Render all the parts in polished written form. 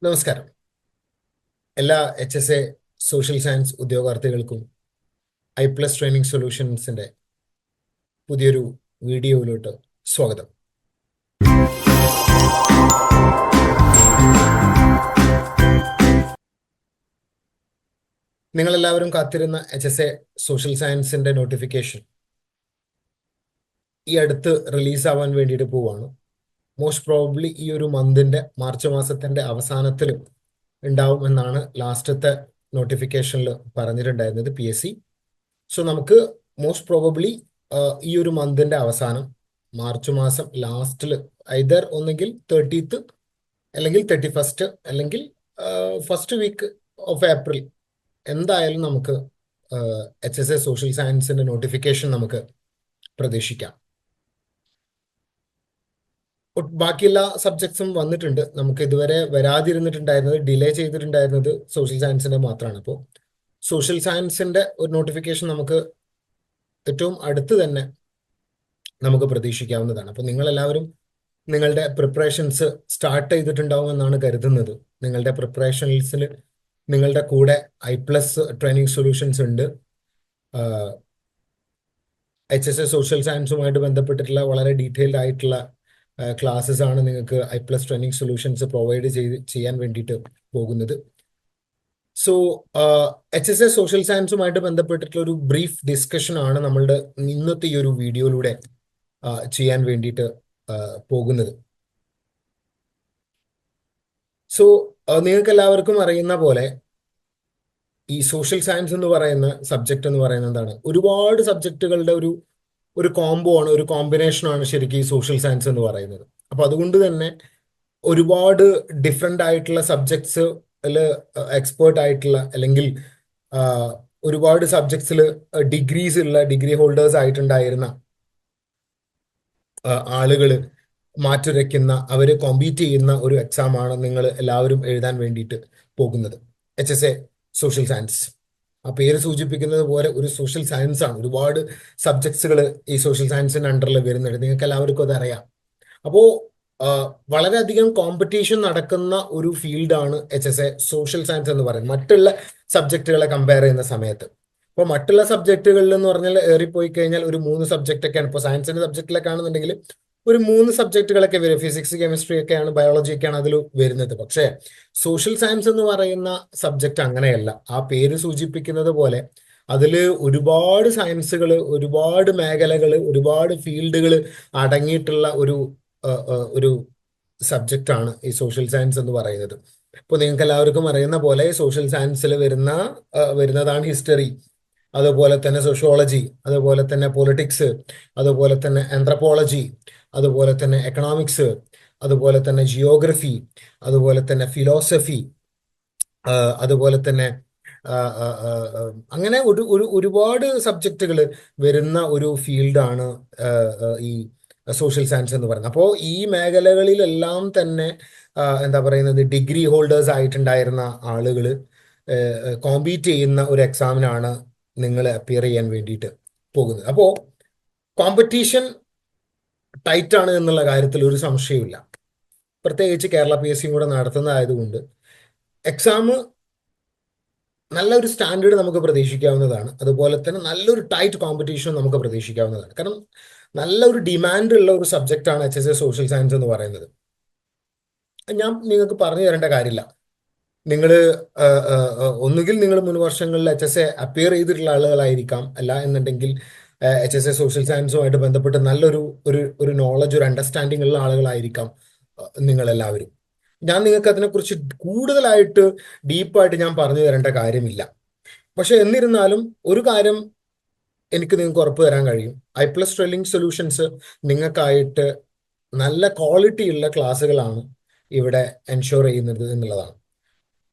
നമസ്കാരം. എല്ലാ HSA social science ഉദ്യോഗാർത്ഥികൾക്കും ഐ+ ട്രെയിനിങ് സൊല്യൂഷൻസിന്റെ പുതിയൊരു വീഡിയോയിലോട്ട് സ്വാഗതം. നിങ്ങളെല്ലാവരും കാത്തിരുന്ന HSA സോഷ്യൽ സയൻസിന്റെ നോട്ടിഫിക്കേഷൻ ഈ അടുത്ത് റിലീസാവാൻ വേണ്ടിയിട്ട് പോവാണ്. മോസ്റ്റ് പ്രോബബ്ലി ഈ ഒരു മന്തിന്റെ മാർച്ച് മാസത്തിന്റെ അവസാനത്തിൽ ഉണ്ടാവും എന്നാണ് ലാസ്റ്റത്തെ നോട്ടിഫിക്കേഷനിൽ പറഞ്ഞിട്ടുണ്ടായിരുന്നത് PSC. സോ നമുക്ക് മോസ്റ്റ് പ്രോബബ്ലി ഈ ഒരു മന്തിന്റെ അവസാനം മാർച്ച് മാസം ലാസ്റ്റിൽ ഐദർ ഒന്നെങ്കിൽ 30th അല്ലെങ്കിൽ 31st അല്ലെങ്കിൽ ഫസ്റ്റ് വീക്ക് ഓഫ് ഏപ്രിൽ എന്തായാലും നമുക്ക് HSA സോഷ്യൽ സയൻസിന്റെ നോട്ടിഫിക്കേഷൻ നമുക്ക് പ്രതീക്ഷിക്കാം. ബാക്കി എല്ലാ സബ്ജക്ട്സും വന്നിട്ടുണ്ട്. നമുക്ക് ഇതുവരെ വരാതിരുന്നിട്ടുണ്ടായിരുന്നത്, ഡിലേ ചെയ്തിട്ടുണ്ടായിരുന്നത് സോഷ്യൽ സയൻസിന്റെ മാത്രമാണ്. അപ്പോൾ സോഷ്യൽ സയൻസിന്റെ ഒരു നോട്ടിഫിക്കേഷൻ നമുക്ക് ഏറ്റവും അടുത്ത് തന്നെ നമുക്ക് പ്രതീക്ഷിക്കാവുന്നതാണ്. അപ്പോൾ നിങ്ങളെല്ലാവരും നിങ്ങളുടെ പ്രിപ്പറേഷൻസ് സ്റ്റാർട്ട് ചെയ്തിട്ടുണ്ടാവുമെന്നാണ് കരുതുന്നത്. നിങ്ങളുടെ പ്രിപ്പറേഷൻസിൽ നിങ്ങളുടെ കൂടെ ഐ+ ട്രെയിനിങ് സൊല്യൂഷൻസ് ഉണ്ട്. HSA സോഷ്യൽ സയൻസുമായിട്ട് ബന്ധപ്പെട്ടിട്ടുള്ള വളരെ ഡീറ്റെയിൽഡ് ആയിട്ടുള്ള ക്ലാസ്സസ് ആണ് നിങ്ങൾക്ക് ഐ+ ട്രെയിനിങ് സൊല്യൂഷൻസ് പ്രൊവൈഡ് ചെയ്യാൻ വേണ്ടിയിട്ട് പോകുന്നത്. സോ HSA സോഷ്യൽ സയൻസുമായിട്ട് ബന്ധപ്പെട്ടിട്ടുള്ള ഒരു ബ്രീഫ് ഡിസ്കഷൻ ആണ് നമ്മളുടെ ഇന്നത്തെ ഈ ഒരു വീഡിയോയിലൂടെ ചെയ്യാൻ വേണ്ടിയിട്ട് പോകുന്നത്. സോ നിങ്ങൾക്ക് എല്ലാവർക്കും അറിയുന്ന പോലെ ഈ സോഷ്യൽ സയൻസ് എന്ന് പറയുന്ന സബ്ജക്റ്റ് എന്ന് പറയുന്നത് എന്താണ്? ഒരുപാട് സബ്ജക്റ്റുകളുടെ ഒരു കോംബോ ആണ്, ഒരു കോമ്പിനേഷനാണ് ശരിക്കും ഈ സോഷ്യൽ സയൻസ് എന്ന് പറയുന്നത്. അപ്പൊ അതുകൊണ്ട് തന്നെ ഒരുപാട് ഡിഫറെൻ്റ് ആയിട്ടുള്ള സബ്ജക്ട്സ് എക്സ്പേർട്ട് ആയിട്ടുള്ള അല്ലെങ്കിൽ ഒരുപാട് സബ്ജക്ട്സിൽ ഡിഗ്രീസ് ഉള്ള ഡിഗ്രി ഹോൾഡേഴ്സ് ആയിട്ടുണ്ടായിരുന്ന ആളുകൾ മാറ്റുരയ്ക്കുന്ന, അവർ കോമ്പീറ്റ് ചെയ്യുന്ന ഒരു എക്സാം ആണ് നിങ്ങൾ എല്ലാവരും എഴുതാൻ വേണ്ടിയിട്ട് പോകുന്നത്. HSA സോഷ്യൽ സയൻസ് ആ പേര് സൂചിപ്പിക്കുന്നത് പോലെ ഒരു സോഷ്യൽ സയൻസ് ആണ്. ഒരുപാട് സബ്ജക്ട്സുകൾ ഈ സോഷ്യൽ സയൻസിന്റെ അണ്ടറിൽ വരുന്നുണ്ട്. നിങ്ങൾക്ക് എല്ലാവർക്കും അത് അറിയാം. അപ്പോൾ വളരെയധികം കോമ്പറ്റീഷൻ നടക്കുന്ന ഒരു ഫീൽഡാണ് HSA സോഷ്യൽ സയൻസ് എന്ന് പറയുന്നത്, മറ്റുള്ള സബ്ജക്റ്റുകളെ കമ്പയർ ചെയ്യുന്ന സമയത്ത്. അപ്പോൾ മറ്റുള്ള സബ്ജക്റ്റുകളിൽ എന്ന് പറഞ്ഞാൽ ഏറിപ്പോയി കഴിഞ്ഞാൽ ഒരു 3 സബ്ജക്റ്റ് ഒക്കെയാണ്. ഇപ്പോൾ സയൻസിന്റെ സബ്ജക്റ്റിലൊക്കെ ആണെന്നുണ്ടെങ്കിൽ ഒരു 3 സബ്ജക്റ്റുകളൊക്കെ വരും. ഫിസിക്സ്, കെമിസ്ട്രി ഒക്കെയാണ്, ബയോളജി ഒക്കെയാണ് അതിൽ വരുന്നത്. പക്ഷേ സോഷ്യൽ സയൻസ് എന്ന് പറയുന്ന സബ്ജക്റ്റ് അങ്ങനെയല്ല. ആ പേര് സൂചിപ്പിക്കുന്നത് പോലെ അതിൽ ഒരുപാട് സയൻസുകൾ, ഒരുപാട് മേഖലകൾ, ഒരുപാട് ഫീൽഡുകൾ അടങ്ങിയിട്ടുള്ള ഒരു സബ്ജക്റ്റ് ആണ് ഈ സോഷ്യൽ സയൻസ് എന്ന് പറയുന്നത്. ഇപ്പോൾ നിങ്ങൾക്ക് എല്ലാവർക്കും അറിയുന്ന പോലെ സോഷ്യൽ സയൻസിൽ വരുന്നതാണ് ഹിസ്റ്ററി, അതുപോലെ തന്നെ സോഷ്യോളജി, അതുപോലെ തന്നെ പൊളിറ്റിക്സ്, അതുപോലെ തന്നെ ആന്ത്രപ്പോളജി, അതുപോലെ തന്നെ എക്കണോമിക്സ്, അതുപോലെ തന്നെ ജിയോഗ്രഫി, അതുപോലെ തന്നെ ഫിലോസഫി, അതുപോലെ തന്നെ അങ്ങനെ ഒരുപാട് സബ്ജക്റ്റുകൾ വരുന്ന ഒരു ഫീൽഡാണ് ഈ സോഷ്യൽ സയൻസ് എന്ന് പറയുന്നത്. അപ്പോൾ ഈ മേഖലകളിലെല്ലാം തന്നെ എന്താ പറയുന്നത്, ഡിഗ്രി ഹോൾഡേഴ്സ് ആയിട്ടുണ്ടായിരുന്ന ആളുകൾ കോമ്പീറ്റ് ചെയ്യുന്ന ഒരു എക്സാമിനാണ് നിങ്ങൾ അപ്പിയർ ചെയ്യാൻ വേണ്ടിയിട്ട് പോകുന്നത്. അപ്പോൾ കോമ്പറ്റീഷൻ ടൈറ്റ് ആണ് എന്നുള്ള കാര്യത്തിൽ ഒരു സംശയമില്ല. പ്രത്യേകിച്ച് കേരള PSC കൂടെ നടത്തുന്നതായതുകൊണ്ട് എക്സാം നല്ലൊരു സ്റ്റാൻഡേർഡ് നമുക്ക് പ്രതീക്ഷിക്കാവുന്നതാണ്. അതുപോലെ തന്നെ നല്ലൊരു ടൈറ്റ് കോമ്പറ്റീഷൻ നമുക്ക് പ്രതീക്ഷിക്കാവുന്നതാണ്. കാരണം നല്ലൊരു ഡിമാൻഡ് ഉള്ള ഒരു സബ്ജക്റ്റാണ് HSA സോഷ്യൽ സയൻസ് എന്ന് പറയുന്നത്. ഞാൻ നിങ്ങൾക്ക് പറഞ്ഞു തരേണ്ട കാര്യമില്ല. നിങ്ങൾ ഒന്നുകിൽ നിങ്ങൾ മുൻ വർഷങ്ങളിൽ HSA അപ്പിയർ ചെയ്തിട്ടുള്ള ആളുകളായിരിക്കാം, അല്ല എന്നുണ്ടെങ്കിൽ HSA സോഷ്യൽ സയൻസുമായിട്ട് ബന്ധപ്പെട്ട് നല്ലൊരു ഒരു നോളജ്, ഒരു അണ്ടർസ്റ്റാൻഡിംഗ് ഉള്ള ആളുകളായിരിക്കാം നിങ്ങളെല്ലാവരും. ഞാൻ നിങ്ങൾക്ക് അതിനെക്കുറിച്ച് കൂടുതലായിട്ട് ഡീപ്പായിട്ട് ഞാൻ പറഞ്ഞു തരേണ്ട കാര്യമില്ല. പക്ഷെ എന്നിരുന്നാലും ഒരു കാര്യം എനിക്ക് നിങ്ങൾക്ക് ഉറപ്പ് തരാൻ കഴിയും, ഐ+ ട്രെയിനിങ് സൊല്യൂഷൻസ് നിങ്ങൾക്കായിട്ട് നല്ല ക്വാളിറ്റി ഉള്ള ക്ലാസ്സുകളാണ് ഇവിടെ എൻഷുർ ചെയ്യുന്നത് എന്നുള്ളതാണ്.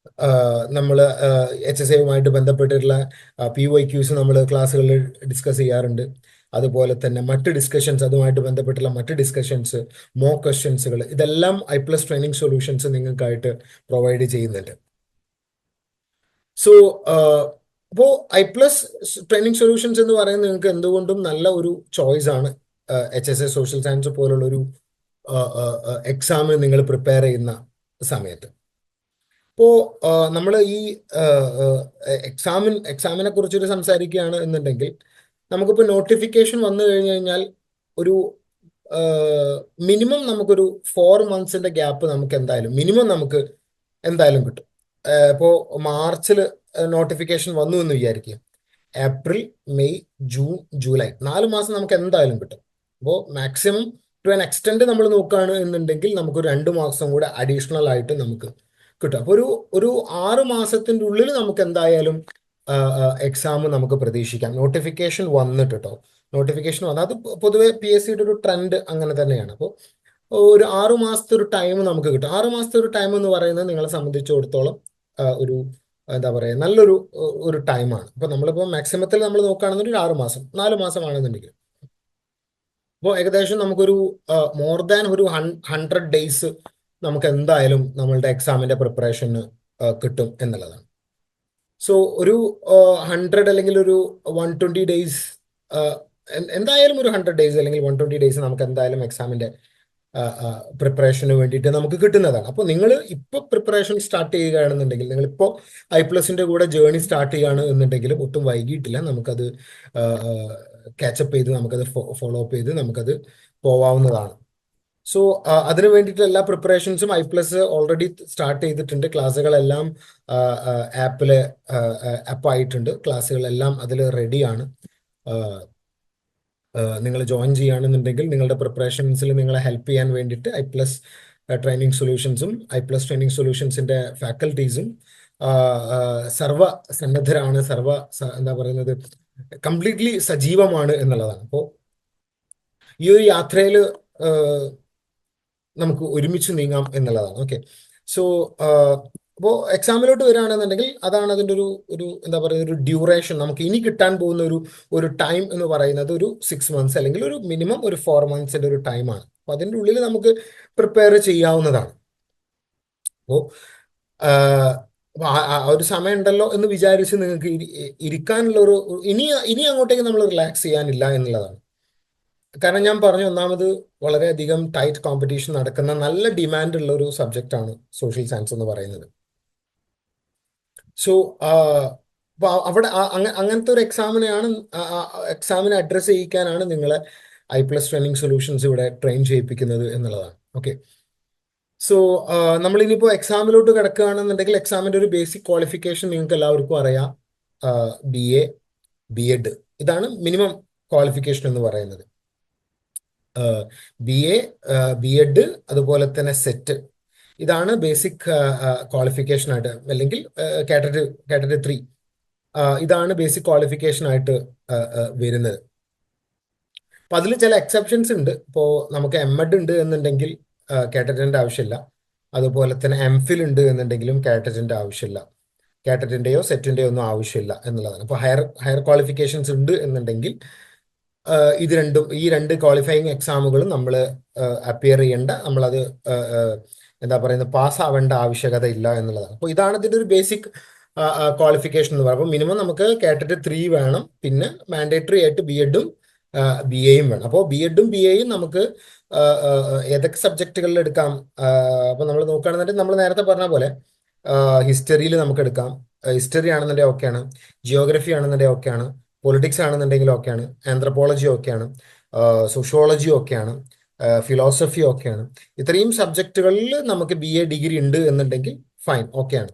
നമ്മൾ HSAയുമായിട്ട് ബന്ധപ്പെട്ടിട്ടുള്ള PYQs നമ്മൾ ക്ലാസ്സുകളിൽ ഡിസ്കസ് ചെയ്യാറുണ്ട്. അതുപോലെ തന്നെ മറ്റ് ഡിസ്കഷൻസ്, അതുമായിട്ട് ബന്ധപ്പെട്ടുള്ള മറ്റ് ഡിസ്കഷൻസ്, മോക്ക് ക്വസ്റ്റ്യൻസുകൾ, ഇതെല്ലാം ഐ+ ട്രെയിനിങ് സൊല്യൂഷൻസ് നിങ്ങൾക്കായിട്ട് പ്രൊവൈഡ് ചെയ്യുന്നുണ്ട്. സോ അപ്പോൾ ഐ+ ട്രെയിനിങ് സൊല്യൂഷൻസ് എന്ന് പറയുന്നത് നിങ്ങൾക്ക് എന്തുകൊണ്ടും നല്ല ഒരു ചോയ്സ് ആണ്. HSA സോഷ്യൽ സയൻസ് പോലുള്ള ഒരു എക്സാമിന് നിങ്ങൾ പ്രിപ്പയർ ചെയ്യുന്ന സമയത്ത് ഇപ്പോൾ നമ്മൾ ഈ എക്സാമിനെ കുറിച്ചൊരു സംസാരിക്കുകയാണ് എന്നുണ്ടെങ്കിൽ നമുക്കിപ്പോൾ നോട്ടിഫിക്കേഷൻ വന്നു കഴിഞ്ഞു കഴിഞ്ഞാൽ ഒരു മിനിമം നമുക്കൊരു 4 മന്ത്സിന്റെ ഗ്യാപ്പ് നമുക്ക് എന്തായാലും മിനിമം നമുക്ക് എന്തായാലും കിട്ടും. ഇപ്പോൾ മാർച്ചിൽ നോട്ടിഫിക്കേഷൻ വന്നു എന്ന് വിചാരിക്കുക. ഏപ്രിൽ, മെയ്, ജൂൺ, ജൂലൈ 4 മാസം നമുക്ക് എന്തായാലും കിട്ടും. അപ്പോൾ മാക്സിമം ടു ആൻ എക്സ്റ്റെൻഡ് നമ്മൾ നോക്കുകയാണ് എന്നുണ്ടെങ്കിൽ നമുക്ക് 2 മാസം കൂടെ അഡീഷണൽ ആയിട്ട് നമുക്ക് കിട്ടും. അപ്പോൾ ഒരു 6 മാസത്തിൻ്റെ ഉള്ളിൽ നമുക്ക് എന്തായാലും എക്സാം നമുക്ക് പ്രതീക്ഷിക്കാം. നോട്ടിഫിക്കേഷൻ വന്നിട്ട് കേട്ടോ, നോട്ടിഫിക്കേഷൻ വന്നാൽ അത് പൊതുവെ PSCയുടെ ഒരു ട്രെൻഡ് അങ്ങനെ തന്നെയാണ്. അപ്പോൾ ഒരു 6 മാസത്തെ ഒരു ടൈം നമുക്ക് കിട്ടും. 6 മാസത്തെ ഒരു ടൈം എന്ന് പറയുന്നത് നിങ്ങളെ സംബന്ധിച്ചിടത്തോളം ഒരു എന്താ പറയുക നല്ലൊരു ടൈമാണ്. ഇപ്പൊ നമ്മളിപ്പോൾ മാക്സിമത്തിൽ നമ്മൾ നോക്കുകയാണെന്നുണ്ടെങ്കിൽ 6 മാസം, 4 മാസമാണെന്നുണ്ടെങ്കിൽ അപ്പോൾ ഏകദേശം നമുക്കൊരു മോർ ദാൻ ഒരു 100 ഡേയ്സ് നമുക്ക് എന്തായാലും നമ്മളുടെ എക്സാമിന്റെ പ്രിപ്പറേഷന് കിട്ടും എന്നുള്ളതാണ്. സോ ഒരു 100 അല്ലെങ്കിൽ ഒരു 120 ഡേയ്സ്, എന്തായാലും ഒരു 100 ഡേയ്സ് അല്ലെങ്കിൽ 120 ഡേയ്സ് നമുക്ക് എന്തായാലും എക്സാമിന്റെ പ്രിപ്പറേഷന് വേണ്ടിയിട്ട് നമുക്ക് കിട്ടുന്നതാണ്. അപ്പോൾ നിങ്ങൾ ഇപ്പോൾ പ്രിപ്പറേഷൻ സ്റ്റാർട്ട് ചെയ്യുകയാണെന്നുണ്ടെങ്കിൽ, നിങ്ങളിപ്പോൾ I+ന്റെ കൂടെ ജേർണി സ്റ്റാർട്ട് ചെയ്യുകയാണ് എന്നുണ്ടെങ്കിലും ഒട്ടും വൈകിട്ടില്ല. നമുക്കത് കാച്ചപ്പ് ചെയ്ത് നമുക്കത് ഫോളോ അപ്പ് ചെയ്ത് നമുക്കത് പോവാവുന്നതാണ്. സോ അതിന് വേണ്ടിയിട്ടുള്ള എല്ലാ പ്രിപ്പറേഷൻസും I+ ഓൾറെഡി സ്റ്റാർട്ട് ചെയ്തിട്ടുണ്ട്. ക്ലാസ്സുകളെല്ലാം ആപ്പായിട്ടുണ്ട്. ക്ലാസ്സുകളെല്ലാം അതിൽ റെഡിയാണ്. നിങ്ങൾ ജോയിൻ ചെയ്യുകയാണെന്നുണ്ടെങ്കിൽ നിങ്ങളുടെ പ്രിപ്പറേഷൻസിൽ നിങ്ങളെ ഹെൽപ്പ് ചെയ്യാൻ വേണ്ടിയിട്ട് I+ ട്രെയിനിങ് സൊല്യൂഷൻസും ട്രെയിനിങ് സൊല്യൂഷൻസിന്റെ ഫാക്കൽറ്റീസും സർവ സന്നദ്ധരാണ്, എന്താ പറയുന്നത്, കംപ്ലീറ്റ്ലി സജീവമാണ് എന്നുള്ളതാണ്. അപ്പോൾ ഈ ഒരു യാത്രയിൽ നമുക്ക് ഒരുമിച്ച് നീങ്ങാം എന്നുള്ളതാണ്. ഓക്കെ, സോ അപ്പോൾ എക്സാമിലോട്ട് വരികയാണെന്നുണ്ടെങ്കിൽ അതാണ് അതിൻ്റെ ഒരു എന്താ പറയുക ഒരു ഡ്യൂറേഷൻ. നമുക്ക് ഇനി കിട്ടാൻ പോകുന്ന ഒരു ടൈം എന്ന് പറയുന്നത് ഒരു 6 മന്ത്സ് അല്ലെങ്കിൽ ഒരു മിനിമം ഒരു 4 മന്ത്സിന്റെ ഒരു ടൈമാണ്. അപ്പോൾ അതിൻ്റെ ഉള്ളിൽ നമുക്ക് പ്രിപ്പയർ ചെയ്യാവുന്നതാണ്. അപ്പോൾ ഒരു സമയം ഉണ്ടല്ലോ എന്ന് വിചാരിച്ച് നിങ്ങൾക്ക് ഇരിക്കാനുള്ള ഇനി അങ്ങോട്ടേക്ക് നമ്മൾ റിലാക്സ് ചെയ്യാനില്ല എന്നുള്ളതാണ്. കാരണം ഞാൻ പറഞ്ഞു, ഒന്നാമത് വളരെയധികം ടൈറ്റ് കോമ്പറ്റീഷൻ നടക്കുന്ന നല്ല ഡിമാൻഡ് ഉള്ള ഒരു സബ്ജക്റ്റാണ് സോഷ്യൽ സയൻസ് എന്ന് പറയുന്നത്. സോ അവിടെ അങ്ങനത്തെ ഒരു എക്സാമിനെ അഡ്രസ്സ് ചെയ്യിക്കാനാണ് നിങ്ങളെ I+ ട്രെയിനിങ് സൊല്യൂഷൻസ് ഇവിടെ ട്രെയിൻ ചെയ്യിപ്പിക്കുന്നത് എന്നുള്ളതാണ്. ഓക്കെ, സോ നമ്മളിനിപ്പോൾ എക്സാമിലോട്ട് കിടക്കുകയാണെന്നുണ്ടെങ്കിൽ എക്സാമിന്റെ ഒരു ബേസിക് ക്വാളിഫിക്കേഷൻ നിങ്ങൾക്ക് എല്ലാവർക്കും അറിയാം. BA, B.Ed ഇതാണ് മിനിമം ക്വാളിഫിക്കേഷൻ എന്ന് പറയുന്നത്. BA, B.Ed അതുപോലെ തന്നെ സെറ്റ്, ഇതാണ് ബേസിക് ക്വാളിഫിക്കേഷൻ ആയിട്ട്, അല്ലെങ്കിൽ കാറ്റഗറി 3 ഇതാണ് ബേസിക് ക്വാളിഫിക്കേഷൻ ആയിട്ട് വരുന്നത്. അപ്പൊ അതിൽ ചില എക്സെപ്ഷൻസ് ഉണ്ട്. ഇപ്പോൾ നമുക്ക് M.Ed ഉണ്ട് എന്നുണ്ടെങ്കിൽ കാറ്റഗറിന്റെ ആവശ്യമില്ല. അതുപോലെ തന്നെ MPhil ഉണ്ട് എന്നുണ്ടെങ്കിലും കാറ്റഗറിന്റെ ആവശ്യമില്ല. കാറ്റഗറിന്റെയോ സെറ്റിന്റെയോ ഒന്നും ആവശ്യമില്ല എന്നുള്ളതാണ്. അപ്പോൾ ഹയർ ക്വാളിഫിക്കേഷൻസ് ഉണ്ട് എന്നുണ്ടെങ്കിൽ ഈ രണ്ട് ക്വാളിഫയിങ് എക്സാമുകളും നമ്മൾ അപ്പിയർ ചെയ്യേണ്ട, നമ്മളത് എന്താ പറയുന്നത്, പാസ്സാവേണ്ട ആവശ്യകത ഇല്ല എന്നുള്ളതാണ്. അപ്പോൾ ഇതാണ് ഇതിൻ്റെ ഒരു ബേസിക് ക്വാളിഫിക്കേഷൻ എന്ന് പറയുമ്പോൾ മിനിമം നമുക്ക് കാറ്റഗറി 3 വേണം, പിന്നെ മാൻഡേറ്ററി ആയിട്ട് B.Edഉം BAയും വേണം. അപ്പോൾ B.Edഉം BAയും നമുക്ക് ഏതൊക്കെ സബ്ജക്റ്റുകളിൽ എടുക്കാം? അപ്പോൾ നമ്മൾ നോക്കുകയാണെന്നുണ്ടെങ്കിൽ നമ്മൾ നേരത്തെ പറഞ്ഞ പോലെ ഹിസ്റ്ററിയിൽ നമുക്ക് എടുക്കാം. ഹിസ്റ്ററി ആണെന്നുണ്ടെങ്കിൽ ഓക്കെയാണ്, ജിയോഗ്രഫി ആണെന്നുണ്ടെങ്കിൽ ഓക്കെയാണ്, പൊളിറ്റിക്സ് ആണെന്നുണ്ടെങ്കിൽ ഓക്കെയാണ്, ആന്ത്രപ്പോളജി ഓക്കെയാണ്, സോഷ്യോളജി ഓക്കെയാണ്, ഫിലോസഫി ഓക്കെയാണ്. ഇത്രയും സബ്ജക്റ്റുകളിൽ നമുക്ക് BA ഡിഗ്രി ഉണ്ട് എന്നുണ്ടെങ്കിൽ ഫൈൻ, ഓക്കെയാണ്.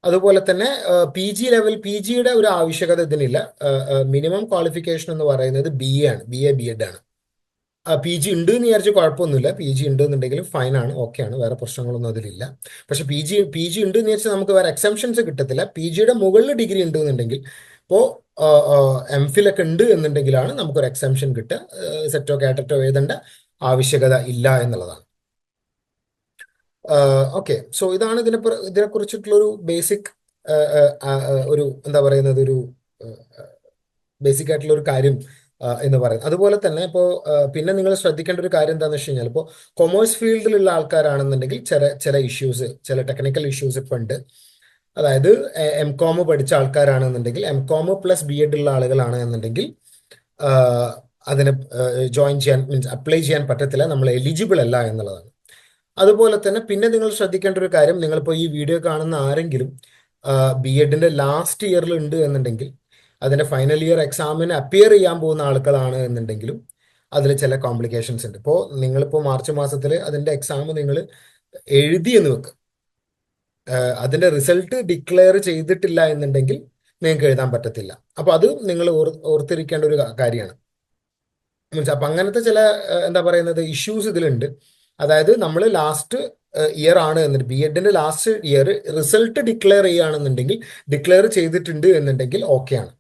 അതുപോലെ തന്നെ PGയുടെ ഒരു ആവശ്യകത ഇതിനില്ല. മിനിമം ക്വാളിഫിക്കേഷൻ എന്ന് പറയുന്നത് BA ആണ്, BA B.Ed ആണ്. PG ഉണ്ട് എന്ന് വിചാരിച്ച് കുഴപ്പമൊന്നുമില്ല. PG ഉണ്ട് എന്നുണ്ടെങ്കിലും ഫൈൻ ആണ്, ഓക്കെയാണ്, വേറെ പ്രശ്നങ്ങളൊന്നും അതിലില്ല. പക്ഷെ PG ഉണ്ട് എന്ന് വിചാരിച്ചാൽ നമുക്ക് വേറെ എക്സംഷൻസ് കിട്ടത്തില്ല. PGയുടെ മുകളിൽ ഡിഗ്രി ഉണ്ട് എന്നുണ്ടെങ്കിൽ, ഇപ്പോൾ MPhil ഒക്കെ ഉണ്ട് എന്നുണ്ടെങ്കിലാണ് നമുക്കൊരു എക്സംഷൻ കിട്ടുക. സെറ്റോ കാറ്ററ്റോ എഴുതേണ്ട ആവശ്യകത ഇല്ല എന്നുള്ളതാണ്. ഓക്കെ, സോ ഇതാണ് ഇതിനെ കുറിച്ചിട്ടുള്ള ഒരു ബേസിക് ഒരു എന്താ പറയുന്നത് ഒരു ബേസിക് ആയിട്ടുള്ള ഒരു കാര്യം എന്ന് പറയുന്നത്. അതുപോലെ തന്നെ ഇപ്പോൾ പിന്നെ നിങ്ങൾ ശ്രദ്ധിക്കേണ്ട ഒരു കാര്യം എന്താണെന്ന് വെച്ച് കഴിഞ്ഞാൽ, ഇപ്പോൾ കൊമേഴ്സ് ഫീൽഡിലുള്ള ആൾക്കാരാണെന്നുണ്ടെങ്കിൽ ചില ഇഷ്യൂസ്, ചില ടെക്നിക്കൽ ഇഷ്യൂസ് ഇപ്പം ഉണ്ട്. അതായത് M.Com പഠിച്ച ആൾക്കാരാണെന്നുണ്ടെങ്കിൽ, M.Com + B.Ed ഉള്ള ആളുകളാണ് എന്നുണ്ടെങ്കിൽ അതിന് ജോയിൻ ചെയ്യാൻ, മീൻസ് അപ്ലൈ ചെയ്യാൻ പറ്റത്തില്ല, നമ്മൾ എലിജിബിൾ അല്ല എന്നുള്ളതാണ്. അതുപോലെ തന്നെ പിന്നെ നിങ്ങൾ ശ്രദ്ധിക്കേണ്ട ഒരു കാര്യം, നിങ്ങളിപ്പോൾ ഈ വീഡിയോ കാണുന്ന ആരെങ്കിലും ബി എഡിന്റെ ലാസ്റ്റ് ഇയറിൽ ഉണ്ട് എന്നുണ്ടെങ്കിൽ, അതിന്റെ ഫൈനൽ ഇയർ എക്സാമിന് അപ്പിയർ ചെയ്യാൻ പോകുന്ന ആളുകളാണ് എന്നുണ്ടെങ്കിലും അതിൽ ചില കോംപ്ലിക്കേഷൻസ് ഉണ്ട്. ഇപ്പോൾ നിങ്ങളിപ്പോൾ മാർച്ച് മാസത്തിൽ അതിന്റെ എക്സാം നിങ്ങൾ എഴുതി എന്ന് വെക്കുക, അതിന്റെ റിസൾട്ട് ഡിക്ലെയർ ചെയ്തിട്ടില്ല എന്നുണ്ടെങ്കിൽ നിങ്ങൾക്ക് എഴുതാൻ പറ്റത്തില്ല. അപ്പൊ അത് നിങ്ങൾ ഓർത്തിരിക്കേണ്ട ഒരു കാര്യമാണ്. മീൻസ് അപ്പൊ അങ്ങനത്തെ ചില എന്താ പറയുന്നത് ഇഷ്യൂസ് ഇതിലുണ്ട്. അതായത് നമ്മൾ ലാസ്റ്റ് ഇയർ ആണ് എന്നിട്ട് ബി എഡിന്റെ ലാസ്റ്റ് ഇയർ റിസൾട്ട് ഡിക്ലെയർ ചെയ്യുകയാണെന്നുണ്ടെങ്കിൽ, ഡിക്ലെയർ ചെയ്തിട്ടുണ്ട് എന്നുണ്ടെങ്കിൽ ഓക്കെയാണ്.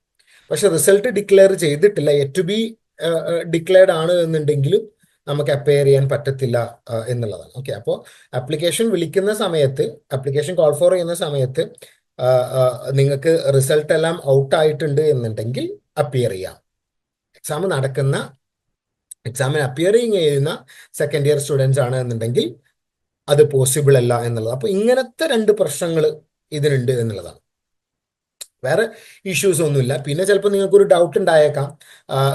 പക്ഷെ റിസൾട്ട് ഡിക്ലെയർ ചെയ്തിട്ടില്ല, യെറ്റ് ടു ബി ഡിക്ലെയർഡ് ആണ് എന്നുണ്ടെങ്കിലും നമുക്ക് അപ്പയർ ചെയ്യാൻ പറ്റത്തില്ല എന്നുള്ളതാണ്. ഓക്കെ, അപ്പോൾ ആപ്ലിക്കേഷൻ വിളിക്കുന്ന സമയത്ത്, ആപ്ലിക്കേഷൻ കോൾ ഫോർ ചെയ്യുന്ന സമയത്ത് നിങ്ങൾക്ക് റിസൾട്ട് എല്ലാം ഔട്ട് ആയിട്ടുണ്ട് എന്നുണ്ടെങ്കിൽ അപ്പിയർ ചെയ്യാം. എക്സാമിന് അപ്പിയറിങ് ചെയ്യുന്ന സെക്കൻഡ് ഇയർ സ്റ്റുഡൻസ് ആണ് എന്നുണ്ടെങ്കിൽ അത് പോസിബിൾ അല്ല എന്നുള്ളത്. അപ്പൊ ഇങ്ങനത്തെ രണ്ട് പ്രശ്നങ്ങൾ ഇതിനുണ്ട് എന്നുള്ളതാണ്. വേറെ ഇഷ്യൂസ് ഒന്നുമില്ല. പിന്നെ ചിലപ്പോൾ നിങ്ങൾക്കൊരു ഡൗട്ട് ഉണ്ടായേക്കാം,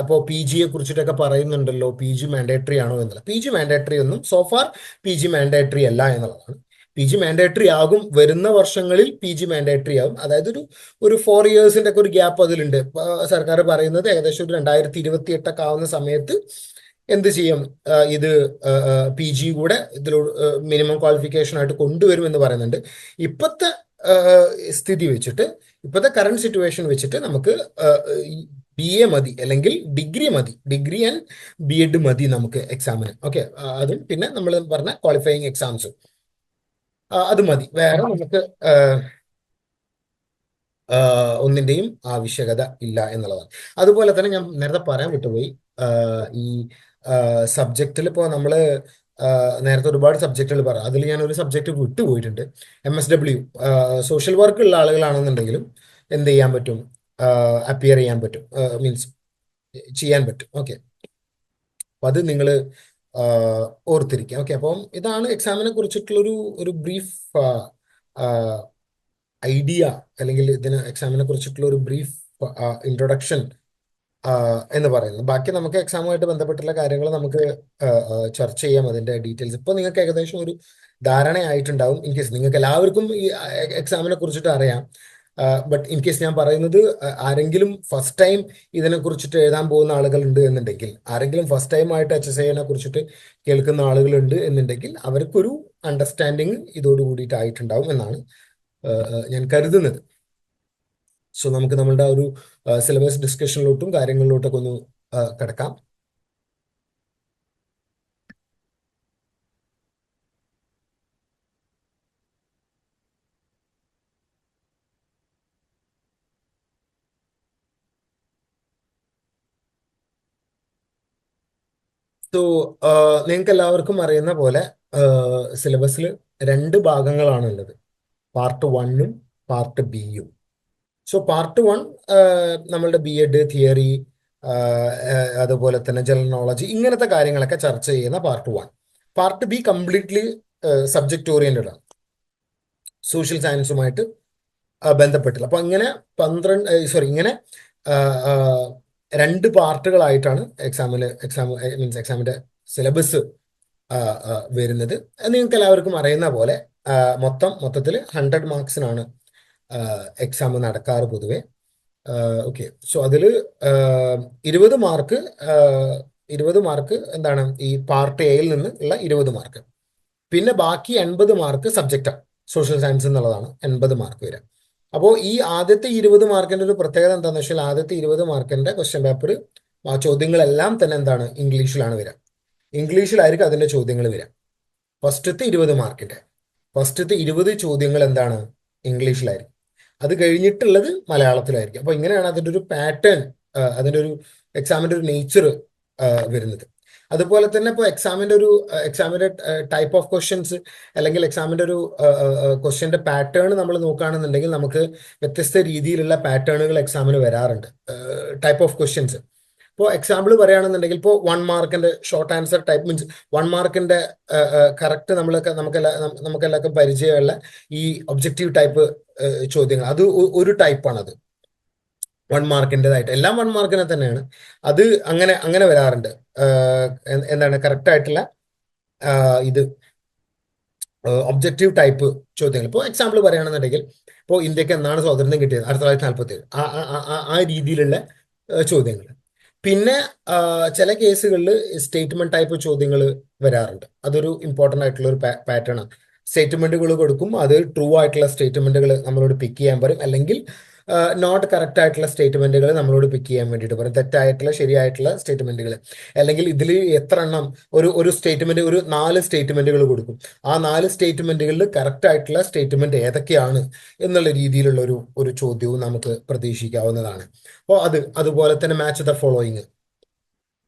ഇപ്പോൾ പി ജിയെ കുറിച്ചിട്ടൊക്കെ പറയുന്നുണ്ടല്ലോ, പി ജി മാൻഡേറ്ററി ആണോ എന്നുള്ളത്. പി ജി മാൻഡേറ്ററി ഒന്നും സോഫാർ പി ജി മാൻഡേറ്ററി അല്ല എന്നുള്ളതാണ്. പി ജി മാൻഡേറ്ററി ആകും, വരുന്ന വർഷങ്ങളിൽ പി ജി മാൻഡേറ്ററി ആകും. അതായത് ഒരു 4 ഇയേഴ്സിന്റെ ഒക്കെ ഒരു ഗ്യാപ്പ് അതിലുണ്ട്. സർക്കാർ പറയുന്നത് ഏകദേശം ഒരു 2028 ആവുന്ന സമയത്ത് എന്ത് ചെയ്യും, ഇത് പി ജി കൂടെ ഇതിലൂടെ മിനിമം ക്വാളിഫിക്കേഷൻ ആയിട്ട് കൊണ്ടുവരും എന്ന് പറയുന്നുണ്ട്. ഇപ്പോഴത്തെ സ്ഥിതി വെച്ചിട്ട്, ഇപ്പോഴത്തെ കറണ്ട് സിറ്റുവേഷൻ വെച്ചിട്ട് നമുക്ക് ബി എ മതി, അല്ലെങ്കിൽ ഡിഗ്രി മതി, ഡിഗ്രി ആൻഡ് ബി എഡ് മതി നമുക്ക് എക്സാമിന്. ഓക്കെ, അതും പിന്നെ നമ്മൾ പറഞ്ഞ ക്വാളിഫയിങ് എക്സാംസും അത് മതി. വേറെ നമുക്ക് ഒന്നിന്റെയും ആവശ്യകത ഇല്ല എന്നുള്ളതാണ്. അതുപോലെ തന്നെ ഞാൻ നേരത്തെ പറയാൻ വിട്ടുപോയി, ഈ സബ്ജക്റ്റിൽ ഇപ്പോൾ നമ്മൾ നേരത്തെ ഒരുപാട് സബ്ജക്റ്റുകൾ പറയാം, അതിൽ ഞാൻ ഒരു സബ്ജക്റ്റ് വിട്ടുപോയിട്ടുണ്ട്. MSW സോഷ്യൽ വർക്ക് ഉള്ള ആളുകളാണെന്നുണ്ടെങ്കിലും എന്ത് ചെയ്യാൻ പറ്റും, അപ്പിയർ ചെയ്യാൻ പറ്റും, മീൻസ് ചെയ്യാൻ പറ്റും. ഓക്കെ, അപ്പം അത് നിങ്ങൾ ഓർത്തിരിക്കുക. ഓക്കെ, അപ്പം ഇതാണ് എക്സാമിനെ കുറിച്ചിട്ടുള്ളൊരു ബ്രീഫ് ഐഡിയ, അല്ലെങ്കിൽ എക്സാമിനെ കുറിച്ചിട്ടുള്ള ഒരു ബ്രീഫ് ഇൻട്രൊഡക്ഷൻ എന്ന് പറയുന്നത്. ബാക്കി നമുക്ക് എക്സാമുമായിട്ട് ബന്ധപ്പെട്ടുള്ള കാര്യങ്ങൾ നമുക്ക് ചർച്ച ചെയ്യാം, അതിന്റെ ഡീറ്റെയിൽസ്. ഇപ്പോൾ നിങ്ങൾക്ക് ഏകദേശം ഒരു ധാരണയായിട്ടുണ്ടാവും. ഇൻ കേസ് നിങ്ങൾക്ക് എല്ലാവർക്കും ഈ എക്സാമിനെ കുറിച്ചിട്ട് അറിയാം, ബട്ട് ഇൻ കേസ് ഞാൻ പറയുന്നത് ആരെങ്കിലും ഫസ്റ്റ് ടൈം ഇതിനെ കുറിച്ചിട്ട് എഴുതാൻ പോകുന്ന ആളുകളുണ്ട് എന്നുണ്ടെങ്കിൽ, ആരെങ്കിലും ഫസ്റ്റ് ടൈം ആയിട്ട് HSIനെ കുറിച്ചിട്ട് കേൾക്കുന്ന ആളുകളുണ്ട് എന്നുണ്ടെങ്കിൽ അവർക്കൊരു അണ്ടർസ്റ്റാൻഡിങ് ഇതോട് കൂടിയിട്ട് ആയിട്ടുണ്ടാവും എന്നാണ് ഞാൻ കരുതുന്നത്. സോ നമുക്ക് നമ്മളുടെ ഒരു സിലബസ് ഡിസ്കഷനിലോട്ടും കാര്യങ്ങളിലോട്ടൊക്കെ ഒന്ന് കിടക്കാം. സോ നിങ്ങൾക്ക് എല്ലാവർക്കും അറിയുന്ന പോലെ സിലബസിൽ 2 ഭാഗങ്ങളാണുള്ളത്, പാർട്ട് 1ഉം പാർട്ട് ബിയും. സോ പാർട്ട് 1 നമ്മളുടെ ബി എഡ് തിയറി, അതുപോലെ തന്നെ ജനറൽ നോളജ്, ഇങ്ങനത്തെ കാര്യങ്ങളൊക്കെ ചർച്ച ചെയ്യുന്ന part 1. Part be completely subject oriented ആണ്, സോഷ്യൽ സയൻസുമായിട്ട് ബന്ധപ്പെട്ടില്ല. അപ്പൊ ഇങ്ങനെ ഇങ്ങനെ 2 പാർട്ടുകളായിട്ടാണ് എക്സാമിന്റെ സിലബസ് വരുന്നത്. നിങ്ങൾക്ക് എല്ലാവർക്കും അറിയുന്ന പോലെ മൊത്തത്തിൽ 100 മാർക്സിനാണ് എക്സാം നടക്കാറ് പൊതുവെ. ഓക്കെ, സോ അതിൽ 20 മാർക്ക് എന്താണ്, ഈ പാർട്ട് എയിൽ നിന്ന് ഉള്ള 20 മാർക്ക്. പിന്നെ ബാക്കി 80 മാർക്ക് സബ്ജക്റ്റാണ്, സോഷ്യൽ സയൻസ് എന്നുള്ളതാണ് 80 മാർക്ക് വരിക. അപ്പോൾ ഈ ആദ്യത്തെ 20 മാർക്കിന്റെ ഒരു പ്രത്യേകത എന്താണെന്ന് വെച്ചാൽ, ആദ്യത്തെ 20 മാർക്കിന്റെ ക്വസ്റ്റ്യൻ പേപ്പർ ചോദ്യങ്ങളെല്ലാം തന്നെ എന്താണ്, ഇംഗ്ലീഷിലാണ് വരിക. ഇംഗ്ലീഷിലായിരിക്കും അതിന്റെ ചോദ്യങ്ങൾ വരിക. ഫസ്റ്റത്തെ 20 ചോദ്യങ്ങൾ എന്താണ്, ഇംഗ്ലീഷിലായിരിക്കും. അത് കഴിഞ്ഞിട്ടുള്ളത് മലയാളത്തിലായിരിക്കും. അപ്പൊ ഇങ്ങനെയാണ് അതിന്റെ ഒരു പാറ്റേൺ, അതിന്റെ ഒരു എക്സാമിന്റെ ഒരു നേച്ചർ വരുന്നത്. അതുപോലെ തന്നെ ഇപ്പോൾ എക്സാമിന്റെ ടൈപ്പ് ഓഫ് ക്വസ്റ്റ്യൻസ്, അല്ലെങ്കിൽ എക്സാമിന്റെ ഒരു ക്വസ്റ്റ്യന്റെ പാറ്റേൺ നമ്മൾ നോക്കുകയാണെന്നുണ്ടെങ്കിൽ നമുക്ക് വ്യത്യസ്ത രീതിയിലുള്ള പാറ്റേണുകൾ എക്സാമിന് വരാറുണ്ട്, ടൈപ്പ് ഓഫ് ക്വസ്റ്റ്യൻസ്. ഇപ്പോൾ എക്സാമ്പിൾ പറയുകയാണെന്നുണ്ടെങ്കിൽ, ഇപ്പോൾ 1 മാർക്കിന്റെ ഷോർട്ട് ആൻസർ ടൈപ്പ്, മീൻസ് 1 മാർക്കിന്റെ കറക്റ്റ് നമുക്കെല്ലാവർക്കും പരിചയമുള്ള ഈ ഒബ്ജക്റ്റീവ് ടൈപ്പ് ചോദ്യങ്ങൾ, അത് ഒരു ടൈപ്പാണത്. 1 മാർക്കിൻ്റെതായിട്ട്, എല്ലാം 1 മാർക്കിനെ തന്നെയാണ്. അത് അങ്ങനെ വരാറുണ്ട്. എന്താണ് കറക്റ്റ് ആയിട്ടുള്ള ഇത് ഒബ്ജക്റ്റീവ് ടൈപ്പ് ചോദ്യങ്ങൾ. ഇപ്പോൾ എക്സാമ്പിൾ പറയുകയാണെന്നുണ്ടെങ്കിൽ, ഇപ്പോൾ ഇന്ത്യക്ക് എന്നാണ് സ്വാതന്ത്ര്യം കിട്ടിയത്, 1947, ആ രീതിയിലുള്ള ചോദ്യങ്ങൾ. പിന്നെ ചില കേസുകളിൽ സ്റ്റേറ്റ്മെന്റ് ടൈപ്പ് ചോദ്യങ്ങൾ വരാറുണ്ട്. അതൊരു ഇമ്പോർട്ടൻ്റ് ആയിട്ടുള്ള ഒരു പാറ്റേൺ ആണ്. സ്റ്റേറ്റ്മെന്റുകൾ കൊടുക്കും, അത് ട്രൂ ആയിട്ടുള്ള സ്റ്റേറ്റ്മെന്റുകൾ നമ്മളോട് പിക്ക് ചെയ്യാൻ പറയും, അല്ലെങ്കിൽ നോട്ട് കറക്റ്റ് ആയിട്ടുള്ള സ്റ്റേറ്റ്മെന്റുകൾ നമ്മളോട് പിക്ക് ചെയ്യാൻ വേണ്ടിയിട്ട് പറയും, തെറ്റായിട്ടുള്ള ശരിയായിട്ടുള്ള സ്റ്റേറ്റ്മെന്റുകൾ. അല്ലെങ്കിൽ ഇതിൽ എത്ര എണ്ണം, ഒരു സ്റ്റേറ്റ്മെന്റ്, ഒരു 4 സ്റ്റേറ്റ്മെന്റുകൾ കൊടുക്കും, ആ 4 സ്റ്റേറ്റ്മെന്റുകളിൽ കറക്റ്റ് ആയിട്ടുള്ള സ്റ്റേറ്റ്മെന്റ് ഏതൊക്കെയാണ് എന്നുള്ള രീതിയിലുള്ള ഒരു ചോദ്യവും നമുക്ക് പ്രതീക്ഷിക്കാവുന്നതാണ്. അപ്പോൾ അതുപോലെ തന്നെ മാച്ച് ദ ഫോളോയിങ്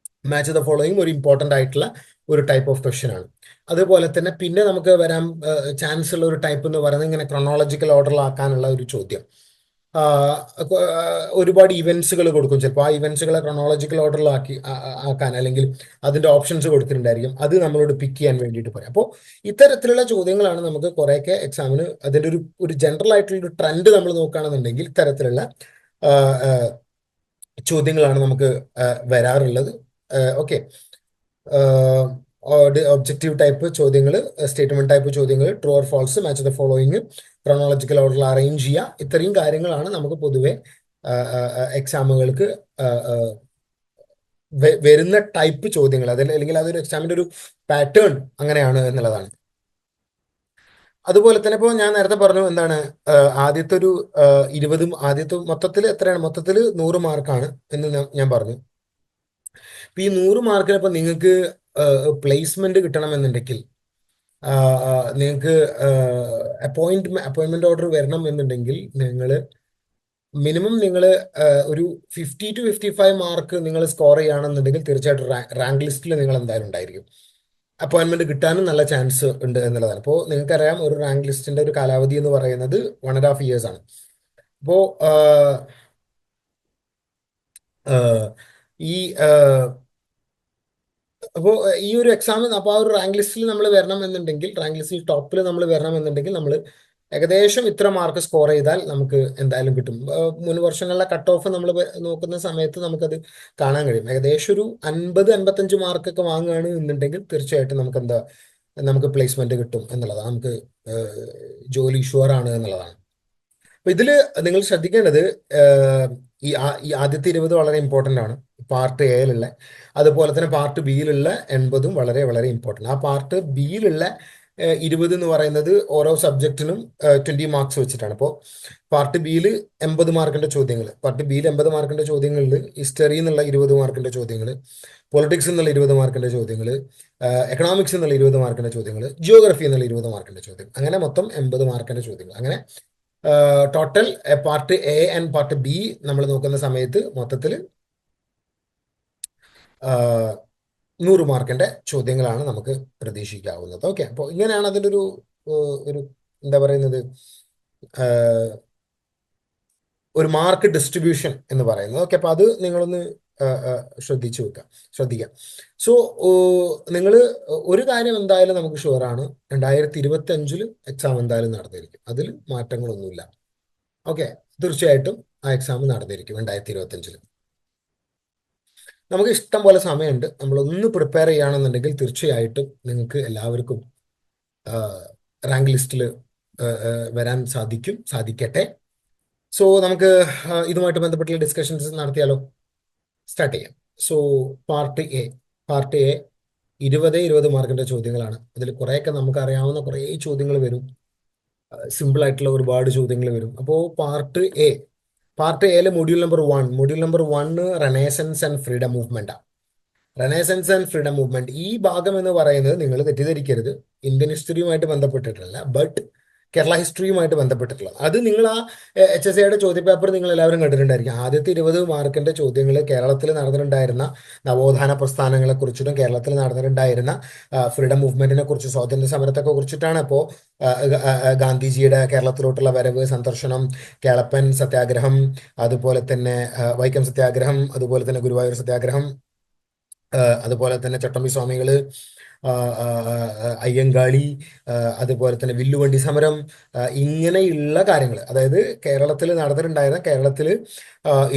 ഒരു ഇമ്പോർട്ടൻ്റ് ആയിട്ടുള്ള ഒരു ടൈപ്പ് ഓഫ് ക്വസ്റ്റ്യൻ ആണ്. അതുപോലെ തന്നെ പിന്നെ നമുക്ക് വരാൻ ചാൻസ് ഉള്ള ഒരു ടൈപ്പ് എന്ന് പറയുന്നത് ഇങ്ങനെ ക്രൊണോളജിക്കൽ ഓർഡറിലാക്കാനുള്ള ഒരു ചോദ്യം. ഒരുപാട് ഇവന്റ്സുകൾ കൊടുക്കും, ചിലപ്പോൾ ആ ഇവന്റ്സുകളെ ക്രൊണോളജിക്കൽ ആക്കാൻ, അല്ലെങ്കിൽ അതിന്റെ ഓപ്ഷൻസ് കൊടുത്തിട്ടുണ്ടായിരിക്കും, അത് നമ്മളോട് പിക്ക് ചെയ്യാൻ വേണ്ടിയിട്ട് പറയാം. അപ്പോൾ ഇത്തരത്തിലുള്ള ചോദ്യങ്ങളാണ് നമുക്ക് കുറേയൊക്കെ എക്സാമിന് അതിന്റെ ഒരു ജനറൽ ആയിട്ടുള്ള ഒരു ട്രെൻഡ് നമ്മൾ നോക്കുകയാണെന്നുണ്ടെങ്കിൽ ഇത്തരത്തിലുള്ള ചോദ്യങ്ങളാണ് നമുക്ക് വരാറുള്ളത്. ഓക്കെ, ഒബ്ജക്റ്റീവ് ടൈപ്പ് ചോദ്യങ്ങൾ, സ്റ്റേറ്റ്മെന്റ് ടൈപ്പ് ചോദ്യങ്ങൾ, true or false, match the following, chronological ഓർഡറിൽ അറേഞ്ച് ചെയ്യുക, ഇത്രയും കാര്യങ്ങളാണ് നമുക്ക് പൊതുവെ എക്സാമുകൾക്ക് വരുന്ന ടൈപ്പ് ചോദ്യങ്ങൾ. അല്ലെങ്കിൽ അതൊരു എക്സാമിന്റെ ഒരു പാറ്റേൺ അങ്ങനെയാണ് എന്നുള്ളതാണ്. അതുപോലെ തന്നെ ഇപ്പോൾ ഞാൻ നേരത്തെ പറഞ്ഞു, എന്താണ് ആദ്യത്തെ ഒരു 20, ആദ്യത്തെ മൊത്തത്തിൽ എത്രയാണ്, മൊത്തത്തിൽ 100 മാർക്കാണ് എന്ന് ഞാൻ പറഞ്ഞു. ഇപ്പൊ ഈ 100 മാർക്കിന് ഇപ്പൊ നിങ്ങൾക്ക് പ്ലേസ്മെന്റ് കിട്ടണമെന്നുണ്ടെങ്കിൽ, നിങ്ങൾക്ക് അപ്പോയിന്റ്മെന്റ് ഓർഡർ വരണം എന്നുണ്ടെങ്കിൽ, മിനിമം നിങ്ങൾ ഒരു 50 to 55 മാർക്ക് നിങ്ങൾ സ്കോർ ചെയ്യുകയാണെന്നുണ്ടെങ്കിൽ തീർച്ചയായിട്ടും റാങ്ക് ലിസ്റ്റിൽ നിങ്ങൾ എന്തായാലും ഉണ്ടായിരിക്കും. അപ്പോയിന്റ്മെന്റ് കിട്ടാനും നല്ല ചാൻസ് ഉണ്ട് എന്നുള്ളതാണ്. ഇപ്പോൾ നിങ്ങൾക്കറിയാം, ഒരു റാങ്ക് ലിസ്റ്റിന്റെ ഒരു കാലാവധി എന്ന് പറയുന്നത് 1.5 years ആണ്. അപ്പോൾ ഈ അപ്പോൾ ഈ ഒരു എക്സാം, അപ്പോൾ ആ ഒരു റാങ്ക് ലിസ്റ്റിൽ നമ്മൾ വരണം എന്നുണ്ടെങ്കിൽ, റാങ്ക് ലിസ്റ്റിൽ ടോപ്പിൽ നമ്മൾ വരണം എന്നുണ്ടെങ്കിൽ, നമ്മൾ ഏകദേശം ഇത്ര മാർക്ക് സ്കോർ ചെയ്താൽ നമുക്ക് എന്തായാലും കിട്ടും. മുൻ വർഷങ്ങളിലെ കട്ട് ഓഫ് നമ്മൾ നോക്കുന്ന സമയത്ത് നമുക്കത് കാണാൻ കഴിയും. ഏകദേശം ഒരു 50-55 മാർക്കൊക്കെ വാങ്ങുകയാണ് എന്നുണ്ടെങ്കിൽ തീർച്ചയായിട്ടും നമുക്ക് പ്ലേസ്മെന്റ് കിട്ടും എന്നുള്ളതാണ്, നമുക്ക് ജോലി ഷുവർ ആണ് എന്നുള്ളതാണ്. അപ്പൊ ഇതിൽ നിങ്ങൾ ശ്രദ്ധിക്കേണ്ടത്, ഈ ആദ്യത്തെ 20 വളരെ ഇമ്പോർട്ടൻ്റ് ആണ്, പാർട്ട് എയിലുള്ള. അതുപോലെ തന്നെ പാർട്ട് ബിയിലുള്ള 80 വളരെ വളരെ ഇമ്പോർട്ടൻ്റ്. ആ പാർട്ട് ബിയിലുള്ള 20 എന്ന് പറയുന്നത് ഓരോ സബ്ജക്റ്റിനും 20 മാർക്സ് വെച്ചിട്ടാണ്. അപ്പോൾ പാർട്ട് ബിയിൽ 80 മാർക്കിന്റെ ചോദ്യങ്ങൾ, പാർട്ട് ബിയിൽ 80 മാർക്കിന്റെ ചോദ്യങ്ങളിൽ ഹിസ്റ്ററി എന്നുള്ള 20 മാർക്കിന്റെ ചോദ്യങ്ങൾ, പൊളിറ്റിക്സ് എന്നുള്ള 20 മാർക്കിന്റെ ചോദ്യങ്ങൾ, എക്കണോമിക്സ് എന്നുള്ള 20 മാർക്കിന്റെ ചോദ്യങ്ങൾ, ജിയോഗ്രഫി എന്നുള്ള 20 മാർക്കിന്റെ ചോദ്യം, അങ്ങനെ മൊത്തം 80 മാർക്കിന്റെ ചോദ്യങ്ങൾ. അങ്ങനെ total part A and part B നമ്മൾ നോക്കുന്ന സമയത്ത് മൊത്തത്തിൽ 100 മാർക്കിന്റെ ചോദ്യങ്ങളാണ് നമുക്ക് പ്രതീക്ഷിക്കാവുന്നത്. ഓക്കെ, അപ്പോൾ ഇങ്ങനെയാണ് അതിൻ്റെ ഒരു എന്താ പറയുന്നത്, ഒരു മാർക്ക് ഡിസ്ട്രിബ്യൂഷൻ എന്ന് പറയുന്നത്. ഓക്കെ, അപ്പൊ അത് നിങ്ങളൊന്ന് ശ്രദ്ധിക്കാം. സോ നിങ്ങൾ ഒരു കാര്യം എന്തായാലും നമുക്ക് ഷുവറാണ്, 2025 എക്സാം എന്തായാലും നടന്നിരിക്കും, അതിൽ മാറ്റങ്ങളൊന്നുമില്ല. ഓക്കെ, തീർച്ചയായിട്ടും ആ എക്സാം നടന്നിരിക്കും 2025. നമുക്ക് ഇഷ്ടം പോലെ സമയമുണ്ട്. നമ്മളൊന്ന് പ്രിപ്പയർ ചെയ്യുകയാണെന്നുണ്ടെങ്കിൽ തീർച്ചയായിട്ടും നിങ്ങൾക്ക് എല്ലാവർക്കും റാങ്ക് ലിസ്റ്റിൽ വരാൻ സാധിക്കട്ടെ. സോ നമുക്ക് ഇതുമായിട്ട് ബന്ധപ്പെട്ടുള്ള ഡിസ്കഷൻസ് നടത്തിയാലോ? സ്റ്റാർട്ട് ചെയ്യാം. സോ പാർട്ട് എ 20 മാർക്കിന്റെ ചോദ്യങ്ങളാണ്. അതിൽ കുറേയൊക്കെ നമുക്ക് അറിയാവുന്ന കുറേ ചോദ്യങ്ങൾ വരും, സിമ്പിൾ ആയിട്ടുള്ള ഒരുപാട് ചോദ്യങ്ങൾ വരും. അപ്പോൾ പാർട്ട് എയിലെ module number 1 renaissance and freedom movement. ഈ ഭാഗം എന്ന് പറയുന്നത് നിങ്ങൾ തെറ്റിദ്ധരിക്കരുത്, ഇന്ത്യൻ ഹിസ്റ്ററിയുമായിട്ട് ബന്ധപ്പെട്ടിട്ടുള്ള, ബട്ട് കേരള ഹിസ്റ്ററിയുമായിട്ട് ബന്ധപ്പെട്ടിട്ടുള്ള. അത് നിങ്ങൾ ആ HSIയുടെ ചോദ്യപേപ്പർ നിങ്ങൾ എല്ലാവരും കണ്ടിട്ടുണ്ടായിരിക്കും. ആദ്യത്തെ 20 മാർക്കിന്റെ ചോദ്യങ്ങൾ കേരളത്തിൽ നടന്നിട്ടുണ്ടായിരുന്ന നവോത്ഥാന പ്രസ്ഥാനങ്ങളെ കുറിച്ചിട്ടും കേരളത്തിൽ നടന്നിട്ടുണ്ടായിരുന്ന ഫ്രീഡം മൂവ്മെന്റിനെ കുറിച്ച്, സ്വാതന്ത്ര്യ സമരത്തെയൊക്കെ കുറിച്ചിട്ടാണ്. അപ്പോൾ ഗാന്ധിജിയുടെ കേരളത്തിലോട്ടുള്ള വരവ്, സന്ദർശനം, കേളപ്പൻ സത്യാഗ്രഹം, അതുപോലെ തന്നെ വൈക്കം സത്യാഗ്രഹം, അതുപോലെ തന്നെ ഗുരുവായൂർ സത്യാഗ്രഹം, അതുപോലെ തന്നെ ചട്ടമ്പി സ്വാമികള്, അയ്യങ്കാളി, അതുപോലെ തന്നെ വില്ലുവണ്ടി സമരം, ഇങ്ങനെയുള്ള കാര്യങ്ങൾ, അതായത് കേരളത്തിൽ നടന്നിട്ടുണ്ടായിരുന്ന, കേരളത്തിൽ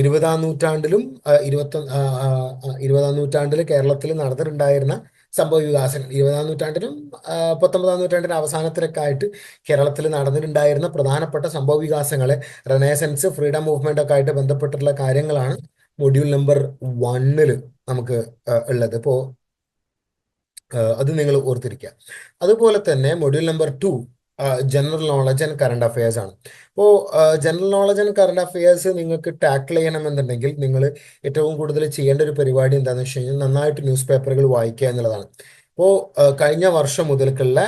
20ാം നൂറ്റാണ്ടിലും 20ാം നൂറ്റാണ്ടിൽ കേരളത്തിൽ നടന്നിട്ടുണ്ടായിരുന്ന സംഭവ വികാസങ്ങൾ 20-ാം നൂറ്റാണ്ടിനും 19-ാം നൂറ്റാണ്ടിന്റെ അവസാനത്തിലൊക്കെ ആയിട്ട് കേരളത്തിൽ നടന്നിട്ടുണ്ടായിരുന്ന പ്രധാനപ്പെട്ട സംഭവ വികാസങ്ങളെ, റെനേസൻസ്, ഫ്രീഡം മൂവ്മെന്റ് ഒക്കെ ആയിട്ട് ബന്ധപ്പെട്ടിട്ടുള്ള കാര്യങ്ങളാണ് മൊഡ്യൂൾ നമ്പർ 1 നമുക്ക് ഉള്ളത്. ഇപ്പോ അത് നിങ്ങൾ ഓർത്തിരിക്കുക. അതുപോലെ തന്നെ module number 2 general knowledge and current affairs ആണ്. ഇപ്പോൾ general knowledge and current affairs നിങ്ങൾക്ക് ടാക്കിൾ ചെയ്യണമെന്നുണ്ടെങ്കിൽ നിങ്ങൾ ഏറ്റവും കൂടുതൽ ചെയ്യേണ്ട ഒരു പരിപാടി എന്താണെന്ന് വെച്ച് കഴിഞ്ഞാൽ നന്നായിട്ട് ന്യൂസ് പേപ്പറുകൾ വായിക്കുക എന്നുള്ളതാണ്. ഇപ്പോൾ കഴിഞ്ഞ വർഷം മുതൽക്കുള്ള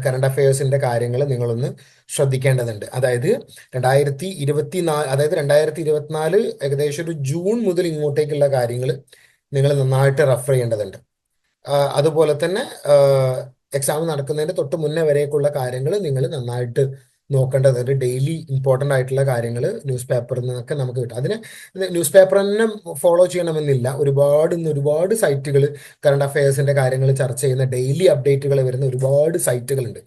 കറണ്ട് അഫയേഴ്സിന്റെ കാര്യങ്ങൾ നിങ്ങളൊന്ന് ശ്രദ്ധിക്കേണ്ടതുണ്ട്. അതായത് 2024, അതായത് 2024 ഏകദേശം ഒരു ജൂൺ മുതൽ ഇങ്ങോട്ടേക്കുള്ള കാര്യങ്ങൾ നിങ്ങൾ നന്നായിട്ട് റെഫർ ചെയ്യേണ്ടതുണ്ട്. അതുപോലെ തന്നെ എക്സാം നടക്കുന്നതിന് തൊട്ട് മുന്നേ വരേക്കുള്ള കാര്യങ്ങൾ നിങ്ങൾ നന്നായിട്ട് നോക്കേണ്ടതുണ്ട്. ഡെയിലി ഇമ്പോർട്ടൻ്റ് ആയിട്ടുള്ള കാര്യങ്ങൾ ന്യൂസ് പേപ്പറിൽ നിന്നൊക്കെ നമുക്ക് കിട്ടും. അതിന് ന്യൂസ് പേപ്പർ തന്നെ ഫോളോ ചെയ്യണമെന്നില്ല. ഒരുപാട് സൈറ്റുകൾ കറണ്ട് അഫയേഴ്സിന്റെ കാര്യങ്ങൾ ചർച്ച ചെയ്യുന്ന ഡെയിലി അപ്ഡേറ്റുകൾ വരുന്ന ഒരുപാട് സൈറ്റുകളുണ്ട്.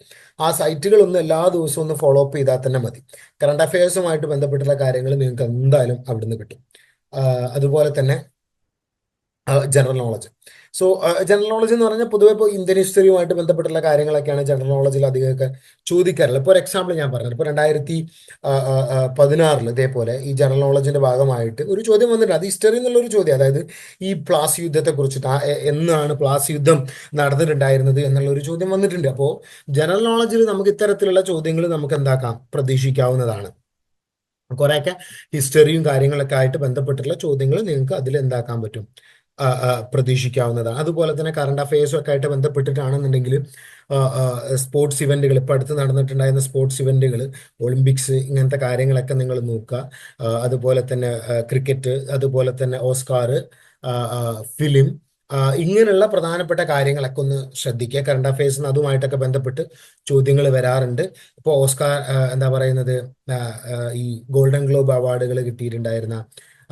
ആ സൈറ്റുകളൊന്നും എല്ലാ ദിവസവും ഒന്ന് ഫോളോ അപ്പ് ചെയ്താൽ തന്നെ മതി. കറണ്ട് അഫയേഴ്സുമായിട്ട് ബന്ധപ്പെട്ടുള്ള കാര്യങ്ങൾ നിങ്ങൾക്ക് എന്തായാലും അവിടുന്ന് കിട്ടും. അതുപോലെ തന്നെ general knowledge. So general knowledge എന്ന് പറഞ്ഞാൽ പൊതുവെ ഇപ്പോൾ ഇന്ത്യൻ ഹിസ്റ്ററിയുമായിട്ട് ബന്ധപ്പെട്ടുള്ള കാര്യങ്ങളൊക്കെയാണ് ജനറൽ നോളജിൽ അധികമൊക്കെ ചോദിക്കാറുള്ളത്. ഇപ്പോൾ ഒരു എക്സാമ്പിൾ ഞാൻ പറഞ്ഞത്, ഇപ്പോൾ 2016 ഇതേപോലെ ഈ ജനറൽ നോളജിന്റെ ഭാഗമായിട്ട് ഒരു ചോദ്യം വന്നിട്ടുണ്ട്. അത് ഹിസ്റ്ററി എന്നുള്ള ഒരു ചോദ്യം, അതായത് ഈ പ്ലാസി യുദ്ധത്തെ കുറിച്ചിട്ട് എന്നാണ് പ്ലാസി യുദ്ധം നടന്നിട്ടുണ്ടായിരുന്നത് എന്നുള്ള ഒരു ചോദ്യം വന്നിട്ടുണ്ട്. അപ്പോൾ ജനറൽ നോളജിൽ നമുക്ക് ഇത്തരത്തിലുള്ള ചോദ്യങ്ങൾ നമുക്ക് എന്താക്കാം, പ്രതീക്ഷിക്കാവുന്നതാണ്. കുറെയൊക്കെ ഹിസ്റ്ററിയും കാര്യങ്ങളൊക്കെ ആയിട്ട് ബന്ധപ്പെട്ടുള്ള ചോദ്യങ്ങൾ നിങ്ങൾക്ക് അതിൽ എന്താക്കാൻ പറ്റും, പ്രതീക്ഷിക്കാവുന്നതാണ്. അതുപോലെ തന്നെ കറണ്ട് അഫയേഴ്സും ഒക്കെ ആയിട്ട് ബന്ധപ്പെട്ടിട്ടാണെന്നുണ്ടെങ്കിൽ സ്പോർട്സ് ഇവന്റുകൾ, ഇപ്പം അടുത്ത് നടന്നിട്ടുണ്ടായിരുന്ന സ്പോർട്സ് ഇവന്റുകൾ, ഒളിമ്പിക്സ്, ഇങ്ങനത്തെ കാര്യങ്ങളൊക്കെ നിങ്ങൾ നോക്കുക. അതുപോലെ തന്നെ ക്രിക്കറ്റ്, അതുപോലെ തന്നെ ഓസ്കാർ, ഫിലിം, ഇങ്ങനെയുള്ള പ്രധാനപ്പെട്ട കാര്യങ്ങളൊക്കെ ഒന്ന് ശ്രദ്ധിക്കുക. കറണ്ട് അഫയേഴ്സിന് അതുമായിട്ടൊക്കെ ബന്ധപ്പെട്ട് ചോദ്യങ്ങൾ വരാറുണ്ട്. ഇപ്പോൾ ഓസ്കാർ എന്താ പറയുന്നത്, ഈ ഗോൾഡൻ ഗ്ലോബ് അവാർഡുകൾ കിട്ടിയിട്ടുണ്ടായിരുന്ന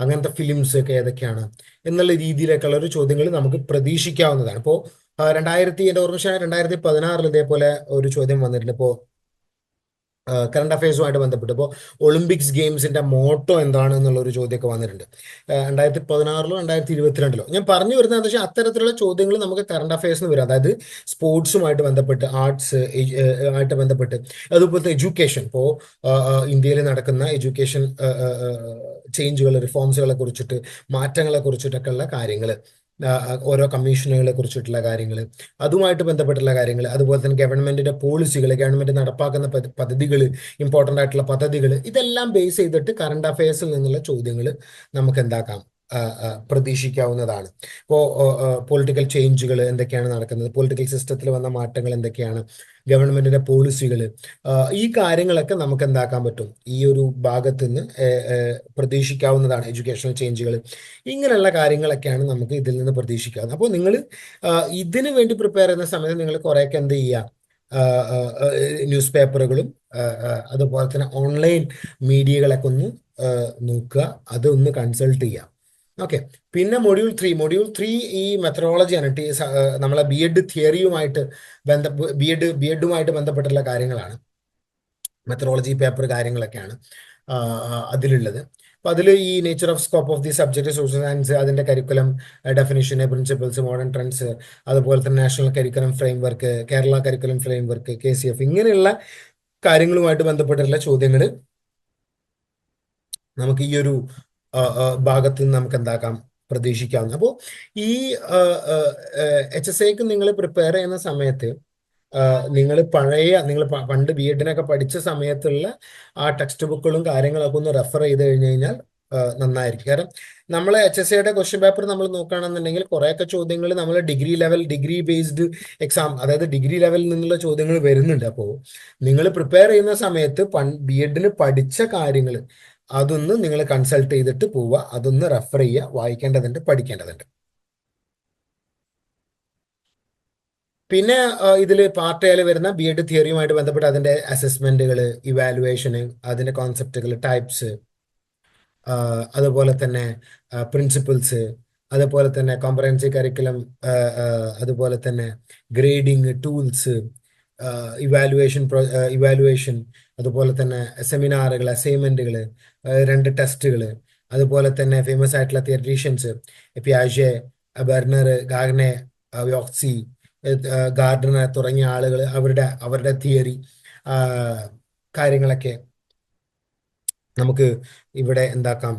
അങ്ങനത്തെ ഫിലിംസ് ഒക്കെ ഏതൊക്കെയാണ് എന്നുള്ള രീതിയിലേക്കുള്ള ഒരു ചോദ്യങ്ങൾ നമുക്ക് പ്രതീക്ഷിക്കാവുന്നതാണ്. ഇപ്പോൾ എൻ്റെ ഓർമ്മ 2016 ഇതേപോലെ ഒരു ചോദ്യം വന്നിട്ടുണ്ട്. ഇപ്പോൾ കറണ്ട് അഫയേഴ്സുമായിട്ട് ബന്ധപ്പെട്ട് ഇപ്പോൾ ഒളിമ്പിക്സ് ഗെയിംസിന്റെ മോട്ടോ എന്താണ് എന്നുള്ള ഒരു ചോദ്യമൊക്കെ വന്നിട്ടുണ്ട്. 2016 2022 ഞാൻ പറഞ്ഞു വരുന്നത് എന്താ വെച്ചാൽ അത്തരത്തിലുള്ള ചോദ്യങ്ങൾ നമുക്ക് കറണ്ട് അഫയേഴ്സിന് വരും. അതായത് സ്പോർട്സുമായിട്ട് ബന്ധപ്പെട്ട്, ആർട്സ് ആയിട്ട് ബന്ധപ്പെട്ട്, അതുപോലത്തെ എഡ്യൂക്കേഷൻ, ഇപ്പോൾ ഇന്ത്യയിൽ നടക്കുന്ന എഡ്യൂക്കേഷൻ ചേഞ്ചുകൾ, റിഫോംസുകളെ കുറിച്ചിട്ട്, മാറ്റങ്ങളെ കുറിച്ചിട്ടൊക്കെ ഉള്ള കാര്യങ്ങൾ, ഓരോ കമ്മീഷനുകളെ കുറിച്ചിട്ടുള്ള കാര്യങ്ങൾ, അതുമായിട്ട് ബന്ധപ്പെട്ടുള്ള കാര്യങ്ങൾ, അതുപോലെ തന്നെ ഗവൺമെന്റിന്റെ പോളിസികൾ, ഗവൺമെന്റ് നടപ്പാക്കുന്ന പദ്ധതികൾ, ഇമ്പോർട്ടൻ്റ് ആയിട്ടുള്ള പദ്ധതികൾ, ഇതെല്ലാം ബേസ് ചെയ്തിട്ട് കറണ്ട് അഫയേഴ്സിൽ നിന്നുള്ള ചോദ്യങ്ങൾ നമുക്ക് എന്താക്കാം, പ്രതീക്ഷിക്കാവുന്നതാണ്. ഇപ്പോൾ പൊളിറ്റിക്കൽ ചേഞ്ചുകൾ എന്തൊക്കെയാണ് നടക്കുന്നത്, പൊളിറ്റിക്കൽ സിസ്റ്റത്തിൽ വന്ന മാറ്റങ്ങൾ എന്തൊക്കെയാണ്, ഗവൺമെന്റിന്റെ പോളിസികൾ, ഈ കാര്യങ്ങളൊക്കെ നമുക്ക് എന്താക്കാൻ പറ്റും, ഈ ഒരു ഭാഗത്ത് നിന്ന് പ്രതീക്ഷിക്കാവുന്നതാണ്. എഡ്യൂക്കേഷണൽ ചേഞ്ചുകൾ, ഇങ്ങനെയുള്ള കാര്യങ്ങളൊക്കെയാണ് നമുക്ക് ഇതിൽ നിന്ന് പ്രതീക്ഷിക്കാവുന്നത്. അപ്പോൾ നിങ്ങൾ ഇതിനു വേണ്ടി പ്രിപ്പയർ ചെയ്യുന്ന സമയത്ത് നിങ്ങൾ കുറേയൊക്കെ എന്ത് ചെയ്യുക, ന്യൂസ് പേപ്പറുകളും അതുപോലെ തന്നെ ഓൺലൈൻ മീഡിയകളൊക്കെ ഒന്ന് നോക്കുക, അതൊന്ന് കൺസൾട്ട് ചെയ്യാം. ഓക്കെ. പിന്നെ മൊഡ്യൂൾ 3 ഈ മെത്തഡോളജിയാണ്. നമ്മളെ ബി എഡ് തിയറിയുമായിട്ട് ബി എഡുമായിട്ട് ബന്ധപ്പെട്ടുള്ള കാര്യങ്ങളാണ്. മെത്തഡോളജി പേപ്പർ കാര്യങ്ങളൊക്കെയാണ് അതിലുള്ളത്. അപ്പൊ അതിൽ ഈ nature of scope of the subject social science, അതിന്റെ curriculum, definition, principles, modern trends, അതുപോലെ തന്നെ national curriculum framework, Kerala curriculum framework, KCF, ഇങ്ങനെയുള്ള കാര്യങ്ങളുമായിട്ട് ബന്ധപ്പെട്ടിട്ടുള്ള ചോദ്യങ്ങൾ നമുക്ക് ഈ ഒരു ഭാഗത്ത് നിന്ന് നമുക്ക് എന്താക്കാം, പ്രതീക്ഷിക്കാവുന്ന. അപ്പോൾ ഈ HSAക്ക് നിങ്ങൾ പ്രിപ്പയർ ചെയ്യുന്ന സമയത്ത് നിങ്ങൾ പണ്ട് ബി എഡിനൊക്കെ പഠിച്ച സമയത്തുള്ള ആ ടെക്സ്റ്റ് ബുക്കുകളും കാര്യങ്ങളൊക്കെ ഒന്ന് റെഫർ ചെയ്ത് കഴിഞ്ഞ് കഴിഞ്ഞാൽ നന്നായിരിക്കും. കാരണം നമ്മൾ HSAയുടെ ക്വസ്റ്റ്യൻ പേപ്പർ നമ്മൾ നോക്കുകയാണെന്നുണ്ടെങ്കിൽ കുറേയൊക്കെ ചോദ്യങ്ങൾ നമ്മൾ ഡിഗ്രി ബേസ്ഡ് എക്സാം, അതായത് ഡിഗ്രി ലെവലിൽ നിന്നുള്ള ചോദ്യങ്ങൾ വരുന്നുണ്ട്. അപ്പോൾ നിങ്ങൾ പ്രിപ്പയർ ചെയ്യുന്ന സമയത്ത് ബി എഡിന് പഠിച്ച കാര്യങ്ങൾ അതൊന്ന് നിങ്ങൾ കൺസൾട്ട് ചെയ്തിട്ട് പോവുക, അതൊന്ന് റെഫർ ചെയ്യുക, വായിക്കേണ്ടതുണ്ട്, പഠിക്കേണ്ടതുണ്ട്. പിന്നെ ഇതിൽ പാർട്ട് എയിൽ വരുന്ന ബി എഡ് തിയറിയുമായിട്ട് ബന്ധപ്പെട്ട് അതിന്റെ അസസ്മെന്റുകൾ, ഇവാലുവേഷന്, അതിന്റെ കോൺസെപ്റ്റുകൾ, ടൈപ്സ്, അതുപോലെ തന്നെ പ്രിൻസിപ്പിൾസ്, അതുപോലെ തന്നെ കോംപ്രഹെൻസീവ് കരിക്കുലം, അതുപോലെ തന്നെ ഗ്രേഡിങ് ടൂൾസ്, ഇവാലുവേഷൻ, അതുപോലെ തന്നെ സെമിനാറുകൾ, അസൈൻമെന്റുകൾ, 2 ടെസ്റ്റുകൾ, അതുപോലെ തന്നെ ഫേമസ് ആയിട്ടുള്ള തിയറീഷ്യൻസ്, പിയാഷെ, ബെർണർ, ഗാഗ്നെ, വ്യോക്സി, ഗാർഡനർ തുടങ്ങിയ ആളുകൾ അവരുടെ തിയറി കാര്യങ്ങളൊക്കെ നമുക്ക് ഇവിടെ എന്താക്കാം,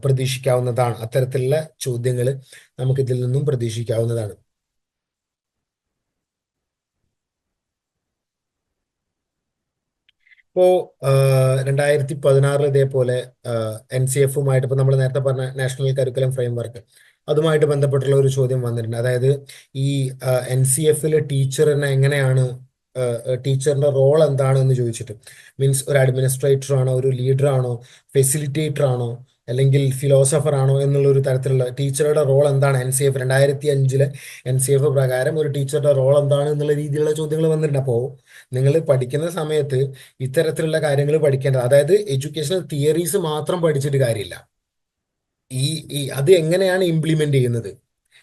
പ്രതീക്ഷിക്കാവുന്നതാണ്. അത്തരത്തിലുള്ള ചോദ്യങ്ങൾ നമുക്ക് ഇതിൽ നിന്നും പ്രതീക്ഷിക്കാവുന്നതാണ്. ഇപ്പോ 2016 ഇതേപോലെ NCF-ഉമായിട്ട് ഇപ്പൊ നമ്മൾ നേരത്തെ പറഞ്ഞ നാഷണൽ കരിക്കുലം ഫ്രെയിംവർക്ക്, അതുമായിട്ട് ബന്ധപ്പെട്ടുള്ള ഒരു ചോദ്യം വന്നിട്ടുണ്ട്. അതായത് ഈ NCF-ലെ ടീച്ചറിനെ എങ്ങനെയാണ്, ടീച്ചറിന്റെ റോൾ എന്താണ് എന്ന് ചോദിച്ചിട്ട്, മീൻസ് ഒരു അഡ്മിനിസ്ട്രേറ്റർ ആണോ, ഒരു ലീഡർ ആണോ, ഫെസിലിറ്റേറ്റർ ആണോ, അല്ലെങ്കിൽ ഫിലോസഫർ ആണോ എന്നുള്ള ഒരു തരത്തിലുള്ള ടീച്ചറുടെ റോൾ എന്താണ്, NCF 2005-ലെ NCF പ്രകാരം ഒരു ടീച്ചറുടെ റോൾ എന്താണ് എന്നുള്ള രീതിയിലുള്ള ചോദ്യങ്ങൾ വന്നിട്ടുണ്ട്. അപ്പോൾ നിങ്ങൾ പഠിക്കുന്ന സമയത്ത് ഇത്തരത്തിലുള്ള കാര്യങ്ങൾ പഠിക്കേണ്ടത്, അതായത് എഡ്യൂക്കേഷണൽ തിയറീസ് മാത്രം പഠിച്ചിട്ട് കാര്യമില്ല. ഈ ഈ അത് എങ്ങനെയാണ് ഇംപ്ലിമെന്റ് ചെയ്യുന്നത്,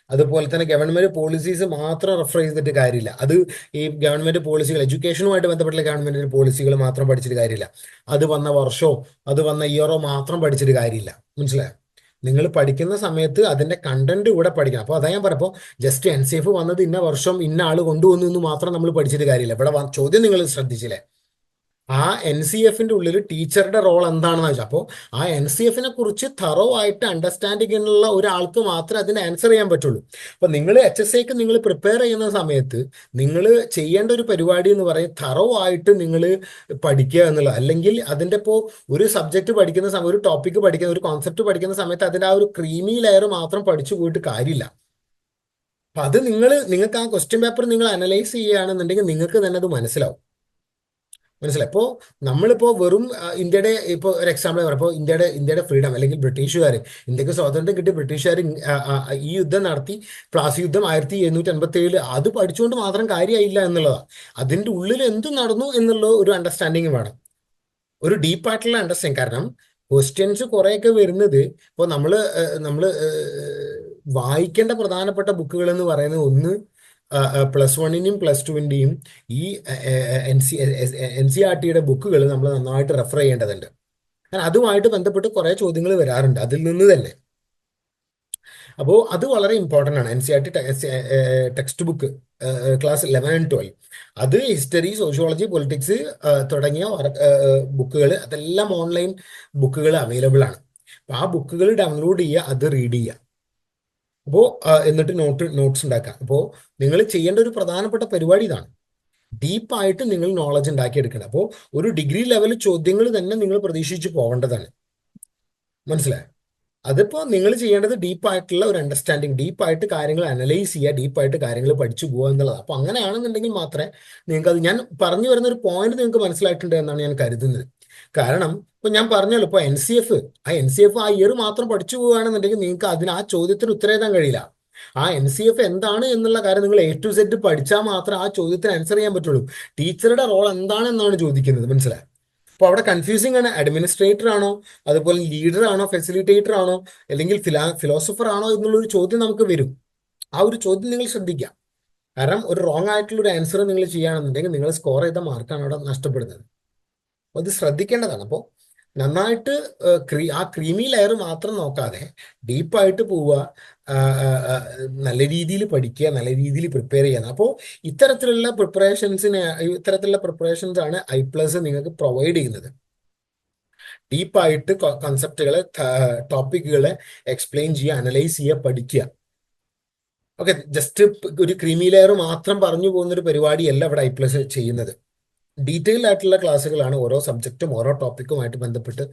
അതുപോലെ തന്നെ ഗവൺമെന്റ് പോളിസീസ് മാത്രം റെഫർ ചെയ്തിട്ട് കാര്യമില്ല. അത് ഈ ഗവൺമെന്റ് പോളിസികൾ, എഡ്യൂക്കേഷനുമായിട്ട് ബന്ധപ്പെട്ടുള്ള ഗവൺമെന്റിന്റെ പോളിസികൾ മാത്രം പഠിച്ചിട്ട് കാര്യമില്ല. അത് വന്ന വർഷമോ അത് വന്ന ഇയറോ മാത്രം പഠിച്ചിട്ട് കാര്യമില്ല. മനസ്സിലായോ? നിങ്ങൾ പഠിക്കുന്ന സമയത്ത് അതിന്റെ കണ്ടന്റ് കൂടെ പഠിക്കണം. അപ്പോൾ അതാ ഞാൻ പറഞ്ഞപ്പോൾ, ജസ്റ്റ് NCF വന്നത് ഇന്ന വർഷം ഇന്ന ആള് കൊണ്ടുവന്നു എന്ന് മാത്രം നമ്മൾ പഠിച്ചിട്ട് കാര്യമില്ല. ഇവിടെ ചോദ്യം നിങ്ങൾ ശ്രദ്ധിച്ചില്ലേ? ആ NCF-ന്റെ ഉള്ളിൽ ടീച്ചറുടെ റോൾ എന്താണെന്ന് വെച്ചാൽ, അപ്പോൾ ആ NCF-നെ കുറിച്ച് തറോ ആയിട്ട് അണ്ടർസ്റ്റാൻഡിംഗ് ഉള്ള ഒരാൾക്ക് മാത്രമേ അതിന് ആൻസർ ചെയ്യാൻ പറ്റുള്ളൂ. അപ്പൊ നിങ്ങൾ HSAക്ക് നിങ്ങൾ പ്രിപ്പയർ ചെയ്യുന്ന സമയത്ത് നിങ്ങൾ ചെയ്യേണ്ട ഒരു പരിപാടി എന്ന് പറയും, തറോ ആയിട്ട് നിങ്ങൾ പഠിക്കുക എന്നുള്ളത്. അല്ലെങ്കിൽ അതിൻ്റെ ഇപ്പോൾ ഒരു സബ്ജക്ട് പഠിക്കുന്ന സമയം, ഒരു ടോപ്പിക്ക് പഠിക്കുന്ന, ഒരു കോൺസെപ്റ്റ് പഠിക്കുന്ന സമയത്ത് അതിൻ്റെ ആ ഒരു ക്രീമി ലെയർ മാത്രം പഠിച്ചു പോയിട്ട് കാര്യമില്ല. അപ്പൊ അത് നിങ്ങൾക്ക് ആ ക്വസ്റ്റ്യൻ പേപ്പർ നിങ്ങൾ അനലൈസ് ചെയ്യുകയാണെന്നുണ്ടെങ്കിൽ നിങ്ങൾക്ക് തന്നെ അത് മനസ്സിലാവും. മനസ്സിലായി? ഇപ്പോൾ നമ്മളിപ്പോൾ വെറും ഇന്ത്യയുടെ ഇപ്പോൾ ഒരു എക്സാമ്പിൾ പറയുമ്പോൾ, ഇന്ത്യയുടെ ഫ്രീഡം, അല്ലെങ്കിൽ ബ്രിട്ടീഷുകാർ, ഇന്ത്യക്ക് സ്വാതന്ത്ര്യം കിട്ടിയ ബ്രിട്ടീഷുകാർ ഈ യുദ്ധം നടത്തി, പ്ലാസി യുദ്ധം 1757, അത് പഠിച്ചുകൊണ്ട് മാത്രം കാര്യമായില്ല എന്നുള്ളതാണ്. അതിൻ്റെ ഉള്ളിൽ എന്ത് നടന്നു എന്നുള്ള ഒരു അണ്ടർസ്റ്റാൻഡിങ് വേണം, ഒരു ഡീപ്പായിട്ടുള്ള അണ്ടർസ്റ്റാൻഡിങ്. കാരണം ക്വസ്റ്റ്യൻസ് കുറേയൊക്കെ വരുന്നത്, ഇപ്പോൾ നമ്മൾ വായിക്കേണ്ട പ്രധാനപ്പെട്ട ബുക്കുകൾ എന്ന് പറയുന്നത്, ഒന്ന് +1-ന്റെയും +2-ന്റെയും ഈ NCERT-യുടെ ബുക്കുകൾ നമ്മൾ നന്നായിട്ട് റെഫർ ചെയ്യേണ്ടതുണ്ട്. കാരണം അതുമായിട്ട് ബന്ധപ്പെട്ട് കുറേ ചോദ്യങ്ങൾ വരാറുണ്ട് അതിൽ നിന്ന് തന്നെ. അപ്പോൾ അത് വളരെ ഇമ്പോർട്ടൻ്റ് ആണ്. NCERT text book class 11 and 12, അത് ഹിസ്റ്ററി, സോഷ്യോളജി, പൊളിറ്റിക്സ് തുടങ്ങിയ ബുക്കുകൾ, അതെല്ലാം ഓൺലൈൻ ബുക്കുകൾ അവൈലബിൾ ആണ്. അപ്പോൾ ആ ബുക്കുകൾ ഡൗൺലോഡ് ചെയ്യുക, അത് റീഡ് ചെയ്യുക. അപ്പോൾ എന്നിട്ട് നോട്ട്സ് ഉണ്ടാക്കുക. അപ്പോൾ നിങ്ങൾ ചെയ്യേണ്ട ഒരു പ്രധാനപ്പെട്ട പരിപാടി ഇതാണ്, ഡീപ്പായിട്ട് നിങ്ങൾ നോളജ് ഉണ്ടാക്കിയെടുക്കണം. അപ്പോൾ ഒരു ഡിഗ്രി ലെവൽ ചോദ്യങ്ങൾ തന്നെ നിങ്ങൾ പ്രതീക്ഷിച്ച് പോകേണ്ടതാണ്. മനസ്സിലായോ? അതിപ്പോൾ നിങ്ങൾ ചെയ്യേണ്ടത് ഡീപ്പായിട്ടുള്ള ഒരു അണ്ടർസ്റ്റാൻഡിങ്, ഡീപ്പായിട്ട് കാര്യങ്ങൾ അനലൈസ് ചെയ്യുക, ഡീപ്പായിട്ട് കാര്യങ്ങൾ പഠിച്ചു പോകുക എന്നുള്ളത്. അപ്പോൾ അങ്ങനെയാണെന്നുണ്ടെങ്കിൽ മാത്രമേ നിങ്ങൾക്ക് അത്, ഞാൻ പറഞ്ഞു വരുന്ന ഒരു പോയിന്റ് നിങ്ങൾക്ക് മനസ്സിലായിട്ടുണ്ട് എന്നാണ് ഞാൻ കരുതുന്നത്. കാരണം ഇപ്പൊ ഞാൻ പറഞ്ഞല്ലോ, ഇപ്പൊ NCF ആ ഇയർ മാത്രം പഠിച്ചു പോവുകയാണെന്നുണ്ടെങ്കിൽ നിങ്ങൾക്ക് ആ ചോദ്യത്തിന് ഉത്തരം എഴുതാൻ കഴിയില്ല. ആ NCF എന്താണ് എന്നുള്ള കാര്യം നിങ്ങൾ A to Z പഠിച്ചാൽ മാത്രം ആ ചോദ്യത്തിന് ആൻസർ ചെയ്യാൻ പറ്റുള്ളൂ. ടീച്ചറുടെ റോൾ എന്താണെന്നാണ് ചോദിക്കുന്നത്. മനസ്സിലായി? അപ്പൊ അവിടെ കൺഫ്യൂസിംഗ് ആണ്. അഡ്മിനിസ്ട്രേറ്റർ ആണോ, അതുപോലെ ലീഡർ ആണോ, ഫെസിലിറ്റേറ്റർ ആണോ, അല്ലെങ്കിൽ ഫിലോസഫർ ആണോ എന്നുള്ളൊരു ചോദ്യം നമുക്ക് വരും. ആ ഒരു ചോദ്യം നിങ്ങൾ ശ്രദ്ധിക്കാം. കാരണം ഒരു റോങ് ആയിട്ടുള്ള ഒരു ആൻസർ നിങ്ങൾ ചെയ്യുകയാണെന്നുണ്ടെങ്കിൽ നിങ്ങൾ സ്കോർ ചെയ്ത മാർക്കാണ് അവിടെ നഷ്ടപ്പെടുന്നത്. അപ്പോൾ അത് ശ്രദ്ധിക്കേണ്ടതാണ്. അപ്പോൾ നന്നായിട്ട് ആ ക്രീമി ലെയർ മാത്രം നോക്കാതെ ഡീപ്പായിട്ട് പോവുക, നല്ല രീതിയിൽ പഠിക്കുക, നല്ല രീതിയിൽ പ്രിപ്പയർ ചെയ്യുക. അപ്പോൾ ഇത്തരത്തിലുള്ള പ്രിപ്പറേഷൻസ് ആണ് I+ നിങ്ങൾക്ക് പ്രൊവൈഡ് ചെയ്യുന്നത്. ഡീപ്പായിട്ട് കൺസെപ്റ്റുകളെ, ടോപ്പിക്കുകളെ എക്സ്പ്ലെയിൻ ചെയ്യുക, അനലൈസ് ചെയ്യുക, പഠിക്കുക. ഓക്കെ, ജസ്റ്റ് ഒരു ക്രീമി ലെയർ മാത്രം പറഞ്ഞു പോകുന്ന ഒരു പരിപാടിയല്ല ഇവിടെ I+ ചെയ്യുന്നത്. ഡീറ്റെയിൽ ആയിട്ടുള്ള ക്ലാസ്സുകളാണ് ഓരോ സബ്ജക്റ്റും ഓരോ ടോപ്പിക്കുമായിട്ട് ബന്ധപ്പെട്ട്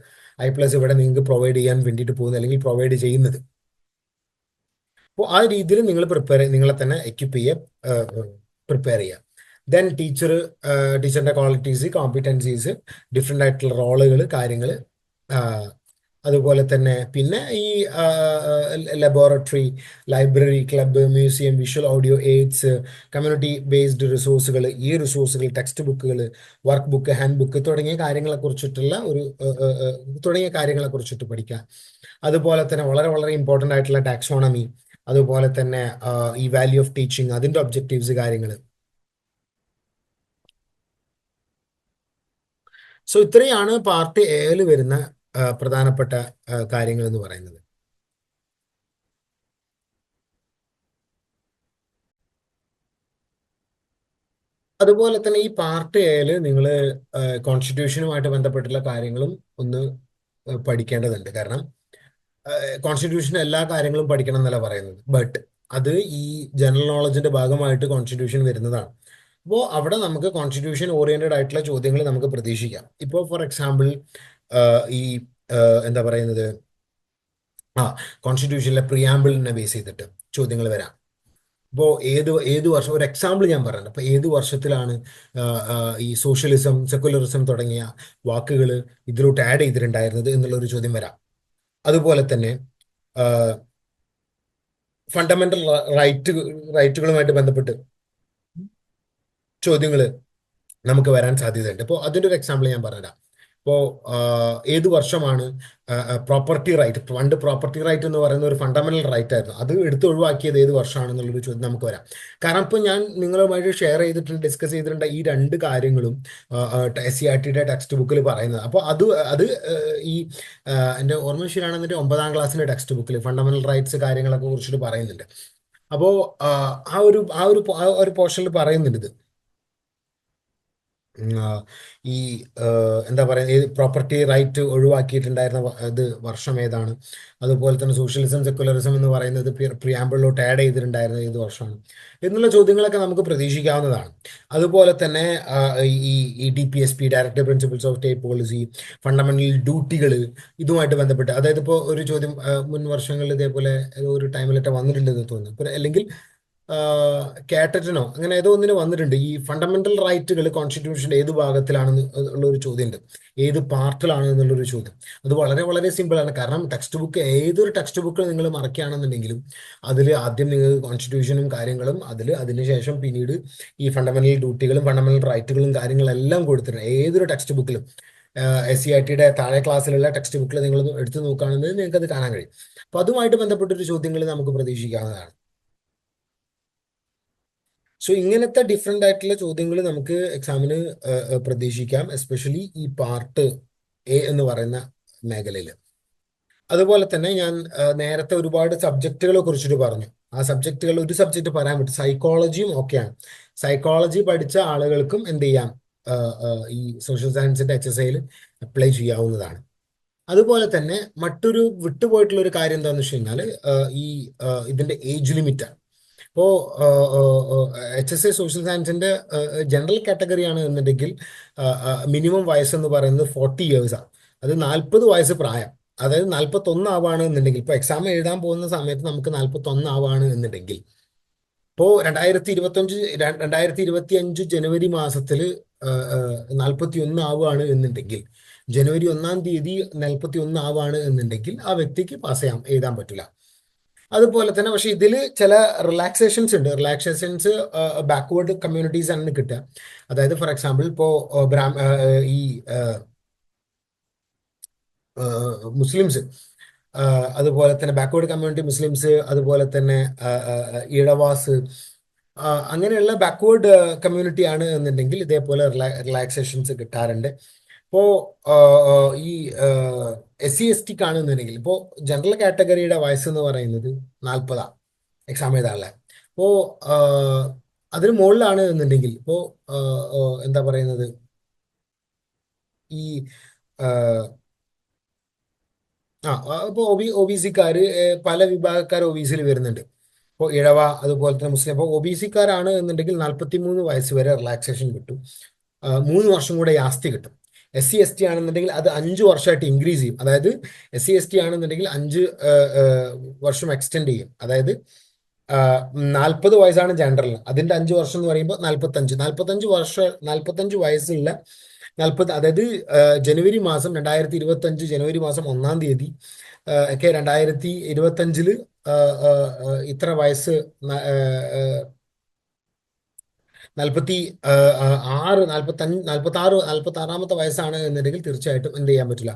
I+ ഇവിടെ നിങ്ങൾക്ക് പ്രൊവൈഡ് ചെയ്യാൻ വേണ്ടിയിട്ട് പോകുന്നത്, അല്ലെങ്കിൽ പ്രൊവൈഡ് ചെയ്യുന്നത്. അപ്പോൾ ആ രീതിയിൽ നിങ്ങളെ തന്നെ എക്യുപ്പ് ചെയ്യുക, പ്രിപ്പയർ ചെയ്യുക. ദെൻ ടീച്ചറിന്റെ ക്വാളിറ്റീസ്, കോമ്പിറ്റൻസീസ്, ഡിഫറെൻ്റ് ആയിട്ടുള്ള റോളുകൾ, കാര്യങ്ങൾ, അതുപോലെ തന്നെ പിന്നെ ഈ laboratory, library, club, museum, visual audio aids, community based റിസോഴ്സുകൾ, ഈ റിസോഴ്സുകൾ, ടെക്സ്റ്റ് ബുക്കുകൾ, വർക്ക് ബുക്ക്, ഹാൻഡ് ബുക്ക് തുടങ്ങിയ കാര്യങ്ങളെ കുറിച്ചിട്ട് പഠിക്കുക. അതുപോലെ തന്നെ വളരെ വളരെ ഇമ്പോർട്ടൻ്റ് ആയിട്ടുള്ള ടാക്സോണമി, അതുപോലെ തന്നെ ഈ വാല്യൂ ഓഫ് ടീച്ചിങ്, അതിൻ്റെ ഒബ്ജക്റ്റീവ്സ്, കാര്യങ്ങൾ. സോ ഇത്രയാണ് പാർട്ട് എയിൽ വരുന്ന പ്രധാനപ്പെട്ട കാര്യങ്ങൾ എന്ന് പറയുന്നത്. അതുപോലെ തന്നെ ഈ പാർട്ട് എയിൽ നിങ്ങൾ കോൺസ്റ്റിറ്റ്യൂഷനുമായിട്ട് ബന്ധപ്പെട്ടുള്ള കാര്യങ്ങളും ഒന്ന് പഠിക്കേണ്ടതുണ്ട്. കാരണം കോൺസ്റ്റിറ്റ്യൂഷൻ എല്ലാ കാര്യങ്ങളും പഠിക്കണം എന്നല്ല പറയുന്നത്, ബട്ട് അത് ഈ ജനറൽ നോളജിന്റെ ഭാഗമായിട്ട് കോൺസ്റ്റിറ്റ്യൂഷൻ വരുന്നതാണ്. അപ്പോൾ അവിടെ നമുക്ക് കോൺസ്റ്റിറ്റ്യൂഷൻ ഓറിയന്റഡ് ആയിട്ടുള്ള ചോദ്യങ്ങൾ നമുക്ക് പ്രതീക്ഷിക്കാം. ഇപ്പോൾ ഫോർ എക്സാമ്പിൾ ഈ എന്താ പറയുന്നത്, ആ കോൺസ്റ്റിറ്റ്യൂഷനിലെ പ്രിയാമ്പിളിനെ ബേസ് ചെയ്തിട്ട് ചോദ്യങ്ങൾ വരാം. ഇപ്പോൾ ഏത് വർഷം, ഒരു എക്സാമ്പിൾ ഞാൻ പറഞ്ഞു, അപ്പോൾ ഏത് വർഷത്തിലാണ് ആ, ആ, ഈ സോഷ്യലിസം സെക്കുലറിസം തുടങ്ങിയ വാക്കുകൾ ഇതിലോട്ട് ആഡ് ചെയ്തിട്ടുണ്ടായിരുന്നത് എന്നുള്ള ഒരു ചോദ്യം വരാം. അതുപോലെ തന്നെ ഫണ്ടമെന്റൽ റൈറ്റുകളുമായിട്ട് ബന്ധപ്പെട്ട് ചോദ്യങ്ങൾ നമുക്ക് വരാൻ സാധ്യതയുണ്ട്. ഇപ്പോൾ അതിൻ്റെ ഒരു എക്സാമ്പിൾ ഞാൻ പറഞ്ഞുതരാം. ഇപ്പോൾ ഏത് വർഷമാണ് പ്രോപ്പർട്ടി റൈറ്റ്, പണ്ട് പ്രോപ്പർട്ടി റൈറ്റ് എന്ന് പറയുന്ന ഒരു ഫണ്ടമെന്റൽ റൈറ്റ് ആയിരുന്നു, അത് എടുത്ത് ഒഴിവാക്കിയത് ഏത് വർഷമാണെന്നുള്ളൊരു ചോദ്യം നമുക്ക് വരാം. കാരണം ഇപ്പോൾ ഞാൻ നിങ്ങളുമായിട്ട് ഷെയർ ചെയ്തിട്ടുണ്ട്, ഡിസ്കസ് ചെയ്തിട്ടുണ്ട് ഈ രണ്ട് കാര്യങ്ങളും SCERT ടെക്സ്റ്റ് ബുക്കിൽ പറയുന്നത്. അപ്പോൾ അത് ഈ എൻ്റെ ഓർമ്മ ശരിയാണെന്നിട്ട് 9ാം ക്ലാസ്സിലെ ടെക്സ്റ്റ് ബുക്കിൽ ഫണ്ടമെന്റൽ റൈറ്റ്സ് കാര്യങ്ങളൊക്കെ കുറിച്ചിട്ട് പറയുന്നുണ്ട്. അപ്പോൾ ആ ഒരു പോർഷനിൽ പറയുന്നുണ്ട് ഇത്. ഉം, ഈ എന്താ പറയുക, പ്രോപ്പർട്ടി റൈറ്റ് ഒഴിവാക്കിയിട്ടുണ്ടായിരുന്ന ഇത് വർഷം ഏതാണ്, അതുപോലെ തന്നെ സോഷ്യലിസം സെക്കുലറിസം എന്ന് പറയുന്നത് പ്രിയാമ്പിളിലോട്ട് ആഡ് ചെയ്തിട്ടുണ്ടായിരുന്നത് ഏത് വർഷമാണ് എന്നുള്ള ചോദ്യങ്ങളൊക്കെ നമുക്ക് പ്രതീക്ഷിക്കാവുന്നതാണ്. അതുപോലെ തന്നെ ഈ DPSP, directive principles of state policy, fundamental ഡ്യൂട്ടികൾ, ഇതുമായിട്ട് ബന്ധപ്പെട്ട്, അതായത് ഇപ്പോൾ ഒരു ചോദ്യം മുൻ വർഷങ്ങളിൽ ഇതേപോലെ ഏതോ ഒരു ടൈമിലൊക്കെ വന്നിട്ടുണ്ടെന്ന് തോന്നുന്നു, അല്ലെങ്കിൽ കാറ്ററ്റിനോ അങ്ങനെ ഏതോ ഒന്നിന് വന്നിട്ടുണ്ട്, ഈ ഫണ്ടമെന്റൽ റൈറ്റുകൾ കോൺസ്റ്റിറ്റ്യൂഷന്റെ ഏത് ഭാഗത്തിലാണെന്ന് ഉള്ള ഒരു ചോദ്യമുണ്ട്, ഏത് പാർട്ടിലാണ് എന്നുള്ളൊരു ചോദ്യം. അത് വളരെ വളരെ സിമ്പിൾ ആണ്. കാരണം ടെക്സ്റ്റ് ബുക്ക്, ഏതൊരു ടെക്സ്റ്റ് ബുക്ക് നിങ്ങൾ മറക്കുകയാണെന്നുണ്ടെങ്കിലും അതിൽ ആദ്യം നിങ്ങൾ കോൺസ്റ്റിറ്റ്യൂഷനും കാര്യങ്ങളും, അതിനുശേഷം പിന്നീട് ഈ ഫണ്ടമെന്റൽ ഡ്യൂട്ടികളും ഫണ്ടമെന്റൽ റൈറ്റുകളും കാര്യങ്ങളെല്ലാം കൊടുത്തിട്ടുണ്ട് ഏതൊരു ടെക്സ്റ്റ് ബുക്കിലും. SCERT താഴെ ക്ലാസ്സിലുള്ള ടെക്സ്റ്റ് ബുക്കിൽ നിങ്ങൾ എടുത്തു നോക്കുകയാണെന്നുണ്ടെങ്കിൽ നിങ്ങൾക്ക് അത് കാണാൻ കഴിയും. അപ്പൊ അതുമായിട്ട് ബന്ധപ്പെട്ടൊരു ചോദ്യങ്ങൾ നമുക്ക് പ്രതീക്ഷിക്കാവുന്നതാണ്. സോ ഇങ്ങനത്തെ ഡിഫറെന്റ് ആയിട്ടുള്ള ചോദ്യങ്ങൾ നമുക്ക് എക്സാമിന് പ്രതീക്ഷിക്കാം, എസ്പെഷ്യലി ഈ പാർട്ട് എ എന്ന് പറയുന്ന മേഖലയിൽ. അതുപോലെ തന്നെ ഞാൻ നേരത്തെ ഒരുപാട് സബ്ജക്റ്റുകളെ കുറിച്ചിട്ട് പറഞ്ഞു. ആ സബ്ജക്റ്റുകൾ, ഒരു സബ്ജക്റ്റ് പറയാൻ പറ്റും, സൈക്കോളജിയും ഒക്കെയാണ്. സൈക്കോളജി പഠിച്ച ആളുകൾക്കും എന്ത് ചെയ്യാം, ആ, ഈ സോഷ്യൽ സയൻസിന്റെ HSIയിൽ അപ്ലൈ ചെയ്യാവുന്നതാണ്. അതുപോലെ തന്നെ മറ്റൊരു വിട്ടുപോയിട്ടുള്ള ഒരു കാര്യം എന്താണെന്ന് വെച്ച് കഴിഞ്ഞാൽ ഈ ഇതിന്റെ ഏജ് ലിമിറ്റ്. ഇപ്പോൾ HSI സോഷ്യൽ സയൻസിന്റെ ജനറൽ കാറ്റഗറി ആണ് എന്നുണ്ടെങ്കിൽ മിനിമം വയസ്സെന്ന് പറയുന്നത് 40 ഇയേഴ്സാണ്. അത് 40 വയസ്സ് പ്രായം, അതായത് 41 ആവാണ് എന്നുണ്ടെങ്കിൽ, ഇപ്പോൾ എക്സാം എഴുതാൻ പോകുന്ന സമയത്ത് നമുക്ക് 41 ആവാണ് എന്നുണ്ടെങ്കിൽ, ഇപ്പോൾ 2025 ജനുവരി മാസത്തിൽ 41 ആവുകയാണ് എന്നുണ്ടെങ്കിൽ, ജനുവരി 1-ാം തീയതി 41 ആവാണ് എന്നുണ്ടെങ്കിൽ ആ വ്യക്തിക്ക് പാസ് എഴുതാൻ പറ്റില്ല. അതുപോലെ തന്നെ പക്ഷെ ഇതിൽ ചില റിലാക്സേഷൻസ് ഉണ്ട്. റിലാക്സേഷൻസ് ബാക്ക്വേർഡ് കമ്മ്യൂണിറ്റീസ് ആണ് കിട്ടുക. അതായത് ഫോർ എക്സാമ്പിൾ ഇപ്പോൾ ഈ മുസ്ലിംസ്, അതുപോലെ തന്നെ ബാക്ക്വേർഡ് കമ്മ്യൂണിറ്റി മുസ്ലിംസ്, അതുപോലെ തന്നെ ഇഴവാസ്, അങ്ങനെയുള്ള ബാക്ക്വേർഡ് കമ്മ്യൂണിറ്റി ആണ് എന്നുണ്ടെങ്കിൽ ഇതേപോലെ റിലാക്സേഷൻസ് കിട്ടാറുണ്ട്. ഇപ്പോൾ ഈ SC ST കാണുന്നുണ്ടെങ്കിൽ, ഇപ്പോൾ ജനറൽ കാറ്റഗറിയുടെ വയസ്സ് എന്ന് പറയുന്നത് 40 എക്സാം എഴുതാനുള്ള. അപ്പോൾ അതിന് മുകളിലാണ് എന്നുണ്ടെങ്കിൽ, ഇപ്പോൾ എന്താ പറയുന്നത്, ഈ ഇപ്പോൾ OBC-ക്കാർ, പല വിഭാഗക്കാർ OBC-യിൽ വരുന്നുണ്ട്. ഇപ്പോൾ ഇഴവ, അതുപോലെ തന്നെ മുസ്ലിം. അപ്പോൾ OBC-ക്കാരാണ് എന്നുണ്ടെങ്കിൽ 43 വയസ്സ് വരെ റിലാക്സേഷൻ കിട്ടും, 3 വർഷം കൂടെ യാസ്തി കിട്ടും. SC ST ആണെന്നുണ്ടെങ്കിൽ അത് 5 വർഷമായിട്ട് ഇൻക്രീസ് ചെയ്യും. അതായത് SC ST ആണെന്നുണ്ടെങ്കിൽ 5 വർഷം എക്സ്റ്റെൻഡ് ചെയ്യും. അതായത് 40 വയസ്സാണ് ജനറലിന്, അതിന്റെ 5 വർഷം എന്ന് പറയുമ്പോൾ 45 വയസ്സുള്ള 40, അതായത് ജനുവരി മാസം 2025 ജനുവരി മാസം 1-ാം തീയതി ഒക്കെ 2025 ഇത്ര വയസ്സ്, 46-ാമത്തെ വയസ്സാണ് എന്നുണ്ടെങ്കിൽ തീർച്ചയായിട്ടും എന്ത് ചെയ്യാൻ പറ്റില്ല,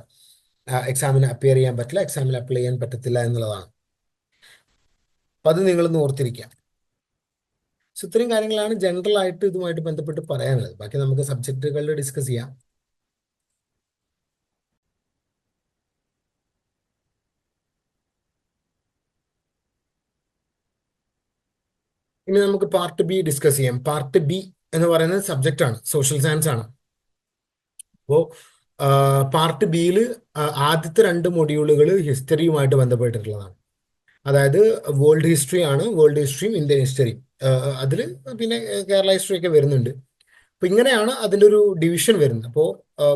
എക്സാമിന് അപ്പിയർ ചെയ്യാൻ പറ്റില്ല, എക്സാമിന് അപ്ലൈ ചെയ്യാൻ പറ്റത്തില്ല എന്നുള്ളതാണ്. അപ്പൊ അത് നിങ്ങളൊന്ന് ഓർത്തിരിക്കുക. സോ ഇത്രയും കാര്യങ്ങളാണ് ജനറൽ ആയിട്ട് ഇതുമായിട്ട് ബന്ധപ്പെട്ട് പറയാനുള്ളത്. ബാക്കി നമുക്ക് സബ്ജക്റ്റുകളിൽ ഡിസ്കസ് ചെയ്യാം. ഇനി നമുക്ക് പാർട്ട് ബി ഡിസ്കസ് ചെയ്യാം. പാർട്ട് ബി എന്ന് പറയുന്നത് സബ്ജക്റ്റ് ആണ്, സോഷ്യൽ സയൻസ് ആണ്. അപ്പോൾ പാർട്ട് ബിയിൽ ആദ്യത്തെ 2 മൊഡ്യൂളുകൾ ഹിസ്റ്ററിയുമായിട്ട് ബന്ധപ്പെട്ടിട്ടുള്ളതാണ്. അതായത് വേൾഡ് ഹിസ്റ്ററി ആണ്, വേൾഡ് ഹിസ്റ്ററിയും ഇന്ത്യൻ ഹിസ്റ്ററിയും. അതിൽ പിന്നെ കേരള ഹിസ്റ്ററി ഒക്കെ വരുന്നുണ്ട്. അപ്പൊ ഇങ്ങനെയാണ് അതിൻ്റെ ഒരു ഡിവിഷൻ വരുന്നത്. അപ്പോൾ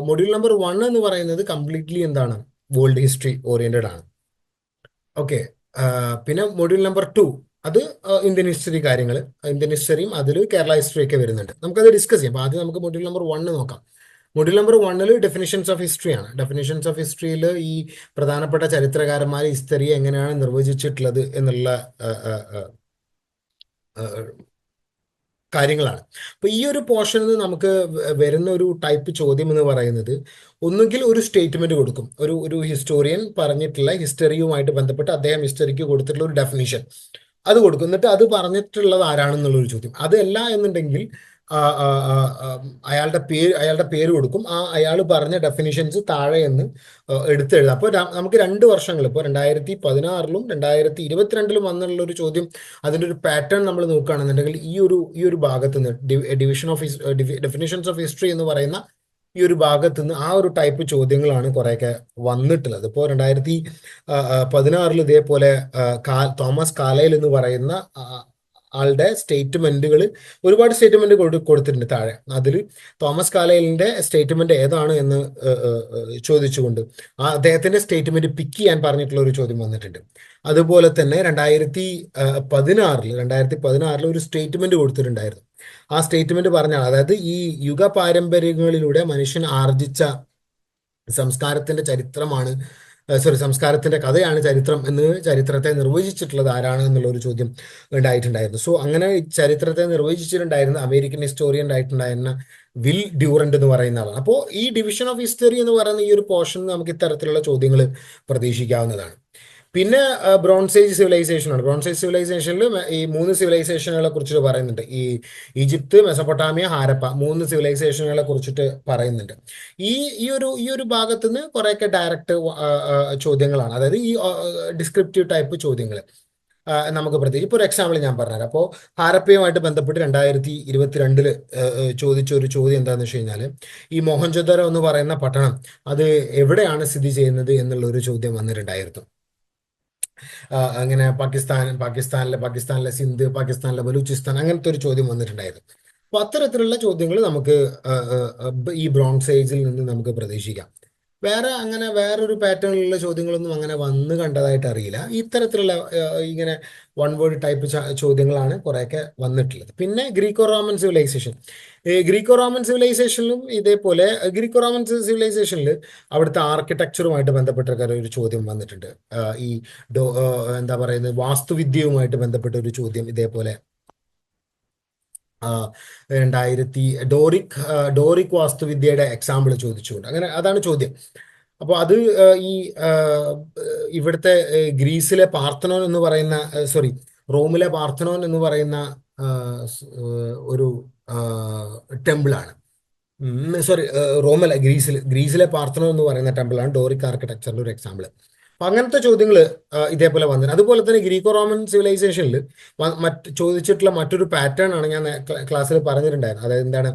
മൊഡ്യൂൾ നമ്പർ 1 എന്ന് പറയുന്നത് കംപ്ലീറ്റ്ലി എന്താണ്, വേൾഡ് ഹിസ്റ്ററി ഓറിയന്റഡ് ആണ്. ഓക്കെ. പിന്നെ മൊഡ്യൂൾ നമ്പർ 2 അത് ഇന്ത്യൻ ഹിസ്റ്ററി കാര്യങ്ങൾ, ഇന്ത്യൻ ഹിസ്റ്ററിയും അതിൽ കേരള ഹിസ്റ്ററി ഒക്കെ വരുന്നുണ്ട്. നമുക്കത് ഡിസ്കസ് ചെയ്യാം. അപ്പോൾ ആദ്യം നമുക്ക് മൊഡ്യൂൾ നമ്പർ 1 നോക്കാം. Module number 1 definitions of history ആണ്. ഡെഫിനിഷൻസ് ഓഫ് ഹിസ്റ്ററിയിൽ ഈ പ്രധാനപ്പെട്ട ചരിത്രകാരന്മാർ ഹിസ്റ്ററിയെ എങ്ങനെയാണ് നിർവചിച്ചിട്ടുള്ളത് എന്നുള്ള കാര്യങ്ങളാണ്. അപ്പൊ ഈ ഒരു പോർഷനിൽ നമുക്ക് വരുന്ന ഒരു ടൈപ്പ് ചോദ്യം എന്ന് പറയുന്നത്, ഒന്നുകിൽ ഒരു സ്റ്റേറ്റ്മെന്റ് കൊടുക്കും, ഒരു ഹിസ്റ്റോറിയൻ പറഞ്ഞിട്ടുള്ള ഹിസ്റ്ററിയുമായിട്ട് ബന്ധപ്പെട്ട് അദ്ദേഹം ഹിസ്റ്ററിക്ക് കൊടുത്തിട്ടുള്ള ഒരു ഡെഫിനിഷൻ അത് കൊടുക്കും, എന്നിട്ട് അത് പറഞ്ഞിട്ടുള്ളത് ആരാണെന്നുള്ളൊരു ചോദ്യം. അതല്ല എന്നുണ്ടെങ്കിൽ അയാളുടെ പേര് കൊടുക്കും, അയാൾ പറഞ്ഞ ഡെഫിനിഷൻസ് താഴെ എന്ന് എടുത്തെഴുതാം. അപ്പോൾ നമുക്ക് 2 വർഷങ്ങൾ, ഇപ്പോൾ 2016-ലും 2022-ലും വന്നുള്ള ഒരു ചോദ്യം, അതിൻ്റെ ഒരു പാറ്റേൺ നമ്മൾ നോക്കുകയാണെന്നുണ്ടെങ്കിൽ ഈ ഒരു ഭാഗത്ത് നിന്ന് ഡെഫിനിഷൻസ് ഓഫ് ഹിസ്റ്ററി എന്ന് പറയുന്ന ഈ ഒരു ഭാഗത്ത് നിന്ന് ആ ഒരു ടൈപ്പ് ചോദ്യങ്ങളാണ് കുറേയൊക്കെ വന്നിട്ടുള്ളത്. ഇപ്പോൾ 2016 ഇതേപോലെ തോമസ് കാലയിൽ എന്ന് പറയുന്ന ആളുടെ സ്റ്റേറ്റ്മെന്റുകൾ, ഒരുപാട് സ്റ്റേറ്റ്മെന്റ് കൊടുത്തിട്ടുണ്ട് താഴെ. അതിൽ തോമസ് കാലയിലിന്റെ സ്റ്റേറ്റ്മെന്റ് ഏതാണ് എന്ന് ചോദിച്ചുകൊണ്ട് അദ്ദേഹത്തിന്റെ സ്റ്റേറ്റ്മെന്റ് പിക്ക് ചെയ്യാൻ പറഞ്ഞിട്ടുള്ള ഒരു ചോദ്യം വന്നിട്ടുണ്ട്. അതുപോലെ തന്നെ 2016 ഒരു സ്റ്റേറ്റ്മെന്റ് കൊടുത്തിട്ടുണ്ടായിരുന്നു. ആ സ്റ്റേറ്റ്മെന്റ് പറഞ്ഞാൽ, അതായത് ഈ യുഗ പാരമ്പര്യങ്ങളിലൂടെ മനുഷ്യൻ ആർജിച്ച സംസ്കാരത്തിന്റെ ചരിത്രമാണ്, സംസ്കാരത്തിന്റെ കഥയാണ് ചരിത്രം എന്ന് ചരിത്രത്തെ നിർവചിച്ചിട്ടുള്ളത് ആരാണ് എന്നുള്ള ഒരു ചോദ്യം ഉണ്ടായിട്ടുണ്ടായിരുന്നു. സോ അങ്ങനെ ചരിത്രത്തെ നിർവചിച്ചിട്ടുണ്ടായിരുന്ന അമേരിക്കൻ ഹിസ്റ്റോറിയൻ ആയിട്ടുണ്ടായിരുന്ന വിൽ ഡ്യൂറന്റ് എന്ന് പറയുന്ന ആളാണ്. അപ്പോൾ ഈ ഡിവിഷൻ ഓഫ് ഹിസ്റ്ററി എന്ന് പറയുന്ന ഈ ഒരു പോർഷനിൽ നമുക്ക് ഇത്തരത്തിലുള്ള ചോദ്യങ്ങൾ പ്രതീക്ഷിക്കാവുന്നതാണ്. പിന്നെ ബ്രോൺസ് ഏജ് സിവിലൈസേഷൻ ആണ്. ബ്രോൺസ് ഏജ് സിവിലൈസേഷനിൽ ഈ 3 സിവിലൈസേഷനുകളെ കുറിച്ചിട്ട് പറയുന്നുണ്ട്. ഈ ഈജിപ്ത്, മെസപ്പൊട്ടാമിയ, ഹാരപ്പ, 3 സിവിലൈസേഷനുകളെ കുറിച്ചിട്ട് പറയുന്നുണ്ട്. ഈ ഈ ഒരു ഭാഗത്ത് നിന്ന് കുറേയൊക്കെ ഡയറക്റ്റ് ചോദ്യങ്ങളാണ്, അതായത് ഈ ഡിസ്ക്രിപ്റ്റീവ് ടൈപ്പ് ചോദ്യങ്ങൾ നമുക്ക് പ്രത്യേകിച്ച്. ഇപ്പോൾ ഒരു എക്സാമ്പിൾ ഞാൻ പറഞ്ഞുതരാം. അപ്പോൾ ഹാരപ്പയുമായിട്ട് ബന്ധപ്പെട്ട് 2022 ചോദിച്ച ഒരു ചോദ്യം എന്താണെന്ന് വെച്ച് കഴിഞ്ഞാൽ, ഈ മോഹൻജോദാരോ എന്ന് പറയുന്ന പട്ടണം അത് എവിടെയാണ് സ്ഥിതി ചെയ്യുന്നത് എന്നുള്ള ഒരു ചോദ്യം വന്നിട്ടുണ്ടായിരുന്നു. അങ്ങനെ പാകിസ്ഥാനിലെ സിന്ധ്, പാകിസ്ഥാനിലെ ബലൂചിസ്ഥാൻ, അങ്ങനത്തെ ഒരു ചോദ്യം വന്നിട്ടുണ്ടായിരുന്നു. അപ്പൊ അത്തരത്തിലുള്ള ചോദ്യങ്ങൾ നമുക്ക് ഈ ബ്രോൺസ് ഏജിൽ നിന്ന് നമുക്ക് പ്രതീക്ഷിക്കാം. വേറൊരു പാറ്റേണിലുള്ള ചോദ്യങ്ങളൊന്നും അങ്ങനെ വന്ന് കണ്ടതായിട്ട് അറിയില്ല. ഇത്തരത്തിലുള്ള ഇങ്ങനെ വൺ വേർഡ് ടൈപ്പ് ചോദ്യങ്ങളാണ് കുറേയൊക്കെ വന്നിട്ടുള്ളത്. പിന്നെ Greco Roman civilisation. Greco Roman സിവിലൈസേഷനിലും ഇതേപോലെ ഗ്രീക്കോ റോമൻ സിവിലൈസേഷനിൽ അവിടുത്തെ ആർക്കിടെക്ചറുമായിട്ട് ബന്ധപ്പെട്ട ഒരു ചോദ്യം വന്നിട്ടുണ്ട്. ഈ എന്താ പറയുന്നത്, വാസ്തുവിദ്യയുമായിട്ട് ബന്ധപ്പെട്ട ഒരു ചോദ്യം ഇതേപോലെ 2000 ഡോറിക് വാസ്തുവിദ്യയുടെ എക്സാമ്പിൾ ചോദിച്ചുകൊണ്ട്, അങ്ങനെ അതാണ് ചോദ്യം. അപ്പോൾ അത് ഈ ഇവിടുത്തെ ഗ്രീസിലെ പാർത്തനോൻ എന്ന് പറയുന്ന, റോമിലെ പാർത്തനോൻ എന്ന് പറയുന്ന ഒരു ടെമ്പിളാണ്. റോമല്ല, ഗ്രീസിലെ പാർത്തനോൻ എന്ന് പറയുന്ന ടെമ്പിളാണ് ഡോറിക് ആർക്കിടെക്ചറിന്റെ ഒരു എക്സാമ്പിൾ. അപ്പൊ അങ്ങനത്തെ ചോദ്യങ്ങൾ ഇതേപോലെ വന്നത്. അതുപോലെ തന്നെ ഗ്രീക്കോ റോമൻ സിവിലൈസേഷനിൽ ചോദിച്ചിട്ടുള്ള മറ്റൊരു പാറ്റേൺ ആണ് ഞാൻ ക്ലാസ്സിൽ പറഞ്ഞിട്ടുണ്ടായിരുന്നു. അതായത് എന്താണ്,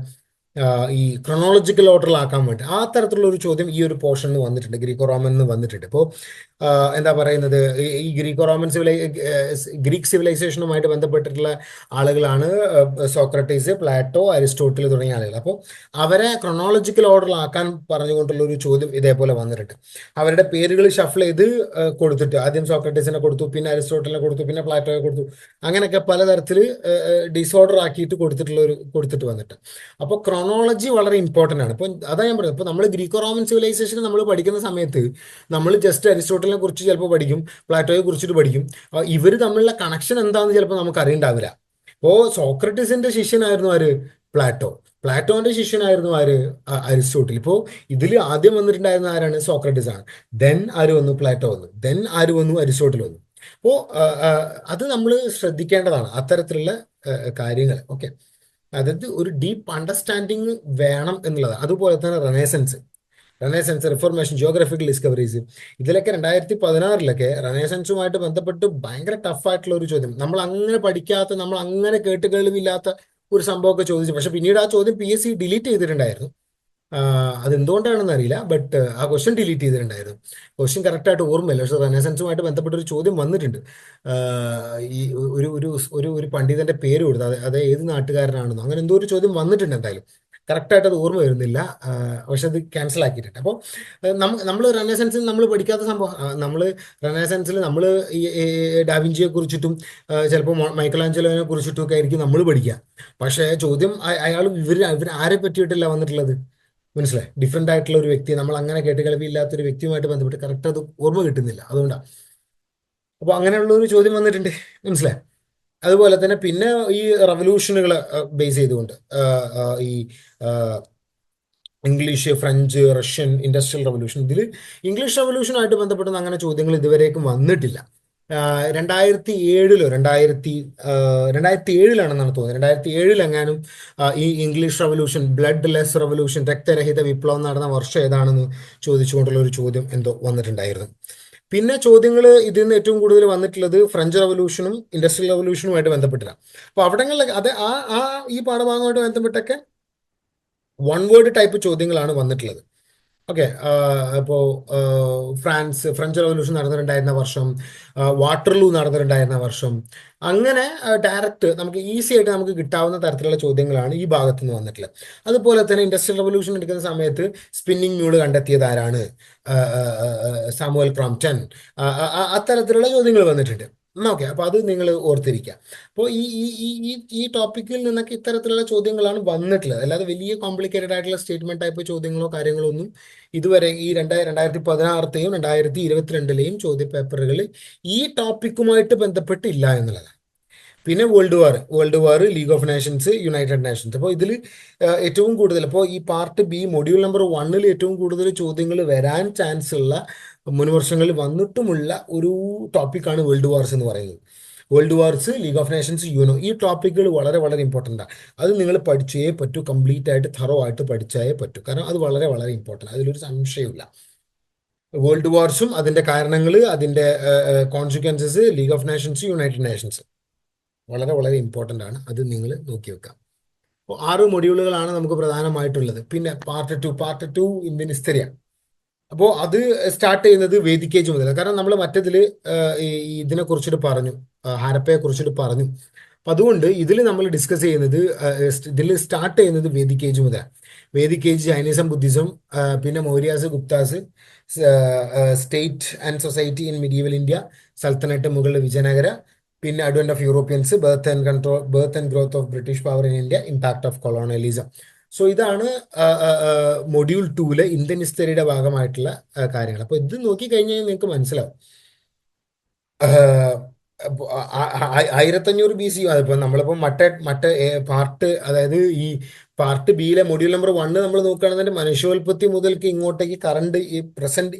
ഈ ക്രൊണോളജിക്കൽ ഓർഡറിലാക്കാൻ വേണ്ടി ആ തരത്തിലുള്ള ഒരു ചോദ്യം ഈ ഒരു പോർഷനിൽ വന്നിട്ടുണ്ട്, ഗ്രീക്കോ റോമൻ വന്നിട്ടുണ്ട്. ഇപ്പോൾ എന്താ പറയുന്നത്, ഈ ഗ്രീക്കോ റോമൻ ഗ്രീക്ക് സിവിലൈസേഷനുമായിട്ട് ബന്ധപ്പെട്ടിട്ടുള്ള ആളുകളാണ് സോക്രട്ടീസ്, പ്ലാറ്റോ, അരിസ്റ്റോട്ടിൽ തുടങ്ങിയ ആളുകൾ. അപ്പോൾ അവരെ ക്രൊണോളജിക്കൽ ഓർഡറിലാക്കാൻ പറഞ്ഞുകൊണ്ടുള്ള ഒരു ചോദ്യം ഇതേപോലെ വന്നിട്ടുണ്ട്. അവരുടെ പേരുകൾ ഷഫിൾ ചെയ്ത് കൊടുത്തിട്ട് ആദ്യം സോക്രട്ടീസിനെ കൊടുത്തു, പിന്നെ അരിസ്റ്റോട്ടലിനെ കൊടുത്തു, പിന്നെ പ്ലാറ്റോയെ കൊടുത്തു, അങ്ങനെയൊക്കെ പലതരത്തിൽ ഡിസോർഡർ ആക്കിയിട്ട് കൊടുത്തിട്ട് വന്നിട്ട്. അപ്പോൾ ക്രോണോളജി വളരെ ഇമ്പോർട്ടൻ്റ് ആണ്. ഇപ്പോൾ അതാ ഞാൻ പറയുന്നത്, ഇപ്പോൾ നമ്മൾ ഗ്രീക്കോ റോമൻ സിവിലൈസേഷൻ നമ്മൾ പഠിക്കുന്ന സമയത്ത് നമ്മൾ ജസ്റ്റ് അരിസ്റ്റോട്ടലിനെ കുറിച്ച് ചിലപ്പോൾ പഠിക്കും, പ്ലാറ്റോയെ കുറിച്ചിട്ട് പഠിക്കും. ഇവർ തമ്മിലുള്ള കണക്ഷൻ എന്താണെന്ന് ചിലപ്പോൾ നമുക്ക് അറിയണ്ടാവില്ല. ഇപ്പോൾ സോക്രട്ടീസിന്റെ ശിഷ്യനായിരുന്നു ആര്? പ്ലാറ്റോന്റെ ശിഷ്യനായിരുന്നു ആര്? അരിസ്റ്റോട്ടിൽ. ഇപ്പോൾ ഇതിൽ ആദ്യം വന്നിട്ടുണ്ടായിരുന്ന ആരാണ്? സോക്രട്ടീസ് ആണ്. ദെൻ ആര് വന്നു? പ്ലാറ്റോ വന്നു. ദെൻ ആര് വന്നു? അരിസ്റ്റോട്ടിൽ വന്നു. അപ്പോൾ അത് നമ്മൾ ശ്രദ്ധിക്കേണ്ടതാണ്, അത്തരത്തിലുള്ള കാര്യങ്ങൾ. ഓക്കെ, അതായത് ഒരു ഡീപ്പ് അണ്ടർസ്റ്റാൻഡിങ് വേണം എന്നുള്ളത്. അതുപോലെ തന്നെ റെനേസൻസ്, റിഫോർമേഷൻ, ജിയോഗ്രഫിക്കൽ ഡിസ്കവറീസ്, ഇതിലൊക്കെ 2016 റെനേസൻസുമായിട്ട് ബന്ധപ്പെട്ട് ഭയങ്കര ടഫായിട്ടുള്ള ഒരു ചോദ്യം, നമ്മൾ അങ്ങനെ പഠിക്കാത്ത, നമ്മൾ അങ്ങനെ കേട്ടുകേൾവില്ലാത്ത ഒരു സംഭവമൊക്കെ ചോദിച്ചു. പക്ഷെ പിന്നീട് ആ ചോദ്യം PSC ഡിലീറ്റ് ചെയ്തിട്ടുണ്ടായിരുന്നു. അതെന്തുകൊണ്ടാണെന്ന് അറിയില്ല, ബട്ട് ആ ക്വസ്റ്റ്യൻ ഡിലീറ്റ് ചെയ്തിട്ടുണ്ടായിരുന്നു. ക്വസ്റ്റ്യൻ കറക്റ്റായിട്ട് ഓർമ്മയില്ല, പക്ഷെ റെനസൻസുമായിട്ട് ബന്ധപ്പെട്ട ഒരു ചോദ്യം വന്നിട്ടുണ്ട്. ഈ ഒരു ഒരു ഒരു ഒരു പണ്ഡിതന്റെ പേര് കൊടുത്തു, അത് ഏത് നാട്ടുകാരനാണെന്നോ അങ്ങനെ എന്തോ ഒരു ചോദ്യം വന്നിട്ടുണ്ട് എന്തായാലും. കറക്റ്റായിട്ട് അത് ഓർമ്മ വരുന്നില്ല. പക്ഷെ അത് ക്യാൻസൽ ആക്കിയിട്ടുണ്ട്. അപ്പോൾ നമ്മൾ റെനസൻസിൽ നമ്മൾ പഠിക്കാത്ത സംഭവം, നമ്മൾ റെനസൻസിൽ നമ്മൾ ഈ ഡാവിഞ്ചിയെ കുറിച്ചിട്ടും ചിലപ്പോൾ മൈക്കൽ ആഞ്ചലോനെ കുറിച്ചിട്ടും ഒക്കെ ആയിരിക്കും നമ്മൾ പഠിക്കുക. പക്ഷേ ചോദ്യം അയാൾ ഇവർ ആരെ പറ്റിയിട്ടല്ല വന്നിട്ടുള്ളത്. മനസ്സിലായി? ഡിഫറെൻ്റ് ആയിട്ടുള്ള ഒരു വ്യക്തി, നമ്മൾ അങ്ങനെ കേട്ടുകേൾവിയില്ലാത്ത ഒരു വ്യക്തിയുമായിട്ട് ബന്ധപ്പെട്ട് കറക്റ്റ് അത് ഓർമ്മ കിട്ടുന്നില്ല, അതുകൊണ്ടാണ്. അപ്പോൾ അങ്ങനെയുള്ള ഒരു ചോദ്യം വന്നിട്ടുണ്ട്. മനസ്സിലായി? അതുപോലെ തന്നെ പിന്നെ ഈ റവല്യൂഷനുകളെ ബേസ് ചെയ്തുകൊണ്ട് ഈ English, French, Russian industrial revolution, ഇതിൽ ഇംഗ്ലീഷ് റവല്യൂഷനുമായിട്ട് ബന്ധപ്പെടുന്ന അങ്ങനെ ചോദ്യങ്ങൾ ഇതുവരേക്കും വന്നിട്ടില്ല. 2007 2007 തോന്നുന്നത്. 2007 എങ്ങാനും ഈ English revolution, bloodless revolution, രക്തരഹിത വിപ്ലവം നടന്ന വർഷം ഏതാണെന്ന് ചോദിച്ചുകൊണ്ടുള്ള ഒരു ചോദ്യം എന്തോ വന്നിട്ടുണ്ടായിരുന്നു. പിന്നെ ചോദ്യങ്ങൾ ഇതിൽ നിന്ന് ഏറ്റവും കൂടുതൽ വന്നിട്ടുള്ളത് ഫ്രഞ്ച് റവല്യൂഷനും ഇൻഡസ്ട്രിയൽ റവല്യൂഷനുമായിട്ട് ബന്ധപ്പെട്ടില്ല. അപ്പോൾ അവിടങ്ങളിലൊക്കെ അത് ഈ പാഠഭാഗമായിട്ട് ബന്ധപ്പെട്ടൊക്കെ വൺ വേർഡ് ടൈപ്പ് ചോദ്യങ്ങളാണ് വന്നിട്ടുള്ളത്. ഓക്കെ. ഇപ്പോൾ ഫ്രഞ്ച് റവല്യൂഷൻ നടന്നിട്ടുണ്ടായിരുന്ന വർഷം, വാട്ടർലൂ നടന്നിട്ടുണ്ടായിരുന്ന വർഷം, അങ്ങനെ ഡയറക്റ്റ് നമുക്ക് ഈസി ആയിട്ട് നമുക്ക് കിട്ടാവുന്ന തരത്തിലുള്ള ചോദ്യങ്ങളാണ് ഈ ഭാഗത്ത് നിന്ന് വന്നിട്ടുള്ളത്. അതുപോലെ തന്നെ ഇൻഡസ്ട്രിയൽ റവല്യൂഷൻ എടുക്കുന്ന സമയത്ത് സ്പിന്നിങ് മ്യൂള് കണ്ടെത്തിയത് ആരാണ്? Samuel Crompton. അത്തരത്തിലുള്ള ചോദ്യങ്ങൾ വന്നിട്ടുണ്ട്. ഓക്കെ. അപ്പോൾ അത് നിങ്ങൾ ഓർത്തിരിക്കുക. അപ്പോൾ ഈ ഈ ഈ ഈ ഈ ടോപ്പിക്കിൽ നിന്നൊക്കെ ഇത്തരത്തിലുള്ള ചോദ്യങ്ങളാണ് വന്നിട്ടുള്ളത്. അല്ലാതെ വലിയ കോംപ്ലിക്കേറ്റഡ് ആയിട്ടുള്ള സ്റ്റേറ്റ്മെന്റ് ടൈപ്പ് ചോദ്യങ്ങളോ കാര്യങ്ങളോ ഒന്നും ഇതുവരെ ഈ 2016 2022 ചോദ്യ പേപ്പറുകളിൽ ഈ ടോപ്പിക്കുമായിട്ട് ബന്ധപ്പെട്ടില്ല എന്നുള്ളതാണ്. പിന്നെ world war, league of Nations, United Nations. അപ്പോൾ ഇതിൽ ഏറ്റവും കൂടുതൽ, അപ്പോൾ ഈ പാർട്ട് ബി മൊഡ്യൂൾ നമ്പർ 1 ഏറ്റവും കൂടുതൽ ചോദ്യങ്ങൾ വരാൻ ചാൻസ് ഉള്ള, മുൻവർഷങ്ങളിൽ വന്നിട്ടുമുള്ള ഒരു ടോപ്പിക്കാണ് വേൾഡ് വാർസ് എന്ന് പറയുന്നത്. World wars, league of Nations, you know, ഈ ടോപ്പിക്കുകൾ വളരെ വളരെ ഇമ്പോർട്ടൻ്റ് ആണ്. അത് നിങ്ങൾ പഠിച്ചേ പറ്റൂ, കംപ്ലീറ്റ് ആയിട്ട് തറോ ആയിട്ട് പഠിച്ചേ പറ്റൂ. കാരണം അത് വളരെ വളരെ ഇമ്പോർട്ടൻ്റ്, അതിലൊരു സംശയമില്ല. വേൾഡ് വാർസും അതിൻ്റെ കാരണങ്ങൾ, അതിൻ്റെ consequences, league of Nations, United Nations വളരെ വളരെ ഇമ്പോർട്ടൻ്റ് ആണ്. അത് നിങ്ങൾ നോക്കി വെക്കാം. അപ്പോൾ 6 മൊഡ്യൂളുകളാണ് നമുക്ക് പ്രധാനമായിട്ടുള്ളത്. പിന്നെ പാർട്ട് ടു ഇന്ത്യൻ ഹിസ്റ്ററിയാണ്. അപ്പോൾ അത് സ്റ്റാർട്ട് ചെയ്യുന്നത് വേദിക്കേജ് മുതൽ. കാരണം നമ്മൾ മറ്റതിൽ ഇതിനെ കുറിച്ചിട്ട് പറഞ്ഞു, ഹാരപ്പയെ കുറിച്ചിട്ട് പറഞ്ഞു. അപ്പം അതുകൊണ്ട് ഇതിൽ നമ്മൾ ഡിസ്കസ് ചെയ്യുന്നത്, ഇതിൽ സ്റ്റാർട്ട് ചെയ്യുന്നത് വേദിക്കേജ് മുതൽ. വേദിക്കേജ്, ജൈനിസം, ബുദ്ധിസം, പിന്നെ Mauryas, Guptas, state and society in medieval India, sultanate, Mughal, Vijayanagara, പിന്നെ advent of Europeans, birth and growth of British power in India, impact of colonialism. So ഇതാണ് മൊഡ്യൂൾ 2 ഇന്ത്യൻ ഹിസ്റ്ററിയുടെ ഭാഗമായിട്ടുള്ള കാര്യങ്ങൾ. അപ്പോൾ ഇത് നോക്കിക്കഴിഞ്ഞാൽ നിങ്ങൾക്ക് മനസ്സിലാവും. 1500 BC, അതിപ്പോൾ നമ്മളിപ്പോൾ മറ്റേ പാർട്ട്, അതായത് ഈ പാർട്ട് ബിയിലെ മൊഡ്യൂൾ നമ്പർ 1 നമ്മൾ നോക്കുകയാണെന്നുണ്ടെങ്കിൽ മനുഷ്യോൽപത്തി മുതൽക്ക് ഇങ്ങോട്ടേക്ക് കറണ്ട് ഈ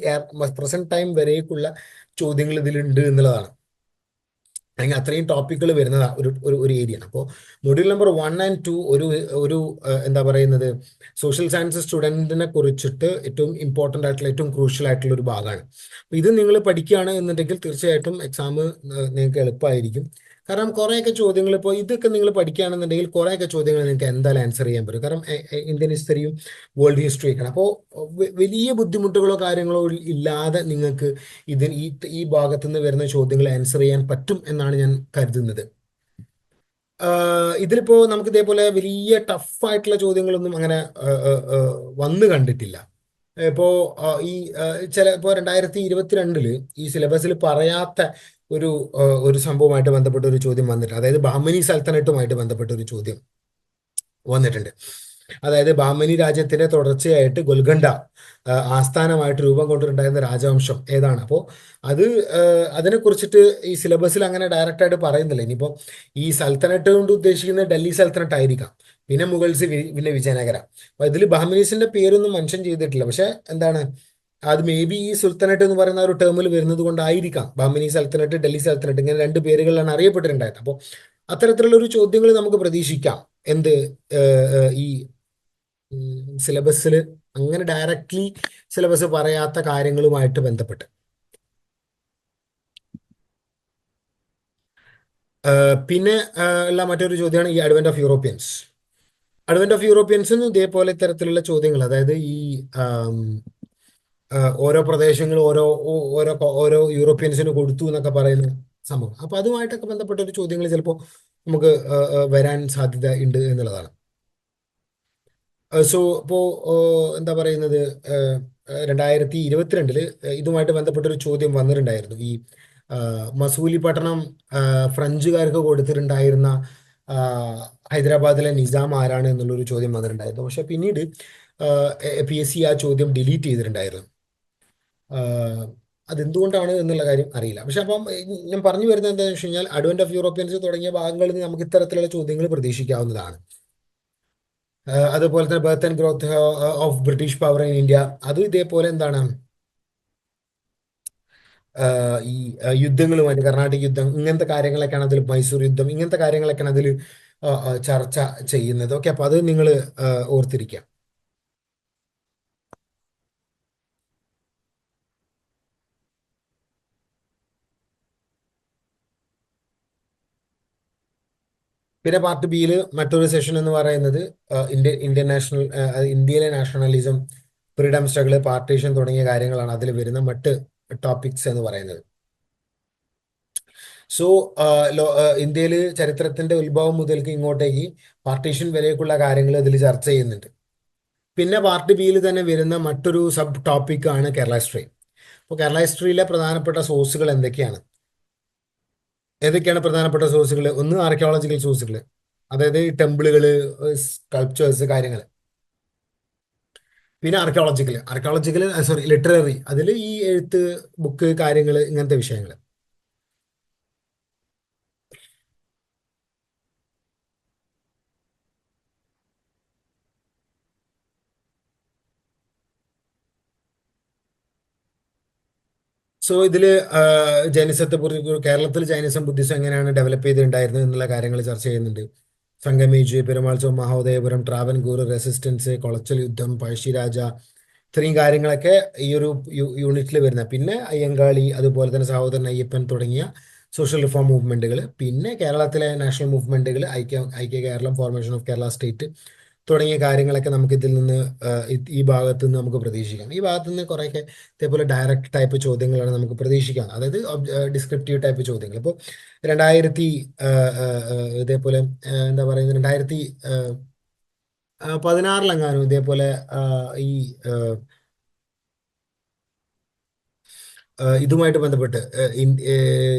പ്രസന്റ് ടൈം വരേക്കുള്ള ചോദ്യങ്ങൾ ഇതിലുണ്ട് എന്നുള്ളതാണ്. അല്ലെങ്കിൽ അത്രയും ടോപ്പിക്കുകൾ വരുന്ന ഒരു ഏരിയയാണ്. അപ്പോൾ മൊഡ്യൂൾ നമ്പർ 1 and 2 ഒരു എന്താ പറയുന്നത്, സോഷ്യൽ സയൻസ് സ്റ്റുഡൻറ്റിനെ കുറിച്ചിട്ട് ഏറ്റവും ഇമ്പോർട്ടൻ്റ് ആയിട്ടുള്ള, ഏറ്റവും ക്രൂഷ്യൽ ആയിട്ടുള്ള ഒരു ഭാഗമാണ്. അപ്പോൾ ഇത് നിങ്ങൾ പഠിക്കുകയാണ് എന്നുണ്ടെങ്കിൽ തീർച്ചയായിട്ടും എക്സാം നിങ്ങൾക്ക് എളുപ്പമായിരിക്കും. കാരണം കുറേയൊക്കെ ചോദ്യങ്ങൾ, ഇപ്പോൾ ഇതൊക്കെ നിങ്ങൾ പഠിക്കുകയാണെന്നുണ്ടെങ്കിൽ കുറേയൊക്കെ ചോദ്യങ്ങൾ നിങ്ങൾക്ക് എന്തായാലും ആൻസർ ചെയ്യാൻ പറ്റും. കാരണം ഇന്ത്യൻ ഹിസ്റ്ററിയും വേൾഡ് ഹിസ്റ്ററിയൊക്കെയാണ്. അപ്പോൾ വലിയ ബുദ്ധിമുട്ടുകളോ കാര്യങ്ങളോ ഇല്ലാതെ നിങ്ങൾക്ക് ഈ ഭാഗത്തു നിന്ന് വരുന്ന ചോദ്യങ്ങൾ ആൻസർ ചെയ്യാൻ പറ്റും എന്നാണ് ഞാൻ കരുതുന്നത്. ഇതിലിപ്പോൾ നമുക്ക് ഇതേപോലെ വലിയ ടഫായിട്ടുള്ള ചോദ്യങ്ങളൊന്നും അങ്ങനെ വന്നു കണ്ടിട്ടില്ല. ഇപ്പോൾ ഇപ്പോൾ 2022 ഈ സിലബസിൽ പറയാത്ത ഒരു സംഭവമായിട്ട് ബന്ധപ്പെട്ട ഒരു ചോദ്യം വന്നിട്ടുണ്ട്. അതായത് ബഹമനി സൽത്തനറ്റുമായിട്ട് ബന്ധപ്പെട്ട ഒരു ചോദ്യം വന്നിട്ടുണ്ട്. അതായത് ബഹമനി രാജ്യത്തിന്റെ തുടർച്ചയായിട്ട് ഗോൽഗണ്ട ആസ്ഥാനമായിട്ട് രൂപം കൊണ്ടിട്ടുണ്ടായിരുന്ന രാജവംശം ഏതാണ്? അപ്പോൾ അതിനെ കുറിച്ചിട്ട് ഈ സിലബസിൽ അങ്ങനെ ഡയറക്റ്റ് ആയിട്ട് പറയുന്നില്ല. ഇനിയിപ്പോൾ ഈ സൽത്തനറ്റ് കൊണ്ട് ഉദ്ദേശിക്കുന്നത് ഡൽഹി സൽത്തനറ്റ് ആയിരിക്കാം, പിന്നെ മുഗൾസ്, പിന്നെ വിജയനഗര. അപ്പൊ ഇതിൽ ബഹമനീസിന്റെ പേരൊന്നും മെൻഷൻ ചെയ്തിട്ടില്ല. പക്ഷെ എന്താണ്, അത് മേ ബി ഈ സുൽത്തനറ്റ് എന്ന് പറയുന്ന ഒരു ടേമിൽ വരുന്നത് കൊണ്ടായിരിക്കാം ബഹമനി സൽത്തനറ്റ്, ഡൽഹി സൽത്തനറ്റ്, ഇങ്ങനെ 2 പേരുകളിലാണ് അറിയപ്പെട്ടിട്ടുണ്ടായത്. അപ്പോൾ അത്തരത്തിലുള്ള ഒരു ചോദ്യങ്ങൾ നമുക്ക് പ്രതീക്ഷിക്കാം. എന്ത് ഈ സിലബസിൽ അങ്ങനെ ഡയറക്റ്റ്ലി സിലബസ് പറയാത്ത കാര്യങ്ങളുമായിട്ട് ബന്ധപ്പെട്ട്. പിന്നെ ഉള്ള മറ്റൊരു ചോദ്യമാണ് ഈ advent of Europeans. Advent of യൂറോപ്യൻസിന് ഇതേപോലെ ഇത്തരത്തിലുള്ള ചോദ്യങ്ങൾ, അതായത് ഈ ആം, ഓരോ പ്രദേശങ്ങളും ഓരോ യൂറോപ്യൻസിന് കൊടുത്തു എന്നൊക്കെ പറയുന്ന സംഭവം. അപ്പൊ അതുമായിട്ടൊക്കെ ബന്ധപ്പെട്ട ഒരു ചോദ്യങ്ങൾ ചിലപ്പോൾ നമുക്ക് വരാൻ സാധ്യത ഉണ്ട് എന്നുള്ളതാണ്. സോ ഇപ്പോ എന്താ പറയുന്നത്, 2022 ഇതുമായിട്ട് ബന്ധപ്പെട്ടൊരു ചോദ്യം വന്നിട്ടുണ്ടായിരുന്നു. ഈ മസൂലിപട്ടണം ഫ്രഞ്ചുകാർക്ക് കൊടുത്തിട്ടുണ്ടായിരുന്ന ആ, ഹൈദരാബാദിലെ നിസാം ആരാണ് എന്നുള്ളൊരു ചോദ്യം വന്നിട്ടുണ്ടായിരുന്നു. പക്ഷെ പിന്നീട് PSC ആ ചോദ്യം ഡിലീറ്റ് ചെയ്തിട്ടുണ്ടായിരുന്നു. ആഹ് അതെന്തുകൊണ്ടാണ് എന്നുള്ള കാര്യം അറിയില്ല. പക്ഷെ അപ്പം ഞാൻ പറഞ്ഞു വരുന്നത് എന്താണെന്ന് വെച്ച് കഴിഞ്ഞാൽ അഡ്വന്റ് ഓഫ് യൂറോപ്യൻസ് തുടങ്ങിയ ഭാഗങ്ങളിൽ നിന്ന് നമുക്ക് ഇത്തരത്തിലുള്ള ചോദ്യങ്ങൾ പ്രതീക്ഷിക്കാവുന്നതാണ്. അതുപോലെ തന്നെ birth and growth of British power in India, അതും ഇതേപോലെ എന്താണ്, ഈ യുദ്ധങ്ങളുമായിട്ട് കർണാട്ടിക് യുദ്ധം ഇങ്ങനത്തെ കാര്യങ്ങളൊക്കെയാണ് അതിൽ, മൈസൂർ യുദ്ധം ഇങ്ങനത്തെ കാര്യങ്ങളൊക്കെയാണ് അതിൽ ചർച്ച ചെയ്യുന്നത്. ഓക്കെ, അപ്പൊ അത് നിങ്ങൾ ഓർത്തിരിക്കാം. പിന്നെ പാർട്ട് ബിയിൽ മറ്റൊരു സെഷൻ എന്ന് പറയുന്നത് ഇന്ത്യൻ നാഷണൽ, ഇന്ത്യയിലെ നാഷണലിസം, ഫ്രീഡം സ്ട്രഗിൾ, പാർട്ടീഷൻ തുടങ്ങിയ കാര്യങ്ങളാണ് അതിൽ വരുന്ന മറ്റ് ടോപ്പിക്സ് എന്ന് പറയുന്നത്. സോ ഇന്ത്യയിൽ ചരിത്രത്തിന്റെ ഉത്ഭവം മുതൽക്ക് ഇങ്ങോട്ടേക്ക് പാർട്ടീഷൻ വരെയൊക്കെയുള്ള കാര്യങ്ങൾ ഇതിൽ ചർച്ച ചെയ്യുന്നുണ്ട്. പിന്നെ പാർട്ട് ബിയിൽ തന്നെ വരുന്ന മറ്റൊരു സബ് ടോപ്പിക്കാണ് കേരള ഹിസ്റ്ററി. അപ്പോൾ കേരള ഹിസ്റ്ററിയിലെ പ്രധാനപ്പെട്ട സോഴ്സുകൾ എന്തൊക്കെയാണ്? ഏതൊക്കെയാണ് പ്രധാനപ്പെട്ട സോഴ്സുകൾ? ഒന്ന് ആർക്കിയോളജിക്കൽ സോഴ്സുകൾ, അതായത് ടെമ്പിളുകൾ, സ്കൾപ്ചേഴ്സ്, കാര്യങ്ങൾ. പിന്നെ ആർക്കിയോളജിക്കൽ സോറി ലിറ്റററി, അതിൽ ഈ എഴുത്ത്, ബുക്ക്, കാര്യങ്ങൾ, ഇങ്ങനത്തെ വിഷയങ്ങൾ. സോ ഇതിൽ ജൈനിസത്തെ കുറിച്ച്, കേരളത്തിൽ ജൈനിസം ബുദ്ധിസം എങ്ങനെയാണ് ഡെവലപ്പ് ചെയ്തിട്ടുണ്ടായിരുന്നത് എന്നുള്ള കാര്യങ്ങൾ ചർച്ച ചെയ്യുന്നുണ്ട്. സംഗമേജ്, പെരുമാൾച്ചോ, മഹോദയപുരം, ട്രാവൻകൂർ, റെസിസ്റ്റൻസ്, കൊളച്ചൽ യുദ്ധം, പഴശ്ശിരാജ, ഇത്രയും കാര്യങ്ങളൊക്കെ ഈ ഒരു യൂണിറ്റിൽ വരുന്ന. പിന്നെ അയ്യങ്കാളി, അതുപോലെ തന്നെ സഹോദരൻ അയ്യപ്പൻ തുടങ്ങിയ സോഷ്യൽ റിഫോം മൂവ്മെന്റുകൾ, പിന്നെ കേരളത്തിലെ നാഷണൽ മൂവ്മെന്റുകൾ, Aikya Keralam, formation of Kerala state തുടങ്ങിയ കാര്യങ്ങളൊക്കെ നമുക്ക് ഇതിൽ നിന്ന് ഈ ഭാഗത്ത് നിന്ന് നമുക്ക് പ്രതീക്ഷിക്കാം. ഈ ഭാഗത്ത് നിന്ന് കുറേയൊക്കെ ഇതേപോലെ ഡയറക്റ്റ് ടൈപ്പ് ചോദ്യങ്ങളാണ് നമുക്ക് പ്രതീക്ഷിക്കാം, അതായത് ഡിസ്ക്രിപ്റ്റീവ് ടൈപ്പ് ചോദ്യങ്ങൾ. ഇപ്പോൾ 2000 ഇതേപോലെ എന്താ പറയുന്നത്, 2016 ഇതേപോലെ ഈ ഇതുമായിട്ട് ബന്ധപ്പെട്ട്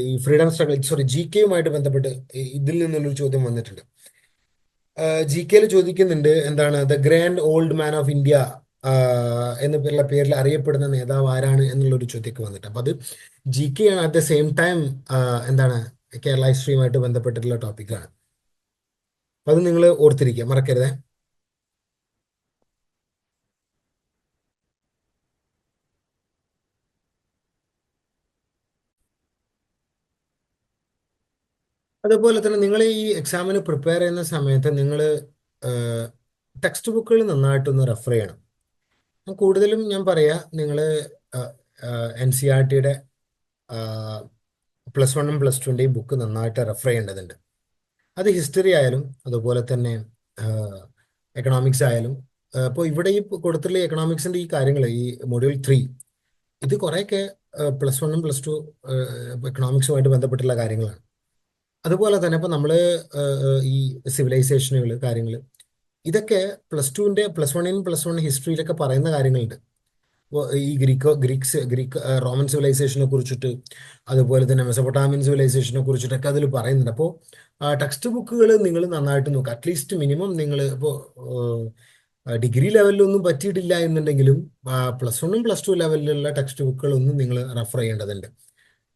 ഈ ഫ്രീഡം സ്ട്രഗിൾ, സോറി GK ബന്ധപ്പെട്ട് ഇതിൽ നിന്നുള്ളൊരു ചോദ്യം വന്നിട്ടുണ്ട്. GK ചോദിക്കുന്നുണ്ട്, എന്താണ് the grand old man of India എന്നുള്ള പേരിൽ അറിയപ്പെടുന്ന നേതാവ് ആരാണ് എന്നുള്ളൊരു ചോദ്യമൊക്കെ വന്നിട്ട്. അപ്പൊ അത് GK ആണ്. അറ്റ് ദ സെയിം ടൈം എന്താണ് കേരള ഹിസ്റ്ററിയുമായിട്ട് ബന്ധപ്പെട്ടിട്ടുള്ള ടോപ്പിക്കാണ്. അപ്പൊ അത് നിങ്ങൾ ഓർത്തിരിക്കുക, മറക്കരുത്. അതുപോലെ തന്നെ നിങ്ങൾ ഈ എക്സാമിന് പ്രിപ്പയർ ചെയ്യുന്ന സമയത്ത് നിങ്ങൾ ടെക്സ്റ്റ് ബുക്കുകൾ നന്നായിട്ടൊന്ന് റെഫർ ചെയ്യണം. കൂടുതലും ഞാൻ പറയാ, നിങ്ങൾ NCERT-യുടെ +1 +2 ബുക്ക് നന്നായിട്ട് റെഫർ ചെയ്യേണ്ടതുണ്ട്. അത് ഹിസ്റ്ററി ആയാലും അതുപോലെ തന്നെ എക്കണോമിക്സ് ആയാലും. ഇപ്പോൾ ഇവിടെ ഈ കൊടുത്തിട്ടുള്ള എക്കണോമിക്സിന്റെ ഈ കാര്യങ്ങൾ, ഈ മൊഡ്യൂൾ 3, ഇത് കുറേയൊക്കെ +1 +2 എക്കണോമിക്സുമായിട്ട് ബന്ധപ്പെട്ടുള്ള കാര്യങ്ങളാണ്. അതുപോലെ തന്നെ ഇപ്പൊ നമ്മള് ഈ സിവിലൈസേഷനുകൾ, കാര്യങ്ങൾ, ഇതൊക്കെ +1 ഹിസ്റ്ററിയിലൊക്കെ പറയുന്ന കാര്യങ്ങളുണ്ട്. ഈ ഗ്രീക്ക് റോമൻ സിവിലൈസേഷനെ കുറിച്ചിട്ട്, അതുപോലെ തന്നെ മെസപ്പൊട്ടാമിയൻ സിവിലൈസേഷനെ കുറിച്ചിട്ടൊക്കെ അതിൽ പറയുന്നുണ്ട്. അപ്പോൾ ടെക്സ്റ്റ് ബുക്കുകൾ നിങ്ങൾ നന്നായിട്ട് നോക്കുക. അറ്റ്ലീസ്റ്റ് മിനിമം നിങ്ങൾ ഇപ്പോൾ ഡിഗ്രി ലെവലിലൊന്നും പറ്റിയിട്ടില്ല എന്നുണ്ടെങ്കിലും +1 +2 ലെവലിലുള്ള ടെക്സ്റ്റ് ബുക്കുകളൊന്നും നിങ്ങൾ റെഫർ ചെയ്യേണ്ടതുണ്ട്.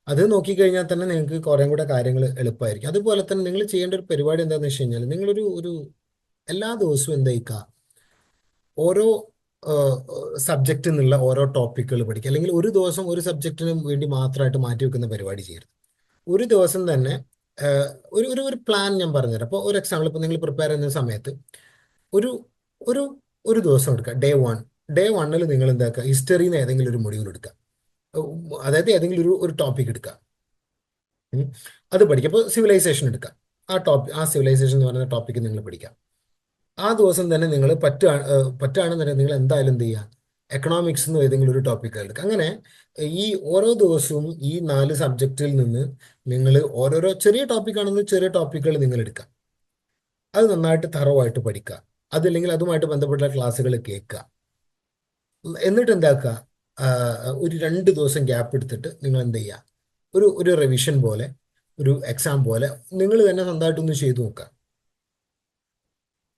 അത് നോക്കിക്കഴിഞ്ഞാൽ തന്നെ നിങ്ങൾക്ക് കുറേ കൂടെ കാര്യങ്ങൾ എളുപ്പമായിരിക്കും. അതുപോലെ തന്നെ നിങ്ങൾ ചെയ്യേണ്ട ഒരു പരിപാടി എന്താണെന്ന് വെച്ച് കഴിഞ്ഞാൽ, നിങ്ങളൊരു എല്ലാ ദിവസവും എന്തായിക്കുക, ഓരോ സബ്ജക്റ്റിൽ നിന്നുള്ള ഓരോ ടോപ്പിക്കുകൾ പഠിക്കുക. അല്ലെങ്കിൽ ഒരു ദിവസം ഒരു സബ്ജക്റ്റിന് വേണ്ടി മാത്രമായിട്ട് മാറ്റി വെക്കുന്ന പരിപാടി ചെയ്യരുത്. ഒരു ദിവസം തന്നെ ഒരു ഒരു ഒരു പ്ലാൻ ഞാൻ പറഞ്ഞുതരാം. അപ്പോൾ ഒരു എക്സാമ്പിൾ, ഇപ്പോൾ നിങ്ങൾ പ്രിപ്പയർ ചെയ്യുന്ന സമയത്ത് ഒരു ഒരു ഒരു ദിവസം എടുക്കുക. ഡേ 1 നിങ്ങൾ എന്താക്കുക, ഹിസ്റ്ററിയിൽ നിന്ന് ഏതെങ്കിലും ഒരു മൊഡ്യൂൾ എടുക്കുക. അതായത് ഏതെങ്കിലും ഒരു ടോപ്പിക് എടുക്കുക. ഉം. അത് പഠിക്കാം. അപ്പോൾ സിവിലൈസേഷൻ എടുക്കാം. ആ സിവിലൈസേഷൻ എന്ന് പറയുന്ന ടോപ്പിക്ക് നിങ്ങൾ പഠിക്കാം. ആ ദിവസം തന്നെ നിങ്ങൾ പറ്റുകയാണെന്നുണ്ടെങ്കിൽ നിങ്ങൾ എന്തായാലും എന്ത് ചെയ്യുക, എക്കണോമിക്സ് എന്ന് ഏതെങ്കിലും ഒരു ടോപ്പിക്ക് എടുക്കുക. അങ്ങനെ ഈ ഓരോ ദിവസവും ഈ 4 സബ്ജക്റ്റിൽ നിന്ന് നിങ്ങൾ ഓരോരോ ചെറിയ ടോപ്പിക്കാണെന്ന് ചെറിയ ടോപ്പിക്കുകൾ നിങ്ങൾ എടുക്കുക. അത് നന്നായിട്ട് തറവായിട്ട് പഠിക്കുക. അതല്ലെങ്കിൽ അതുമായിട്ട് ബന്ധപ്പെട്ട ക്ലാസ്സുകൾ കേൾക്കുക. എന്നിട്ട് എന്താക്കുക, ഒരു 2 ദിവസം ഗ്യാപ്പ് എടുത്തിട്ട് നിങ്ങൾ എന്ത് ചെയ്യുക, ഒരു റിവിഷൻ പോലെ, ഒരു എക്സാം പോലെ നിങ്ങൾ തന്നെ സ്വന്തമായിട്ടൊന്ന് ചെയ്തു നോക്കുക.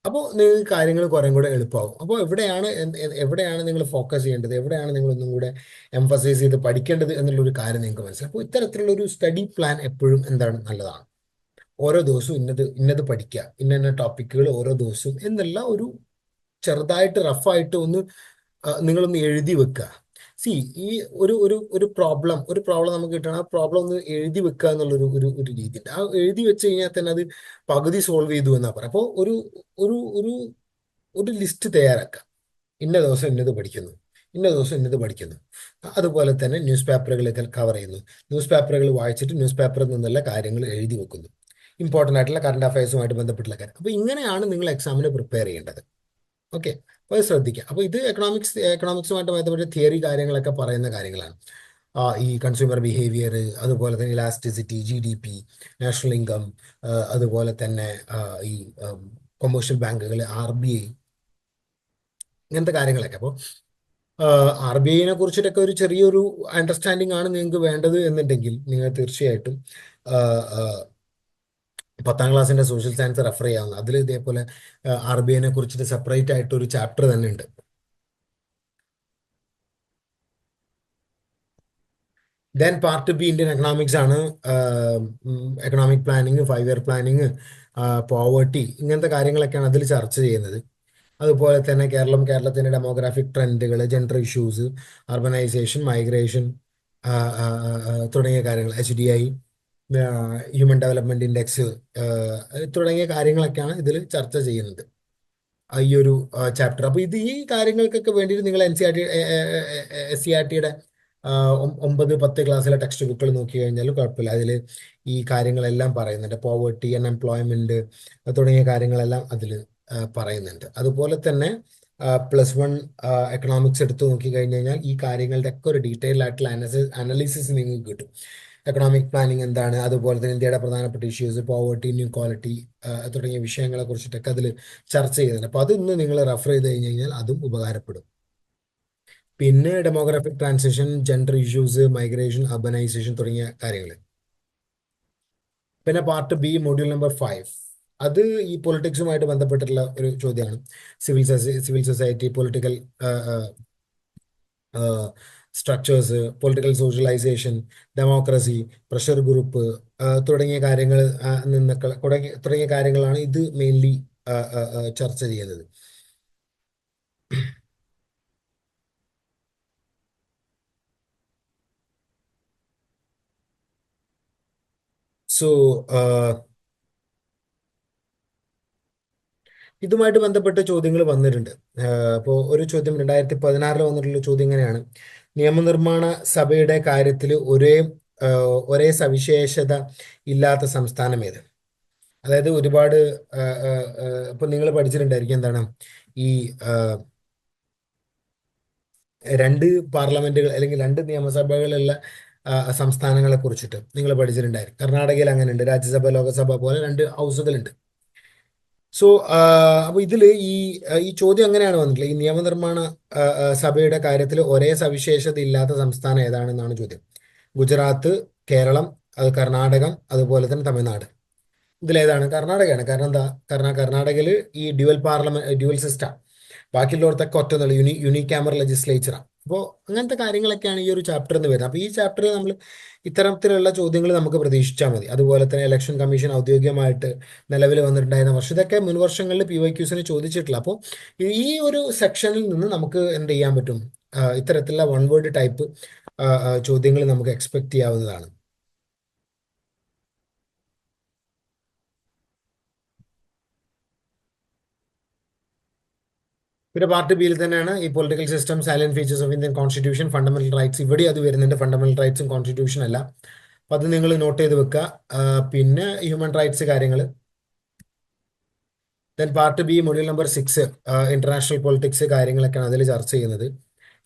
അപ്പോൾ നിങ്ങൾക്ക് കാര്യങ്ങൾ കുറേ കൂടെ എളുപ്പമാവും. അപ്പോൾ എവിടെയാണ് നിങ്ങൾ ഫോക്കസ് ചെയ്യേണ്ടത്, എവിടെയാണ് നിങ്ങൾ ഒന്നും കൂടെ എംഫസൈസ് ചെയ്ത് പഠിക്കേണ്ടത് എന്നുള്ളൊരു കാര്യം നിങ്ങൾക്ക് മനസ്സിലാവും. അപ്പോൾ ഇത്തരത്തിലുള്ള ഒരു സ്റ്റഡി പ്ലാൻ എപ്പോഴും എന്താണ് നല്ലതാണ്. ഓരോ ദിവസവും ഇന്നത് ഇന്നത് പഠിക്കുക, ഇന്ന ടോപ്പിക്കുകൾ ഓരോ ദിവസവും എന്നുള്ള ഒരു ചെറുതായിട്ട് റഫായിട്ട് ഒന്ന് നിങ്ങളൊന്ന് എഴുതി വെക്കുക. സി ഈ ഒരു പ്രോബ്ലം നമുക്ക് കിട്ടണം. ആ പ്രോബ്ലം ഒന്ന് എഴുതി വെക്കുക എന്നുള്ളൊരു ഒരു ഒരു രീതിയുണ്ട്. ആ എഴുതി വെച്ച് കഴിഞ്ഞാൽ തന്നെ അത് പകുതി സോൾവ് ചെയ്തു എന്നാ പറയാം. അപ്പോൾ ഒരു ഒരു ഒരു ഒരു ലിസ്റ്റ് തയ്യാറാക്കുക. ഇന്ന ദിവസം ഇന്നത് പഠിക്കുന്നു, ഇന്ന ദിവസം ഇന്നത് പഠിക്കുന്നു. അതുപോലെ തന്നെ ന്യൂസ് പേപ്പറുകളൊക്കെ കവർ ചെയ്യുന്നു. ന്യൂസ് പേപ്പറുകൾ വായിച്ചിട്ട് ന്യൂസ് പേപ്പറിൽ നിന്നുള്ള കാര്യങ്ങൾ എഴുതി വെക്കുന്നു. ഇമ്പോർട്ടൻ്റ് ആയിട്ടുള്ള കറണ്ട് അഫയേഴ്സുമായിട്ട് ബന്ധപ്പെട്ടുള്ള കാര്യം. അപ്പോൾ ഇങ്ങനെയാണ് നിങ്ങൾ എക്സാമിന് പ്രിപ്പയർ ചെയ്യേണ്ടത്. ഓക്കെ, അപ്പോൾ അത് ശ്രദ്ധിക്കുക. അപ്പോൾ ഇത് എക്കണോമിക്സുമായിട്ട് ബന്ധപ്പെട്ട തിയറി കാര്യങ്ങളൊക്കെ പറയുന്ന കാര്യങ്ങളാണ്. ഈ കൺസ്യൂമർ ബിഹേവിയർ, അതുപോലെ തന്നെ ഇലാസ്റ്റിസിറ്റി, GDP, നാഷണൽ ഇൻകം, അതുപോലെ തന്നെ ഈ കൊമേഴ്ഷ്യൽ ബാങ്കുകൾ, RBI, ഇങ്ങനത്തെ കാര്യങ്ങളൊക്കെ. അപ്പോൾ RBIനെ കുറിച്ചിട്ടൊക്കെ ഒരു ചെറിയൊരു അണ്ടർസ്റ്റാൻഡിങ് ആണ് നിങ്ങൾക്ക് വേണ്ടത് എന്നുണ്ടെങ്കിൽ നിങ്ങൾ തീർച്ചയായിട്ടും ആ, ആ, 10ാം ക്ലാസ്സിന്റെ സോഷ്യൽ സയൻസ് റെഫർ ചെയ്യാവുന്ന. അതിൽ ഇതേപോലെ RBIനെ കുറിച്ചിട്ട് സെപ്പറേറ്റ് ആയിട്ട് ഒരു ചാപ്റ്റർ തന്നെ ഉണ്ട്. Then part B Indian economics ആണ്. Economic planning, 5 year planning, poverty, ഇങ്ങനത്തെ കാര്യങ്ങളൊക്കെയാണ് അതിൽ ചർച്ച ചെയ്യുന്നത്. അതുപോലെ തന്നെ കേരളത്തിന്റെ ഡെമോഗ്രാഫിക് ട്രെൻഡുകൾ, ജെൻഡർ ഇഷ്യൂസ്, അർബനൈസേഷൻ, മൈഗ്രേഷൻ തുടങ്ങിയ കാര്യങ്ങൾ, HDI, ഹ്യൂമൻ ഡെവലപ്മെന്റ് ഇൻഡെക്സ് തുടങ്ങിയ കാര്യങ്ങളൊക്കെയാണ് ഇതിൽ ചർച്ച ചെയ്യുന്നത്, ഈ ഒരു ചാപ്റ്റർ. അപ്പോൾ ഈ കാര്യങ്ങൾക്കൊക്കെ വേണ്ടിയിട്ട് നിങ്ങൾ SCERT-യുടെ 9, 10 ക്ലാസ്സിലെ ടെക്സ്റ്റ് ബുക്കുകൾ നോക്കി കഴിഞ്ഞാലും കുഴപ്പമില്ല. അതിൽ ഈ കാര്യങ്ങളെല്ലാം പറയുന്നുണ്ട്. പോവർട്ടി, അൺഎംപ്ലോയ്മെന്റ് തുടങ്ങിയ കാര്യങ്ങളെല്ലാം അതിൽ പറയുന്നുണ്ട്. അതുപോലെ തന്നെ +1 എക്കണോമിക്സ് എടുത്ത് നോക്കി കഴിഞ്ഞ് കഴിഞ്ഞാൽ ഈ കാര്യങ്ങളുടെ ഒക്കെ ഒരു ഡീറ്റെയിൽ ആയിട്ടുള്ള അനാലിസിസ് നിങ്ങൾക്ക് കിട്ടും. എക്കണോമിക് പ്ലാനിങ് എന്താണ്, അതുപോലെ തന്നെ ഇന്ത്യയുടെ പ്രധാനപ്പെട്ട ഇഷ്യൂസ്, പോവർട്ടി, ഇൻഇക്വാളിറ്റി തുടങ്ങിയ വിഷയങ്ങളെ കുറിച്ചിട്ടൊക്കെ അതിൽ ചർച്ച ചെയ്യുന്നുണ്ട്. അപ്പോൾ അതൊന്ന് നിങ്ങൾ റെഫർ ചെയ്ത് കഴിഞ്ഞ് കഴിഞ്ഞാൽ അതും ഉപകാരപ്പെടും. പിന്നെ demographic transition, gender issues, migration, urbanisation തുടങ്ങിയ കാര്യങ്ങൾ. പിന്നെ പാർട്ട് ബി, മൊഡ്യൂൾ നമ്പർ 5, അത് ഈ പൊളിറ്റിക്സുമായിട്ട് ബന്ധപ്പെട്ടിട്ടുള്ള ഒരു ചോദ്യമാണ്. Civil society, political structures, political socialisation, democracy, pressure group തുടങ്ങിയ കാര്യങ്ങൾ തുടങ്ങിയ കാര്യങ്ങളാണ് ഇത് മെയിൻലി ചർച്ച ചെയ്യുന്നത്. സോ ഇതുമായിട്ട് ബന്ധപ്പെട്ട ചോദ്യങ്ങൾ വന്നിട്ടുണ്ട്. അപ്പോൾ ഒരു ചോദ്യം 2016 വന്നിട്ടുള്ള ചോദ്യം ഇങ്ങനെയാണ്: നിയമനിർമ്മാണ സഭയുടെ കാര്യത്തിൽ ഒരേ സവിശേഷത ഇല്ലാത്ത സംസ്ഥാനം ഏത്? അതായത് ഒരുപാട് ഇപ്പൊ നിങ്ങൾ പഠിച്ചിട്ടുണ്ടായിരിക്കും എന്താണ് ഈ 2 പാർലമെന്റുകൾ അല്ലെങ്കിൽ 2 നിയമസഭകളുള്ള സംസ്ഥാനങ്ങളെ കുറിച്ചിട്ട് നിങ്ങൾ പഠിച്ചിട്ടുണ്ടായിരിക്കും. കർണാടകയിൽ അങ്ങനെ ഉണ്ട്, രാജ്യസഭ ലോകസഭ പോലെ 2 ഹൗസുകളുണ്ട്. സോ അപ്പൊ ഇതിൽ ഈ ചോദ്യം അങ്ങനെയാണ് വന്നിട്ടുള്ളത്: ഈ നിയമനിർമ്മാണ സഭയുടെ കാര്യത്തിൽ ഒരേ സവിശേഷത ഇല്ലാത്ത സംസ്ഥാനം ഏതാണെന്നാണ് ചോദ്യം. ഗുജറാത്ത്, കേരളം, കർണാടകം, അതുപോലെ തന്നെ തമിഴ്നാട്. ഇതിലേതാണ്? കർണാടകയാണ്. കാരണം എന്താ? കാരണം കർണാടകയിൽ ഈ ഡ്യുവൽ സിസ്റ്റം, ബാക്കിയുള്ളവർക്കൊക്കെ ഒറ്റ യൂണിക് ക്യാമറ ലെജിസ്ലേച്ചറാണ്. അപ്പോൾ അങ്ങനത്തെ കാര്യങ്ങളൊക്കെയാണ് ഈ ഒരു ചാപ്റ്ററിൽ നിന്ന് വരുന്നത്. അപ്പോൾ ഈ ചാപ്റ്ററിൽ നമ്മൾ ഇത്തരത്തിലുള്ള ചോദ്യങ്ങൾ നമുക്ക് പ്രതീക്ഷിച്ചാൽ മതി. അതുപോലെ തന്നെ ഇലക്ഷൻ കമ്മീഷൻ ഔദ്യോഗികമായിട്ട് നിലവിൽ വന്നിട്ടുണ്ടായിരുന്ന വർഷം, ഇതൊക്കെ മുൻ വർഷങ്ങളിൽ PYQസിന് ചോദിച്ചിട്ടില്ല. അപ്പോൾ ഈ ഒരു സെക്ഷനിൽ നിന്ന് നമുക്ക് എന്ത് ചെയ്യാൻ പറ്റും? ഇത്തരത്തിലുള്ള വൺ വേർഡ് ടൈപ്പ് ചോദ്യങ്ങൾ നമുക്ക് എക്സ്പെക്ട് ചെയ്യാവുന്നതാണ്. പിന്നെ പാർട്ട് ബിയിൽ തന്നെയാണ് ഈ political system, silent features of Indian constitution, fundamental rights. ഇവിടെ അത് വരുന്നുണ്ട്. ഫണ്ടമെന്റൽ റൈറ്റ്സും കോൺസ്റ്റിറ്റ്യൂഷൻ അല്ല, അപ്പം അത് നിങ്ങൾ നോട്ട് ചെയ്ത് വെക്കുക. പിന്നെ ഹ്യൂമൻ റൈറ്റ്സ് കാര്യങ്ങൾ. Then part B module number 6 international politics കാര്യങ്ങളൊക്കെയാണ് അതിൽ ചർച്ച ചെയ്യുന്നത്.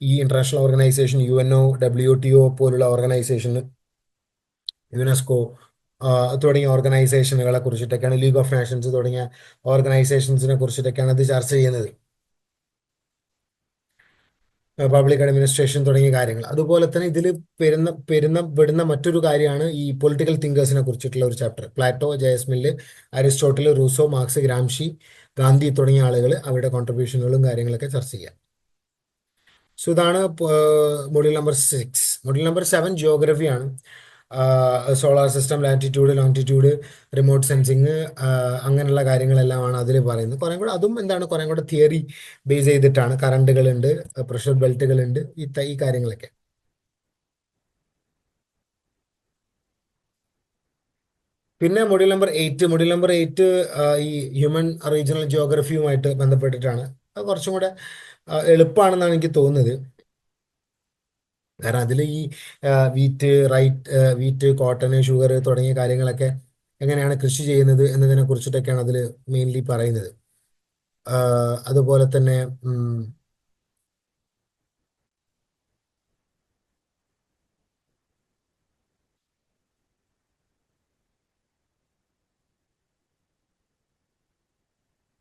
ഈ ഇന്റർനാഷണൽ ഓർഗനൈസേഷൻ UNO, WTO പോലുള്ള ഓർഗനൈസേഷൻ, യുനെസ്കോ തുടങ്ങിയ ഓർഗനൈസേഷനുകളെ കുറിച്ചിട്ടൊക്കെയാണ്, ലീഗ് ഓഫ് നേഷൻസ് തുടങ്ങിയ ഓർഗനൈസേഷൻസിനെ കുറിച്ചിട്ടൊക്കെയാണ് ഇത് ചർച്ച ചെയ്യുന്നത്. പബ്ലിക് അഡ്മിനിസ്ട്രേഷൻ തുടങ്ങിയ കാര്യങ്ങൾ. അതുപോലെ തന്നെ ഇതിൽ പെടുന്ന മറ്റൊരു കാര്യമാണ് ഈ പൊളിറ്റിക്കൽ തിങ്കേഴ്സിനെ കുറിച്ചിട്ടുള്ള ഒരു chapter. Plato, JS Mill, Aristotle, Rousseau, Marx, Gramsci, Gandhi തുടങ്ങിയ ആളുകൾ അവരുടെ കോൺട്രിബ്യൂഷനുകളും കാര്യങ്ങളൊക്കെ ചർച്ച ചെയ്യാം. സോ ഇതാണ് മൊഡ്യൂൾ നമ്പർ 6. മൊഡ്യൂൾ നമ്പർ 7 ജിയോഗ്രഫിയാണ്. Solar system, latitude, longitude, remote sensing, അങ്ങനെയുള്ള കാര്യങ്ങളെല്ലാമാണ് അതിൽ പറയുന്നത്. കുറേ കൂടെ അതും എന്താണ്, കുറേ കൂടെ തിയറി ബേസ് ചെയ്തിട്ടാണ്. കറണ്ടുകളുണ്ട്, പ്രഷർ ബെൽറ്റുകളുണ്ട്, ഈ കാര്യങ്ങളൊക്കെ. പിന്നെ മൊഡ്യൂൾ നമ്പർ 8. മൊഡ്യൂൾ നമ്പർ 8 ഈ ഹ്യൂമൻ റീജിയണൽ ജിയോഗ്രഫിയുമായിട്ട് ബന്ധപ്പെട്ടിട്ടാണ്. അത് കുറച്ചും കൂടെ എളുപ്പമാണെന്നാണ് എനിക്ക് തോന്നുന്നത്. കാരണം അതിൽ ഈ വീറ്റ്, കോട്ടൺ, ഷുഗർ തുടങ്ങിയ കാര്യങ്ങളൊക്കെ എങ്ങനെയാണ് കൃഷി ചെയ്യുന്നത് എന്നതിനെ കുറിച്ചിട്ടൊക്കെയാണ് അതിൽ മെയിൻലി പറയുന്നത്. അതുപോലെ തന്നെ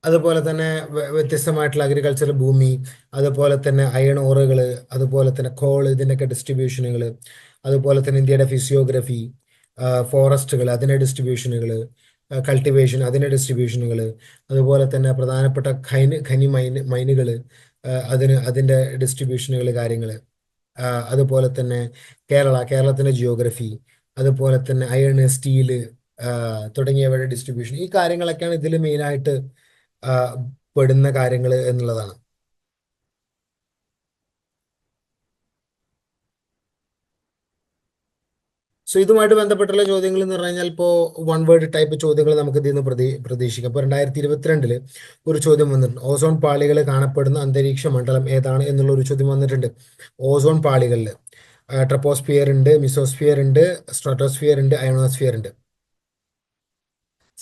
അതുപോലെ തന്നെ വ്യത്യസ്തമായിട്ടുള്ള അഗ്രികൾച്ചർ ഭൂമി, അതുപോലെ തന്നെ അയൺ ഓറുകൾ, അതുപോലെ തന്നെ കോൾ, ഇതിൻ്റെയൊക്കെ ഡിസ്ട്രിബ്യൂഷനുകൾ, അതുപോലെ തന്നെ ഇന്ത്യയുടെ ഫിസിയോഗ്രഫി, ഫോറസ്റ്റുകൾ അതിൻ്റെ ഡിസ്ട്രിബ്യൂഷനുകൾ, കൾട്ടിവേഷൻ അതിൻ്റെ ഡിസ്ട്രിബ്യൂഷനുകൾ, അതുപോലെ തന്നെ പ്രധാനപ്പെട്ട ഖനി മൈനുകൾ, അതിൻ്റെ ഡിസ്ട്രിബ്യൂഷനുകൾ കാര്യങ്ങൾ, അതുപോലെ തന്നെ കേരളത്തിൻ്റെ ജിയോഗ്രഫി, അതുപോലെ തന്നെ അയൺ, സ്റ്റീല് തുടങ്ങിയവയുടെ ഡിസ്ട്രിബ്യൂഷൻ, ഈ കാര്യങ്ങളൊക്കെയാണ് ഇതിൽ മെയിനായിട്ട് പെടുന്ന കാര്യങ്ങൾ എന്നുള്ളതാണ്. സോ ഇതുമായിട്ട് ബന്ധപ്പെട്ടുള്ള ചോദ്യങ്ങൾ എന്ന് പറഞ്ഞു കഴിഞ്ഞാൽ ഇപ്പോൾ വൺ വേർഡ് ടൈപ്പ് ചോദ്യങ്ങൾ നമുക്ക് ഇതിൽ നിന്ന് പ്രതീക്ഷിക്കാം. ഇപ്പോൾ 2022 ഒരു ചോദ്യം വന്നിട്ടുണ്ട്. ഓസോൺ പാളികൾ കാണപ്പെടുന്ന അന്തരീക്ഷ മണ്ഡലം ഏതാണ് എന്നുള്ള ഒരു ചോദ്യം വന്നിട്ടുണ്ട്. ഓസോൺ പാളികളിൽ ട്രപ്പോസ്ഫിയർ ഉണ്ട്, മിസോസ്ഫിയർ ഉണ്ട്, സ്ട്രാറ്റോസ്ഫിയർ ഉണ്ട്, അയണോസ്ഫിയർ ഉണ്ട്.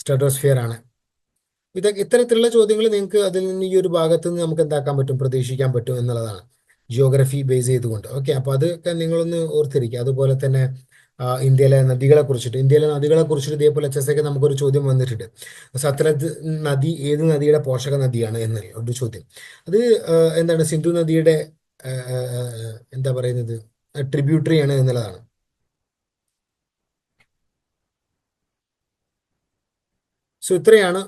സ്ട്രാറ്റോസ്ഫിയർ ആണ്. ഇത്തരത്തിലുള്ള ചോദ്യങ്ങൾ നിങ്ങൾക്ക് അതിൽ നിന്ന് ഈ ഒരു ഭാഗത്ത് നിന്ന് നമുക്ക് എന്താക്കാൻ പറ്റും, പ്രതീക്ഷിക്കാൻ പറ്റും എന്നുള്ളതാണ്, ജിയോഗ്രഫി ബേസ് ചെയ്തുകൊണ്ട്. ഓക്കെ, അപ്പോൾ അതൊക്കെ നിങ്ങളൊന്ന് ഓർത്തിരിക്കുക. അതുപോലെ തന്നെ ഇന്ത്യയിലെ നദികളെ കുറിച്ചിട്ട് ഇതേപോലെ HSK നമുക്കൊരു ചോദ്യം വന്നിട്ടുണ്ട്. സത്ലജ് നദി ഏത് നദിയുടെ പോഷക നദിയാണ് എന്നൊരു ഒരു ചോദ്യം. അത് എന്താണ്, സിന്ധു നദിയുടെ എന്താ പറയുന്നത്, ട്രിബ്യൂട്ടറി ആണ് എന്നുള്ളതാണ്. സോ ഇത്രയാണ്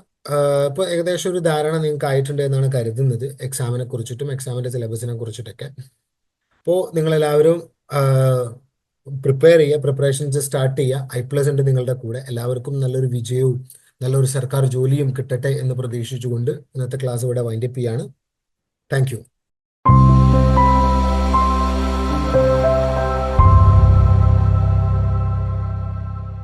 ഇപ്പോൾ ഏകദേശം ഒരു ധാരണ നിങ്ങൾക്ക് ആയിട്ടുണ്ട് എന്നാണ് കരുതുന്നത്, എക്സാമിനെ കുറിച്ചിട്ടും എക്സാമിൻ്റെ സിലബസിനെ കുറിച്ചിട്ടൊക്കെ. അപ്പോൾ നിങ്ങളെല്ലാവരും പ്രിപ്പയർ ചെയ്യുക, പ്രിപ്പറേഷൻസ് സ്റ്റാർട്ട് ചെയ്യുക. I+ ഉണ്ട് നിങ്ങളുടെ കൂടെ. എല്ലാവർക്കും നല്ലൊരു വിജയവും നല്ലൊരു സർക്കാർ ജോലിയും കിട്ടട്ടെ എന്ന് പ്രതീക്ഷിച്ചുകൊണ്ട് ഇന്നത്തെ ക്ലാസ് ഇവിടെ വൈൻഡപ്പ് ചെയ്യാണ്. Thank you.